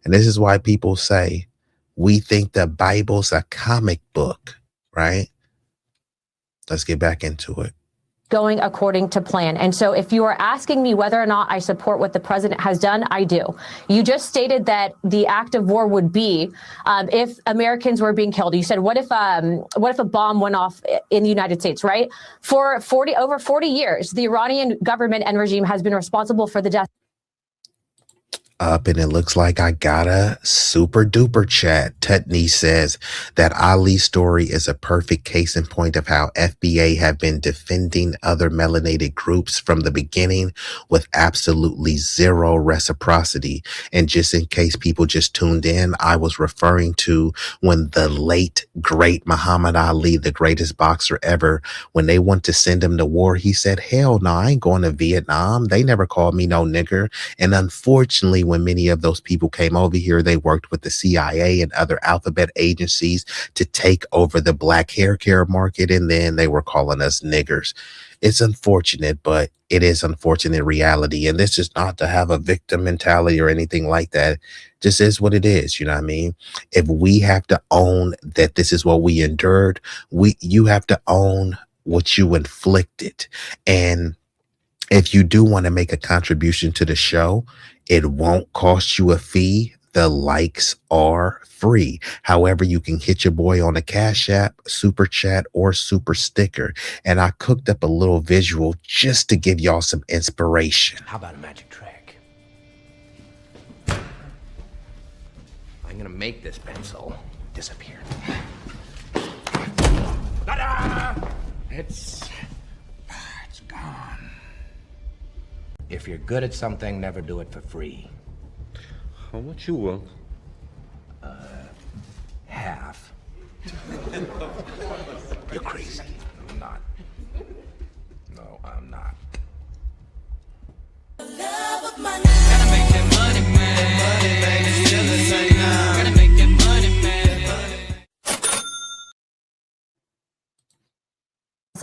And this is why people say we think the Bible's a comic book, right? Let's get back into it. Going according to plan. And so if you are asking me whether or not I support what the president has done, I do. You just stated that the act of war would be if Americans were being killed. You said, what if a bomb went off in the United States, right? For over 40 years, the Iranian government and regime has been responsible for the death. up, and it looks like I got a super duper chat. Tutney says that Ali's story is a perfect case in point of how FBA have been defending other melanated groups from the beginning with absolutely zero reciprocity. And just in case people just tuned in, I was referring to when the late great Muhammad Ali, the greatest boxer ever, when they want to send him to war, he said, hell no, I ain't going to Vietnam. They never called me no nigger. And unfortunately, when many of those people came over here, they worked with the CIA and other alphabet agencies to take over the black hair care market. And then they were calling us niggers. It's unfortunate, but it is unfortunate reality. And this is not to have a victim mentality or anything like that. Just is what it is. You know what I mean? If we have to own that this is what we endured, you have to own what you inflicted. And if you do want to make a contribution to the show, it won't cost you a fee. The likes are free. However, you can hit your boy on a Cash App, Super Chat, or Super Sticker. And I cooked up a little visual just to give y'all some inspiration. How about a magic trick? I'm gonna make this pencil disappear. Ta-da! It's gone. If you're good at something, never do it for free. How much you want? Half. You're crazy. I'm not. No, I'm not.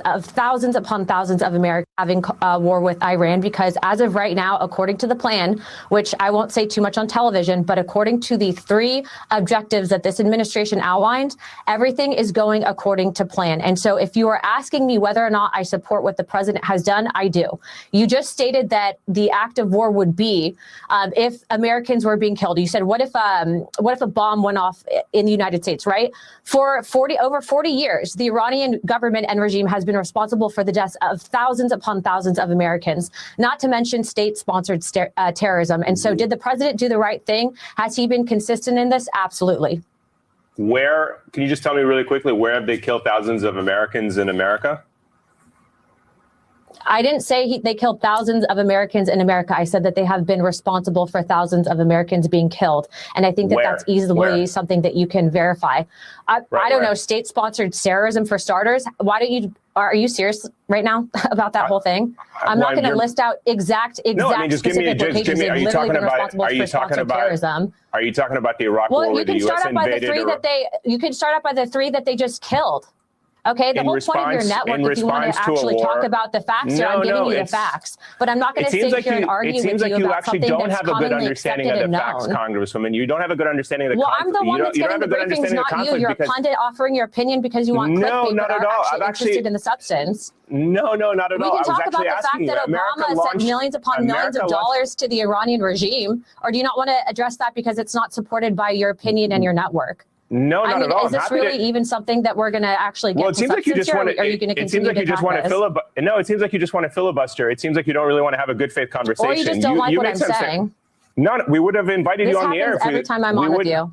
Of thousands upon thousands of Americans having war with Iran, because as of right now, according to the plan, which I won't say too much on television, but according to the 3 objectives that this administration outlined, everything is going according to plan. And so if you are asking me whether or not I support what the president has done, I do. You just stated that the act of war would be if Americans were being killed. You said, what if a bomb went off in the United States, right? For over 40 years, the Iranian government and regime has been responsible for the deaths of thousands upon thousands of Americans, not to mention state-sponsored terrorism. And so did the president do the right thing? Has he been consistent in this? Absolutely. Can you just tell me really quickly, where have they killed thousands of Americans in America? I didn't say they killed thousands of Americans in America. I said that they have been responsible for thousands of Americans being killed. And I think that that's easily something that you can verify. I don't know, state-sponsored terrorism for starters. Are you serious right now about that whole thing? I'm not going to list out exact specific locations they've literally been responsible for sponsored terrorism. Are you talking about the Iraq war where the U.S. invaded Iraq? You can start out by the 3 that they just killed. Okay, the whole point of your network, if you want to actually talk about the facts, I'm giving you the facts. But I'm not going to sit here and argue with you about something that's commonly accepted and known. Congresswoman, you don't have a good understanding of the I'm the one that's getting the briefings, not you. You're a pundit offering your opinion because you want clickbait, but aren't actually interested in the substance. No, not at all. We can talk about the fact that Obama sent millions upon millions of dollars to the Iranian regime, or do you not want to address that because it's not supported by your opinion and your network? No, not at all. Is this really even something that we're going to actually get? Well, it seems like you just want to. It seems like you just want to filibuster. No, it seems like you just want to filibuster. It seems like you don't really want to have a good faith conversation. Or you just don't like what I'm saying. No, we would have invited you on the air. This happens every time I'm on with you.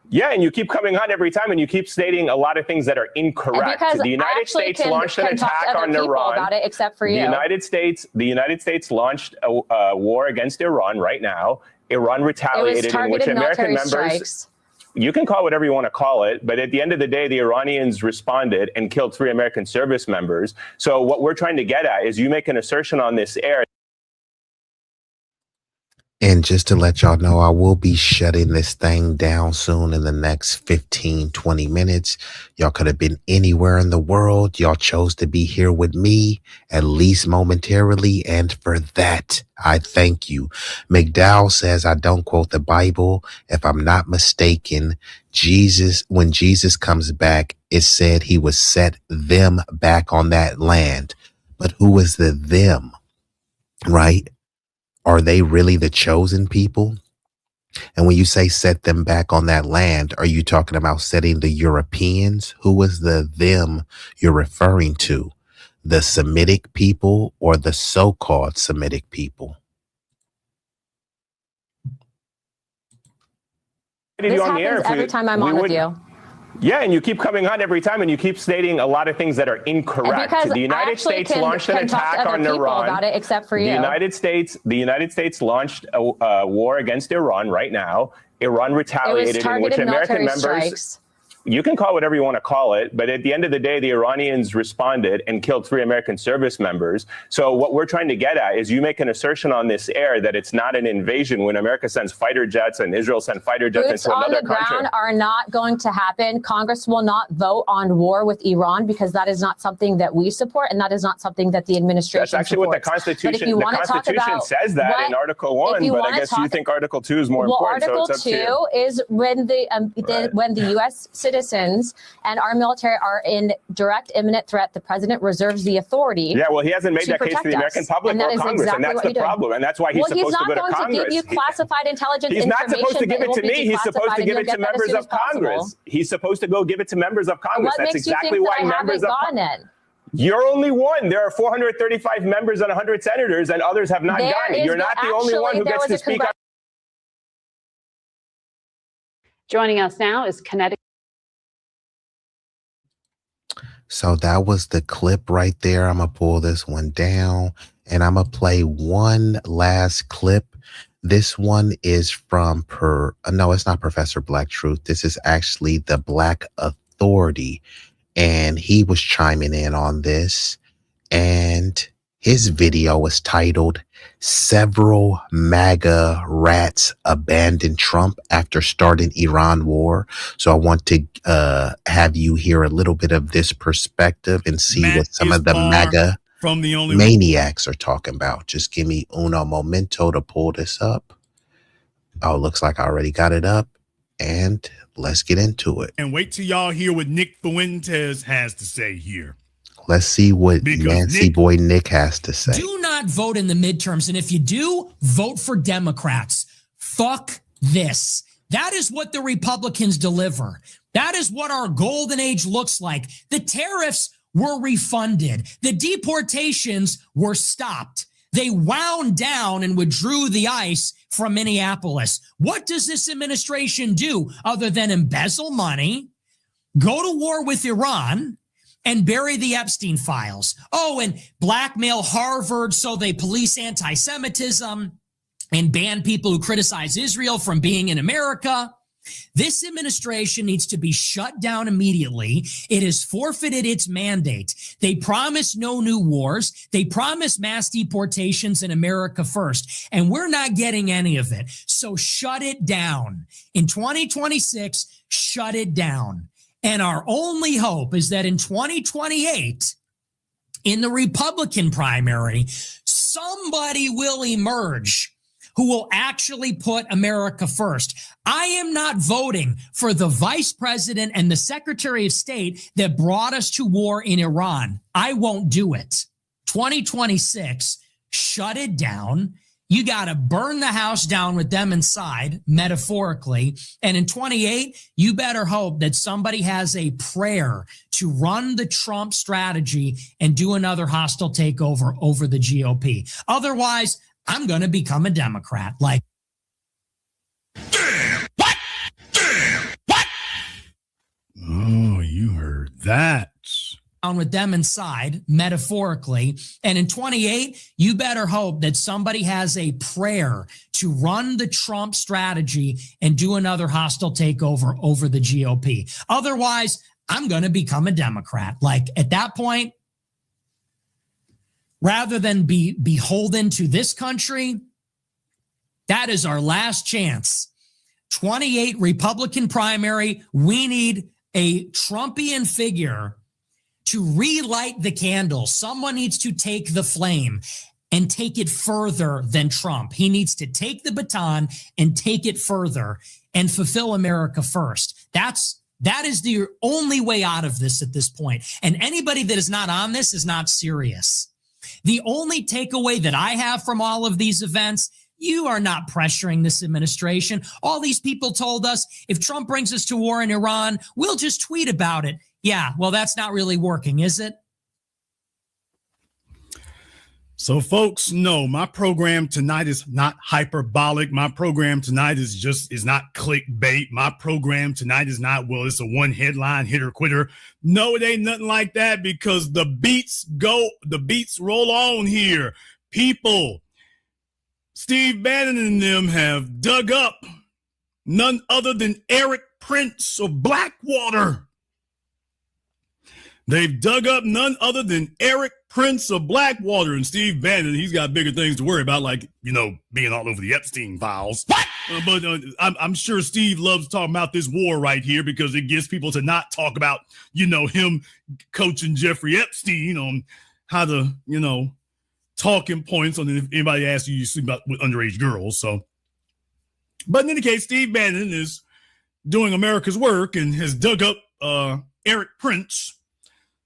Yeah, and you keep coming on every time, and you keep stating a lot of things that are incorrect. The United States launched an attack on Iran. About it, except for you. The United States launched a war against Iran right now. Iran retaliated, in which American members. Strikes. You can call it whatever you want to call it, but at the end of the day, the Iranians responded and killed 3 American service members. So what we're trying to get at is you make an assertion on this air. And just to let y'all know, I will be shutting this thing down soon in the next 15, 20 minutes. Y'all could have been anywhere in the world. Y'all chose to be here with me, at least momentarily. And for that, I thank you. McDowell says, I don't quote the Bible. If I'm not mistaken, when Jesus comes back, it said he would set them back on that land. But who is the them, right? Are they really the chosen people? And when you say set them back on that land, are you talking about setting the Europeans? Who is the them you're referring to? The Semitic people or the so-called Semitic people? This happens every time I'm on with you. Yeah, and you keep coming on every time, and you keep stating a lot of things that are incorrect. Because The United States launched an attack on Iran. About it, except for you. The United States launched a war against Iran right now. Iran retaliated, in which American members. Strikes. You can call it whatever you want to call it, but at the end of the day, the Iranians responded and killed 3 American service members. So what we're trying to get at is you make an assertion on this air that it's not an invasion when America sends fighter jets and Israel sent fighter jets into another country. Boots on the ground are not going to happen. Congress will not vote on war with Iran because that is not something that we support, and that is not something that the administration That's actually supports. What the Constitution says that in Article 1, but I guess you think Article 2 is more important. Article so it's up 2 to you. is when when the U.S. citizens and our military are in direct imminent threat, the president reserves the authority. Yeah, well, he hasn't made that case to the American public or Congress, and that's the problem. And that's why he's supposed to go to Congress. Well, he's not going to give you classified intelligence information. He's not supposed to give it to me. He's supposed to give it to members of Congress. He's supposed to go give it to members of Congress. That's exactly why members of Congress. You're only one. There are 435 members and 100 senators, and others have not gotten it. You're not the only one who gets to speak on. Joining us now is Connecticut. So that was the clip right there. I'm going to pull this one down and I'm going to play one last clip. This one is from no, it's not Professor Black Truth. This is actually the Black Authority. And he was chiming in on this. And his video was titled "Several MAGA Rats Abandoned Trump After Starting Iran War." So I want to have you hear a little bit of this perspective and see what some of the MAGA maniacs are talking about. Just give me uno momento to pull this up. Oh, looks like I already got it up. And let's get into it. And wait till y'all hear what Nick Fuentes has to say here. Let's see what Nancy Boy Nick has to say. Do not vote in the midterms. And if you do, vote for Democrats. Fuck this. That is what the Republicans deliver. That is what our golden age looks like. The tariffs were refunded. The deportations were stopped. They wound down and withdrew the ICE from Minneapolis. What does this administration do other than embezzle money, go to war with Iran, and bury the Epstein files? Oh, and blackmail Harvard so they police anti-Semitism and ban people who criticize Israel from being in America. This administration needs to be shut down immediately. It has forfeited its mandate. They promise no new wars. They promise mass deportations in America first, and we're not getting any of it. So shut it down. In 2026, shut it down. And our only hope is that in 2028, in the Republican primary, somebody will emerge who will actually put America first. I am not voting for the vice president and the secretary of state that brought us to war in Iran. I won't do it. 2026, shut it down. You got to burn the house down with them inside, metaphorically. And in 28, you better hope that somebody has a prayer to run the Trump strategy and do another hostile takeover over the GOP. Otherwise, I'm going to become a Democrat. Like, damn, what? Damn, what? Oh, you heard that. On with them inside, metaphorically. And in 28, you better hope that somebody has a prayer to run the Trump strategy and do another hostile takeover over the GOP. Otherwise, I'm going to become a Democrat. Like, at that point, rather than be beholden to this country, that is our last chance. 28 Republican primary. We need a Trumpian figure to relight the candle. Someone needs to take the flame and take it further than Trump. He needs to take the baton and take it further and fulfill America first. That is the only way out of this at this point. And anybody that is not on this is not serious. The only takeaway that I have from all of these events, you are not pressuring this administration. All these people told us, if Trump brings us to war in Iran, we'll just tweet about it. Yeah, well, that's not really working, is it? So, folks, no, my program tonight is not hyperbolic. My program tonight is not clickbait. My program tonight is not, well, it's a one headline hitter quitter. No, it ain't nothing like that, because the beats roll on here. People, Steve Bannon and them have dug up none other than Eric Prince of Blackwater. They've dug up none other than Eric Prince of Blackwater. And Steve Bannon, he's got bigger things to worry about, like, being all over the Epstein files. What? But I'm sure Steve loves talking about this war right here, because it gets people to not talk about, him coaching Jeffrey Epstein on how to, talking points on if anybody asks you sleep about with underage girls. So, but in any case, Steve Bannon is doing America's work and has dug up Eric Prince.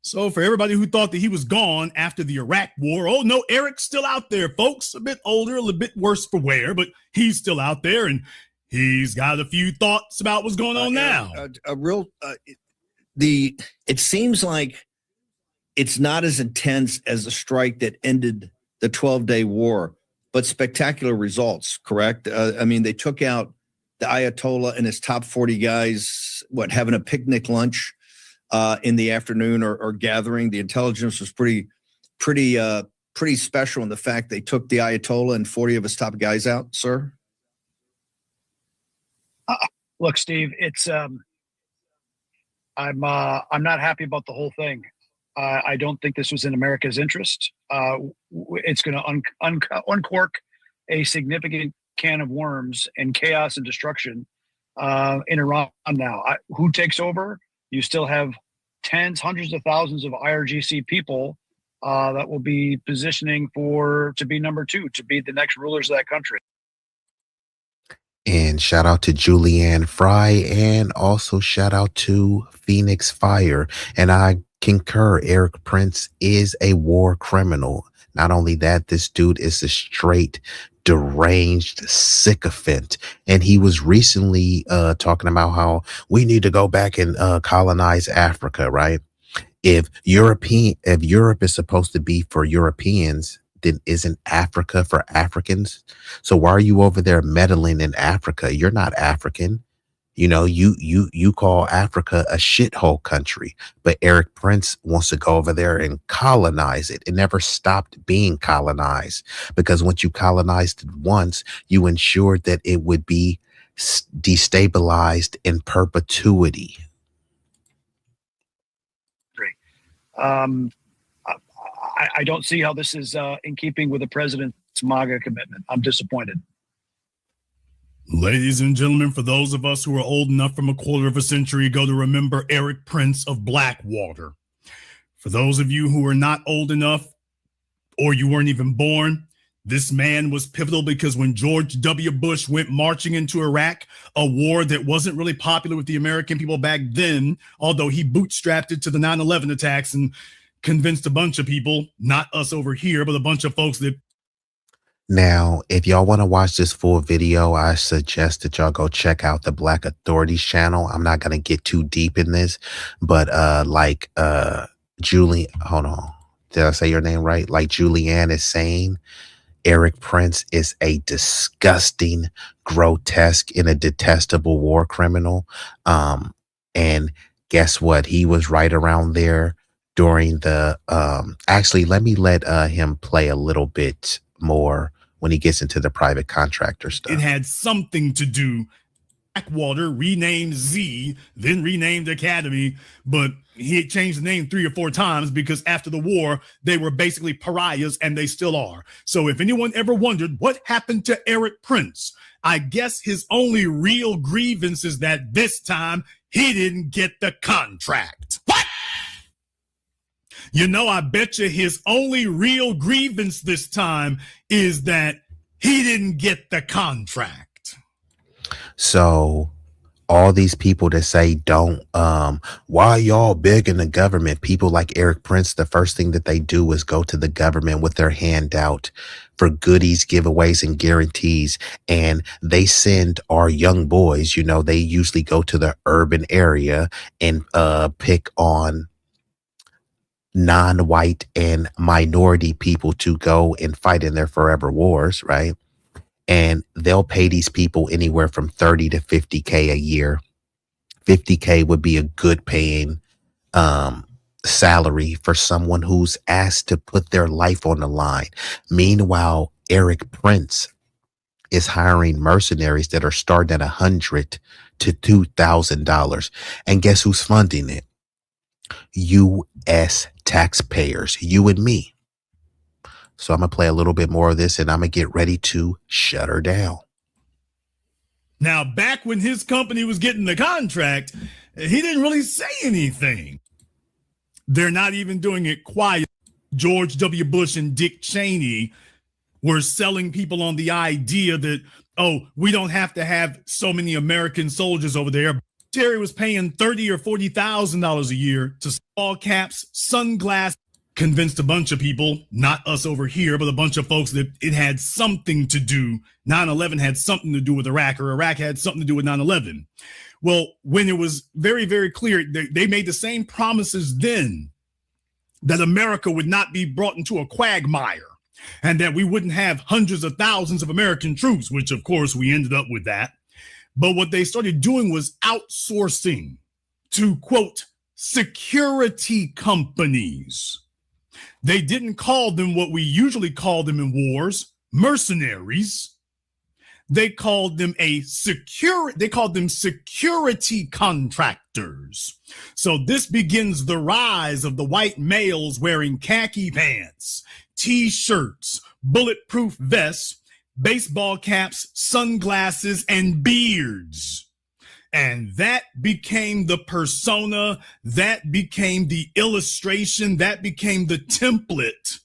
So for everybody who thought that he was gone after the Iraq war, oh no, Eric's still out there, folks. A bit older, a little bit worse for wear, but he's still out there, and he's got a few thoughts about what's going on now. It seems like it's not as intense as the strike that ended the 12-day war, but spectacular results, correct? I mean, they took out the Ayatollah and his top 40 guys, having a picnic lunch in the afternoon or gathering. The intelligence was pretty special in the fact they took the Ayatollah and 40 of his top guys out, sir. Look, Steve, it's I'm not happy about the whole thing. I don't think this was in America's interest. It's going to uncork a significant can of worms and chaos and destruction in Iran now. Who takes over? You still have tens, hundreds of thousands of IRGC people that will be positioning to be number two, to be the next rulers of that country. And shout out to Julianne Fry, and also shout out to Phoenix Fire. And I concur, Eric Prince is a war criminal. Not only that, this dude is a straight deranged sycophant. And he was recently talking about how we need to go back and colonize Africa, right? If Europe is supposed to be for Europeans, then isn't Africa for Africans? So why are you over there meddling in Africa? You're not African. You call Africa a shithole country, but Eric Prince wants to go over there and colonize it. It never stopped being colonized, because once you colonized it once, you ensured that it would be destabilized in perpetuity. I don't see how this is in keeping with the president's MAGA commitment. I'm disappointed. Ladies and gentlemen, for those of us who are old enough from a quarter of a century ago to remember Eric Prince of Blackwater, for those of you who are not old enough, or you weren't even born, this man was pivotal, because when George W. Bush went marching into Iraq, a war that wasn't really popular with the American people back then, although he bootstrapped it to the 9/11 attacks and convinced a bunch of people, not us over here, but a bunch of folks that. Now, if y'all want to watch this full video, I suggest that y'all go check out the Black Authorities channel. I'm not going to get too deep in this, but Julie, hold on. Did I say your name right? Like Julianne is saying, Eric Prince is a disgusting, grotesque, and a detestable war criminal. And guess what? He was right around there during the, actually, let me let him play a little bit more when he gets into the private contractor stuff. It had something to do. Blackwater, renamed Z, then renamed Academy, but he had changed the name 3 or 4 times, because after the war, they were basically pariahs, and they still are. So if anyone ever wondered what happened to Eric Prince, I guess his only real grievance is that this time he didn't get the contract. What? I bet you his only real grievance this time is that he didn't get the contract. So all these people that say don't, why y'all big in the government? People like Eric Prince, the first thing that they do is go to the government with their hand out for goodies, giveaways, and guarantees. And they send our young boys, they usually go to the urban area and pick on non-white and minority people to go and fight in their forever wars, right? And they'll pay these people anywhere from 30 to 50K a year. 50K would be a good paying salary for someone who's asked to put their life on the line. Meanwhile, Eric Prince is hiring mercenaries that are starting at $100 to $2,000. And guess who's funding it? U.S. taxpayers, you and me. So I'm going to play a little bit more of this and I'm going to get ready to shut her down. Now, back when his company was getting the contract, he didn't really say anything. They're not even doing it quiet. George W. Bush and Dick Cheney were selling people on the idea that, oh, we don't have to have so many American soldiers over there. Terry was paying $30,000 or $40,000 a year to all caps, sunglasses, convinced a bunch of people, not us over here, but a bunch of folks that it had something to do. 9/11 had something to do with Iraq, or Iraq had something to do with 9/11. Well, when it was very, very clear, they made the same promises then that America would not be brought into a quagmire and that we wouldn't have hundreds of thousands of American troops, which of course we ended up with that. But what they started doing was outsourcing to, quote, security companies. They didn't call them what we usually call them in wars, mercenaries. They called them security contractors. So this begins the rise of the white males wearing khaki pants, t-shirts, bulletproof vests, baseball caps, sunglasses, and beards. And that became the persona, that became the illustration, that became the template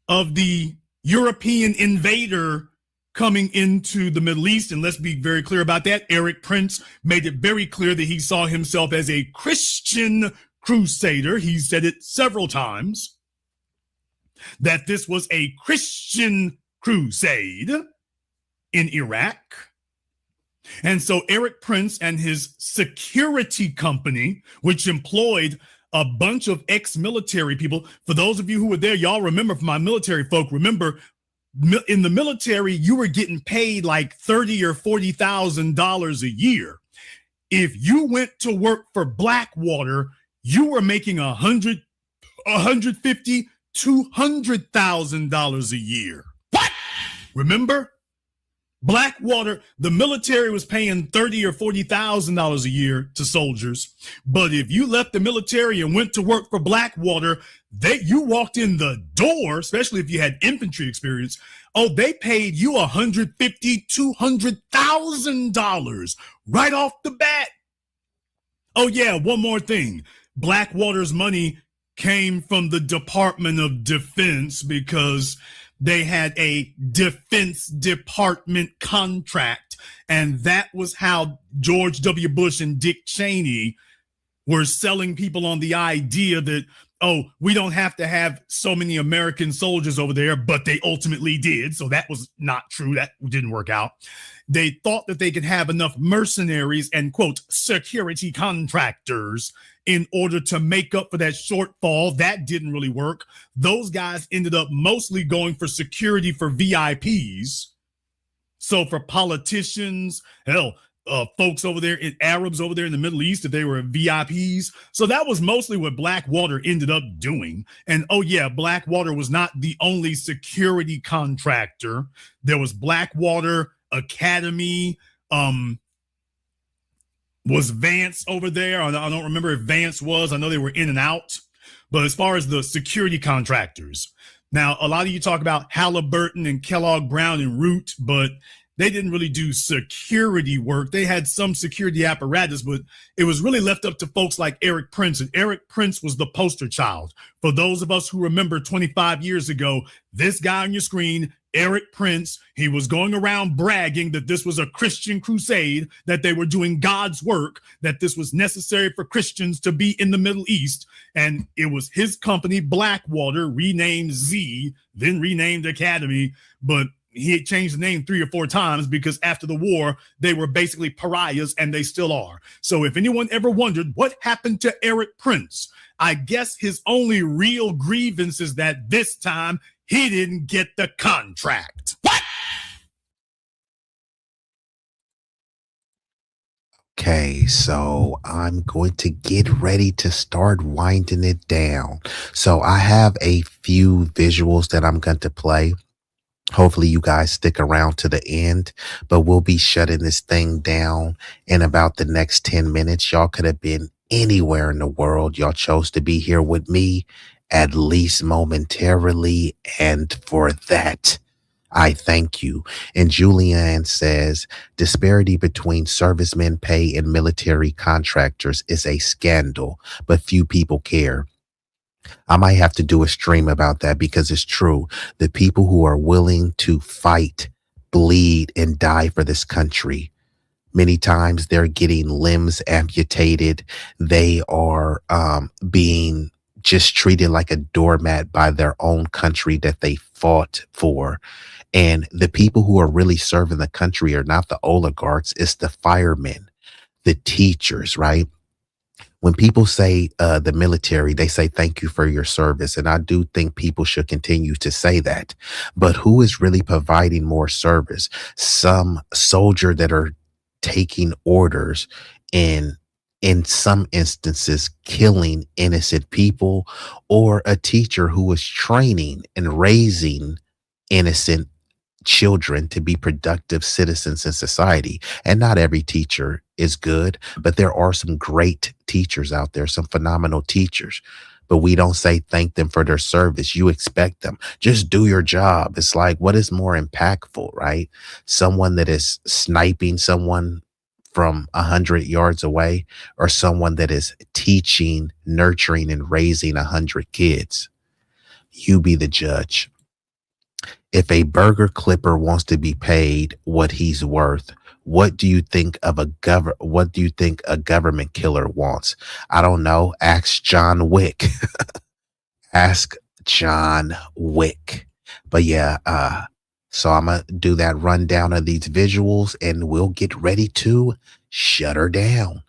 of the European invader coming into the Middle East. And let's be very clear about that. Eric Prince made it very clear that he saw himself as a Christian crusader. He said it several times, that this was a Christian crusade in Iraq. And so Eric Prince and his security company, which employed a bunch of ex-military people. For those of you who were there, y'all remember, for my military folk, remember in the military, you were getting paid like $30,000 or $40,000 a year. If you went to work for Blackwater, you were making $150,000, $200,000 a year. What? Remember? Blackwater, the military was paying $30,000 or $40,000 a year to soldiers. But if you left the military and went to work for Blackwater, you walked in the door, especially if you had infantry experience. Oh, they paid you $150,000, $200,000 right off the bat. Oh yeah, one more thing. Blackwater's money came from the Department of Defense because they had a Defense Department contract, and that was how George W. Bush and Dick Cheney were selling people on the idea that, oh, we don't have to have so many American soldiers over there, but they ultimately did. So that was not true. That didn't work out. They thought that they could have enough mercenaries and, quote, security contractors in order to make up for that shortfall. That didn't really work. Those guys ended up mostly going for security for VIPs. So for politicians, hell, folks over there, Arabs over there in the Middle East, if they were VIPs. So that was mostly what Blackwater ended up doing. And oh yeah, Blackwater was not the only security contractor. There was Blackwater Academy, was Vance over there? I don't remember if Vance was. I know they were in and out. But as far as the security contractors, now a lot of you talk about Halliburton and Kellogg Brown and Root, but they didn't really do security work. They had some security apparatus, but it was really left up to folks like Eric Prince. And Eric Prince was the poster child. For those of us who remember 25 years ago, this guy on your screen, Eric Prince, he was going around bragging that this was a Christian crusade, that they were doing God's work, that this was necessary for Christians to be in the Middle East. And it was his company, Blackwater, renamed Z, then renamed Academy. But he had changed the name 3 or 4 times because after the war, they were basically pariahs, and they still are. So if anyone ever wondered what happened to Eric Prince, I guess his only real grievance is that this time he didn't get the contract. What? Okay, so I'm going to get ready to start winding it down. So I have a few visuals that I'm going to play. Hopefully you guys stick around to the end, but we'll be shutting this thing down in about the next 10 minutes. Y'all could have been anywhere in the world. Y'all chose to be here with me, at least momentarily. And for that, I thank you. And Julianne says, disparity between servicemen pay and military contractors is a scandal, but few people care. I might have to do a stream about that because it's true. The people who are willing to fight, bleed, and die for this country, many times they're getting limbs amputated. They are being just treated like a doormat by their own country that they fought for. And the people who are really serving the country are not the oligarchs, it's the firemen, the teachers, right? When people say the military, they say thank you for your service. And I do think people should continue to say that. But who is really providing more service? Some soldier that are taking orders and in some instances killing innocent people, or a teacher who is training and raising innocent children to be productive citizens in society. And not every teacher is good, but there are some great teachers out there, some phenomenal teachers. But we don't say thank them for their service. You expect them. Just do your job. It's like, what is more impactful, right? Someone that is sniping someone from 100 yards away, or someone that is teaching, nurturing, and raising 100 kids? You be the judge. If a burger clipper wants to be paid what he's worth, what do you think of a government killer wants? I don't know. Ask John Wick. Ask John Wick. But yeah, so I'm gonna do that rundown of these visuals and we'll get ready to shut her down.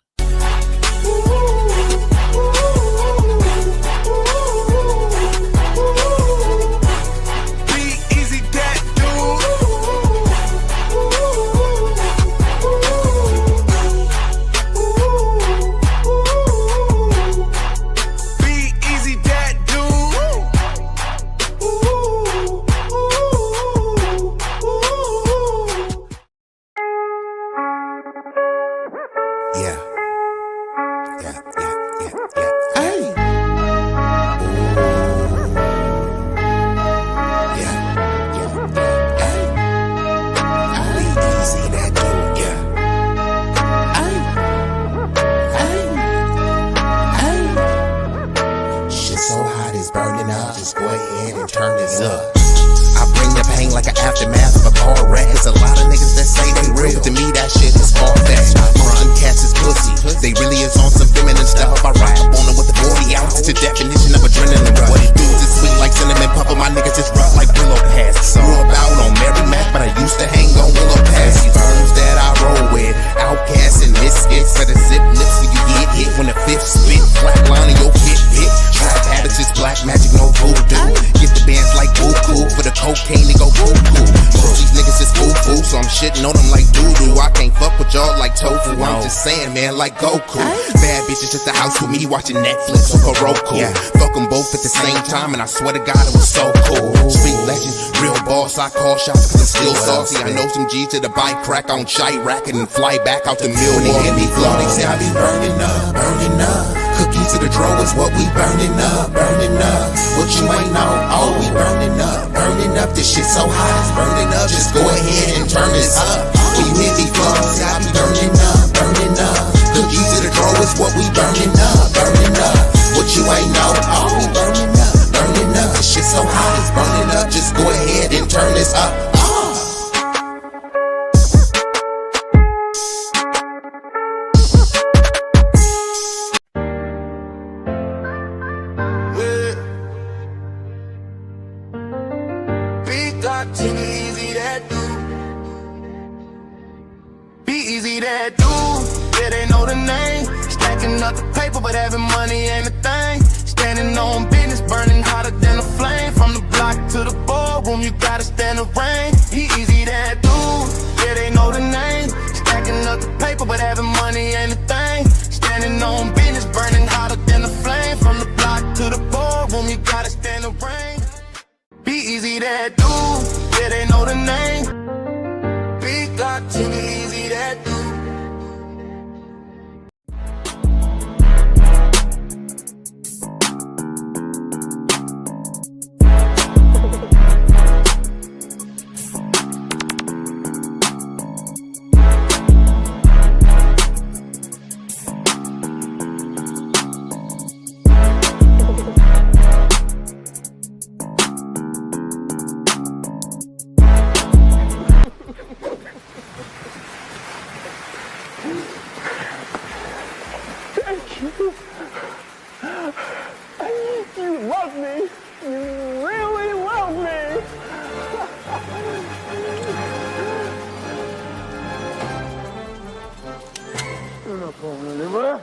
Saying, man, like Goku. Bad bitches at the house with me watching Netflix or Roku. Fuck them both at the same time, and I swear to God it was so cool. Street legend, real boss, I call shots cause I'm still saucy. I know some G's to the bike crack on Chirac and then fly back out to Mill. When they hear me flow, they say I be burning up, burning up. Cookies to the draw is what we burning up, burning up. What you ain't know, oh, we burning up, burning up. This shit so hot, it's burning up. Just go ahead and turn this up. When you hear me flow, say I be burning up, burning up. Cookies to the draw is what we burning up, burning up. What you ain't know, oh, we burning up, burning up. This shit so hot, it's burning up. Just go ahead and turn this up. B-Eazy that do. B-Eazy that do. Yeah, they know the name. Stack Stacking up the paper, but having money ain't a thing. Standing on business, burning hotter than a flame. From the block to the boardroom, you gotta stand the rain. B-Eazy, that dude, yeah, they know the name. Stacking up the paper, but having money ain't a thing. Standing on business, burning hotter than a flame. From the block to the boardroom, you gotta stand the rain. B-Eazy, that dude, yeah, they know the name. Big Glock, B-Eazy, that dude. Thank you. You love me. You really love me. You're not going anywhere.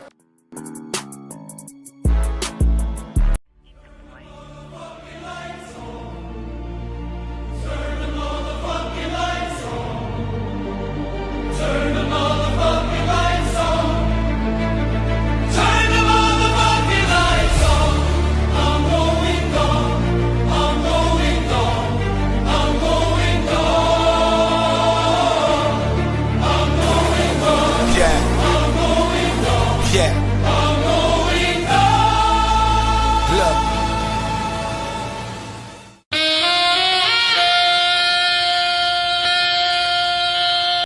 Yeah.